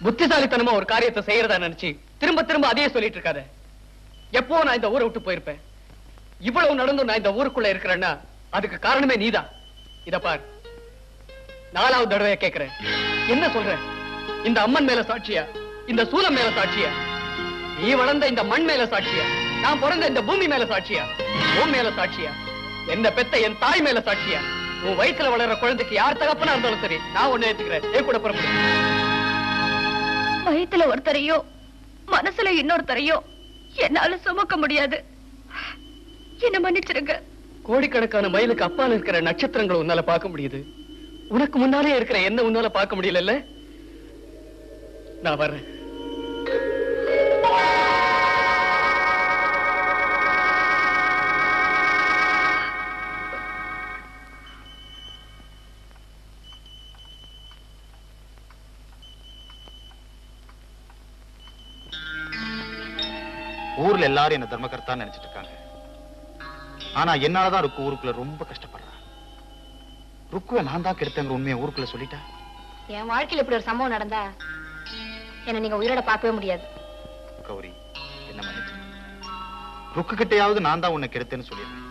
புத்திசாலித்தனமா ஒரு காரியத்தை செய்யறதா நினைச்சு திரும்ப திரும்ப அதையே சொல்லிட்டு இருக்காத. எப்போ நான் இந்த ஊரை விட்டு போயிருப்பேன். இவ்வளவு நடந்தும் நான் இந்த ஊருக்குள்ள இருக்கிறேன்னா அதுக்கு காரணமே நீதான். இத பார், 4வது தடவை கேட்கிறேன், என்ன சொல்ற? இந்த அம்மன் மேல சாட்சியா? இந்த சூலம் மேல சாட்சியா? நீ வளர்ந்த இந்த மண் மேல சாட்சியா? நான் பிறந்த இந்த பூமி மேல சாட்சியா? உன் மேல சாட்சியா? என்ன பெத்த என் தாய் மேல சாட்சியா? உன் வயிற்றுல வளர்ற குழந்தைக்கு யார் தகப்பனா இருந்தாலும் சரி, நான் ஒண்ணு ஏத்துக்கிறேன். ஏன் கூட புறப்படு. வயித்துல ஒருத்தரையோ மனசுல இன்னொருத்தரையோ என்னால சுமக்க முடியாது. என்ன மன்னிச்சிருங்க. கோடிக்கணக்கான மைலுக்கு அப்பால இருக்கிற நட்சத்திரங்களை உன்னால பார்க்க முடியுது. உனக்கு முன்னாலே இருக்கிற என்ன உன்னால பார்க்க முடியல. நான் வர்றேன். ஊர்ல எல்லாரும் என்ன தர்மகர்த்தான்னு நினைச்சிட்டு இருக்காங்க. ஆனா என்னாலதான் ருக்கு ஊருக்குள்ள ரொம்ப கஷ்டப்படுறா. ருக்குவை நான் தான் கெடுத்தேங்கிற உண்மையை ஊருக்குள்ள சொல்லிட்டா. என் வாழ்க்கையில இப்படி ஒரு சம்பவம் நடந்தா என்ன நீங்க உயிரோட பார்க்கவே முடியாது. கௌரி, என்ன மன்னிச்சு. ருக்கு கிட்டையாவது நான் தான் உன்னை கெடுத்தேன்னு சொல்லிடுறேன்.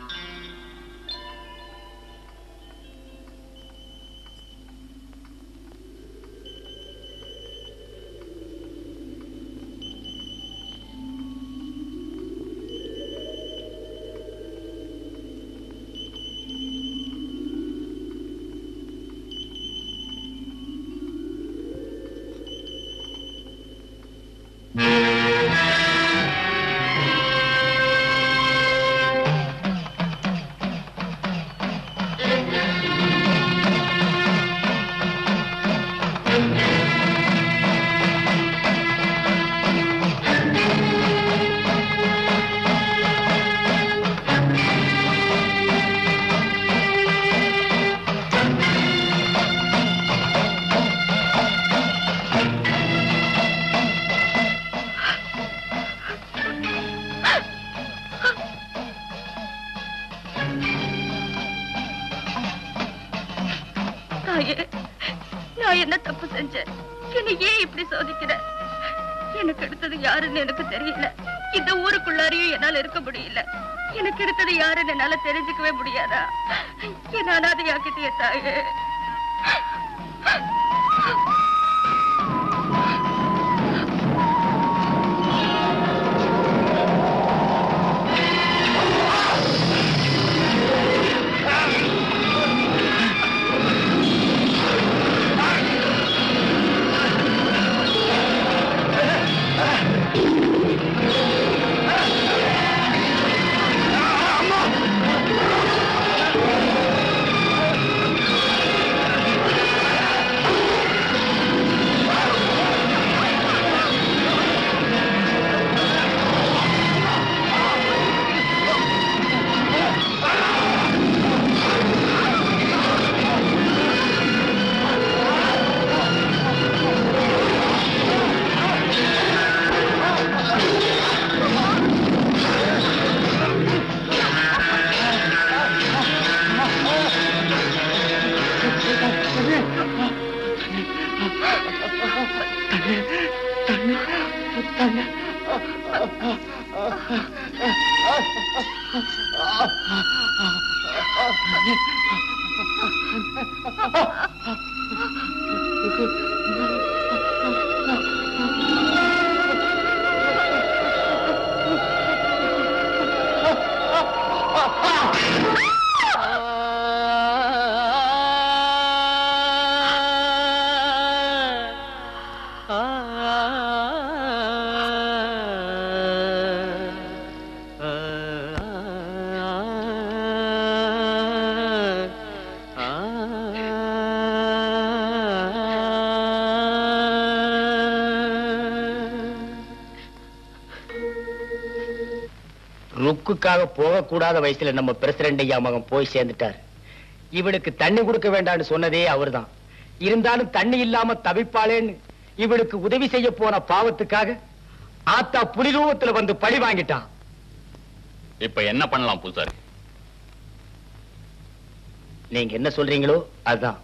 நான் என்ன தப்பு செஞ்சேன்? என்ன ஏன் இப்படி சோதிக்கிற? எனக்கு எடுத்தது யாருன்னு எனக்கு தெரியல. இந்த ஊருக்குள்ளாரையும் என்னால இருக்க முடியல. எனக்கு எடுத்தது யாருன்னு என்னால தெரிஞ்சுக்கவே முடியாதா? என்ன அனாதையாக்கிட்டே தாயே. ருக்குக்காக போகக்கூடாத வயசுல நம்ம பிரசிடண்ட் ஐயா மகன் போய் சேர்ந்துட்டார். இவளுக்கு தண்ணி கொடுக்க வேண்டாம்னு சொன்னதே அவர்தான். இருந்தாலும் தண்ணி இல்லாம தவிப்பாளேன்னு இவளுக்கு உதவி செய்ய போன பாவத்துக்காக ஆத்தா புலிரூபத்துல வந்து பழி வாங்கிட்டான். இப்ப என்ன பண்ணலாம் பூசாரி? நீங்க என்ன சொல்றீங்களோ அதுதான்.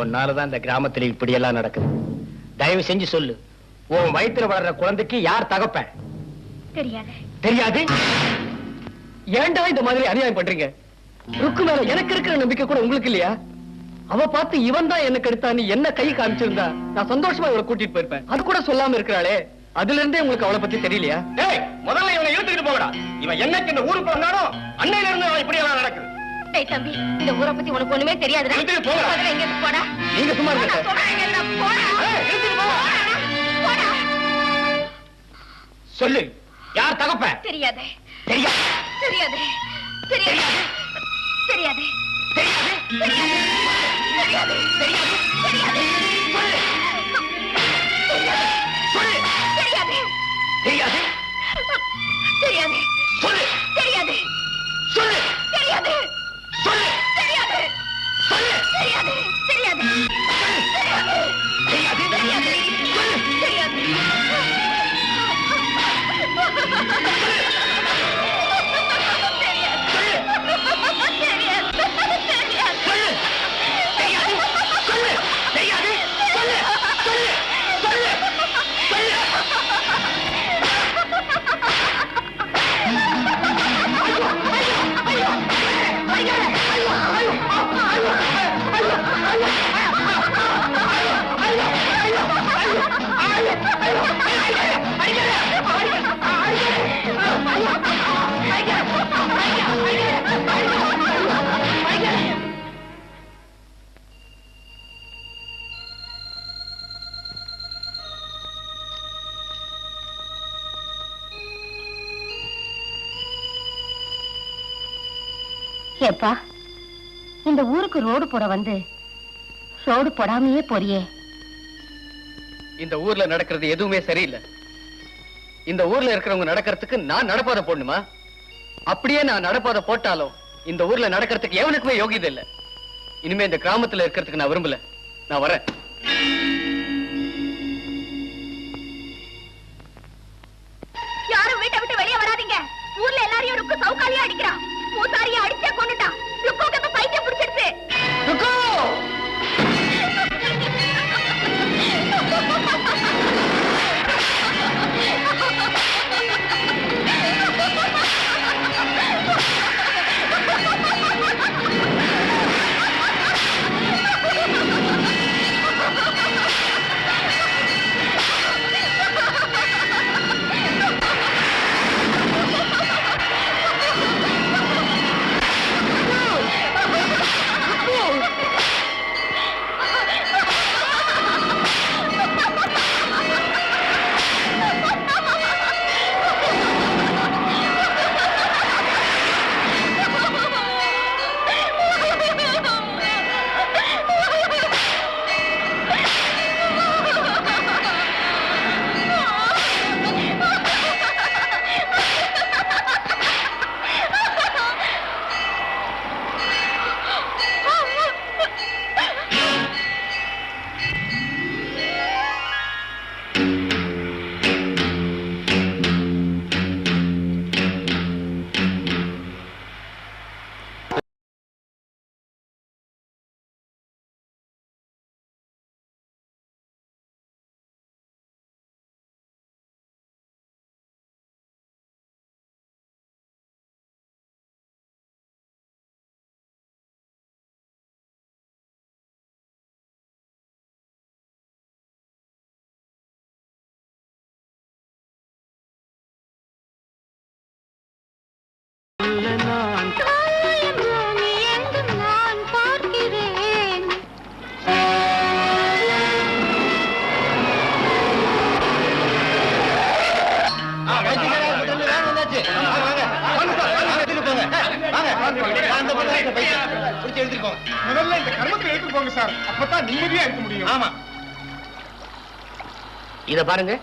உன்னாலதான் இந்த கிராமத்துல இப்படி எல்லாம் நடக்குது. தயவு செஞ்சு சொல்லு, உன் வயித்துல வளர்ற குழந்தைக்கு யார் தகப்பன்? தெரியாது. தெரியாது? ஏன்டா இந்த மாதிரி அநியாயம் பண்றீங்க? ருக்கு மேல எனக்கு இருக்கிற நம்பிக்கை கூட உங்களுக்கு இல்லையா? அவ பார்த்து இவன் தான் என்ன கெடுத்தான்னு என்ன கை காமிச்சிருந்தா நான் சந்தோஷமா இவளை கூட்டிட்டு போயிருப்பேன். அது கூட சொல்லாம இருக்கிறாளே, அதுல இருந்தே உங்களுக்கு அவளை பத்தி தெரியலையா? டேய், முதல்ல இவனை இழுத்துக்கிட்டு போகடா. இவன் என்னைக்கு இந்த ஊருக்கு வந்தாலும் அன்னையில இருந்து அவன் இப்படி எல்லாம் நடக்குது. டேய் தம்பி, இந்த ஊரை பத்தி உனக்கு ஒண்ணுமே தெரியாதுடா. இழுத்துட்டு போடா. முதல்ல இங்க இருந்து போடா. நீங்க சும்மா இருங்க. நான் சொல்றேன், இங்க இருந்து போடா. இழுத்துட்டு போ. போடா. சொல்லு, யார் தகப்பன்? தெரியாது. தெரியாது. தெரியாது. தெரியாது. தெரியாது. தெரியாது. தெரியாது. தெரியாது. தெரியாது. தெரியாது. சொல்லு. தெரியாது. தெரியாது. தெரியாது. சொல்லு. தெரியாது. சொல்லு. தெரியாது. சொல்லு. தெரியாது. சொல்லு. தெரியாது. தெரியாது. தெரியாது. தெரியாது. தெரியாது. ஏப்பா, இந்த ஊருக்கு ரோடு போட வந்து ரோடு போடாமையே போறியே. இந்த ஊர்ல நடக்கிறது எதுவுமே சரியில்லை. இந்த ஊர்ல இருக்கிறவங்க நடக்கிறதுக்கு நான் நடப்பாத போடணுமா? அப்படியே நான் நடப்பாத போட்டாலும் இந்த ஊர்ல நடக்கிறதுக்கு எவனுக்குமே யோகியதை இல்லை. இனிமே இந்த கிராமத்துல இருக்கிறதுக்கு நான் விரும்பல. நான் வரேன். யாரும் வீட்டை விட்டு வெளியே வராதீங்க. ஊர்ல எல்லாரையும் ருக்கு சவுக்காலியா அடிக்கிறான். பூசாரியை அடிச்சே கொண்டுட்டான். ருக்குக்கு இப்ப பைத்தியம் பிடிச்சிருச்சு. ருக்கு! முதல்ல இந்த கர்மத்தை எடுத்துட்டு போங்க சார். அப்பதான் நிம்மதியா இருக்க முடியும். ஆமா, இத பாருங்க,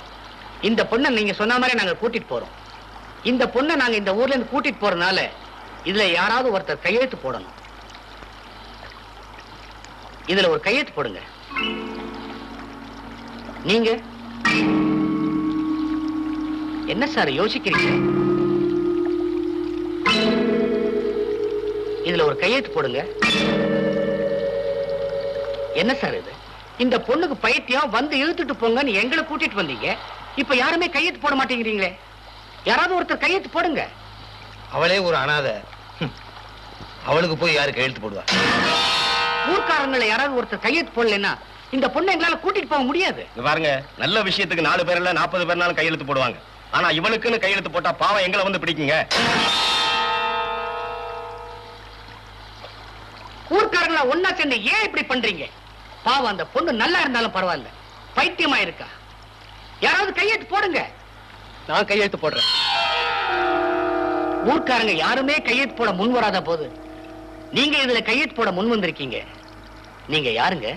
இந்த பொண்ணை நீங்க சொன்ன மாதிரி நாங்க கூட்டிட்டு போறோம். இந்த பொண்ணை நாங்க இந்த ஊர்ல இருந்து கூட்டிட்டு போறதுனால இதுல யாராவது ஒருத்தர் கையெழுத்து போடணும். இதுல ஒரு கையெழுத்து போடுங்க. நீங்க என்ன சார் யோசிக்கிறீங்க? இதுல ஒரு கையெழுத்து போடுங்க. என்ன சார் இது? இந்த பொண்ணுக்கு பைத்தியம், வந்து இழுத்துட்டு போங்கன்னு எங்களை கூட்டிட்டு வந்தீங்க. இப்ப யாருமே கையெழுத்து போட மாட்டேங்கிறீங்களே. யாராவது ஒருத்தர் கையெழுத்து போடுங்க. அவளே ஒரு அனாதை, அவளுக்கு போய் யாரு கையெழுத்து போடுவா? ஊர்க்காரங்களை யாராவது ஒருத்தர் கையெழுத்து போடலன்னா இந்த பொண்ணை எங்களால கூட்டிட்டு போக முடியாது. பாருங்க, நல்ல விஷயத்துக்கு 4 பேர்ல 40 பேர்னாலும் கையெழுத்து போடுவாங்க. ஆனா இவளுக்குன்னு கையெழுத்து போட்டா பாவம் எங்களை வந்து பிடிக்குங்க. ஊர்க்காரங்களா ஒன்னா சேர்ந்து ஏன் இப்படி பண்றீங்க? பாவம், அந்த பொண்ணு நல்லா இருந்தாலும் பரவாயில்ல, பைத்தியமா இருக்கா. யாராவது கையெழுத்து போடுங்க. நான் கையெழுத்து போடுறேன். ஊர்க்காரங்க யாருமே கையெழுத்து போட முன் வராத போது நீங்க இதுல கையெழுத்து போட முன் வந்திருக்கீங்க. நீங்க யாருங்க?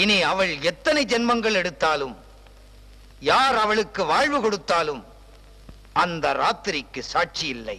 இனி அவள் எத்தனை ஜென்மங்கள் எடுத்தாலும், யார் அவளுக்கு வாழ்வு கொடுத்தாலும் அந்த ராத்திரிக்கு சாட்சி இல்லை.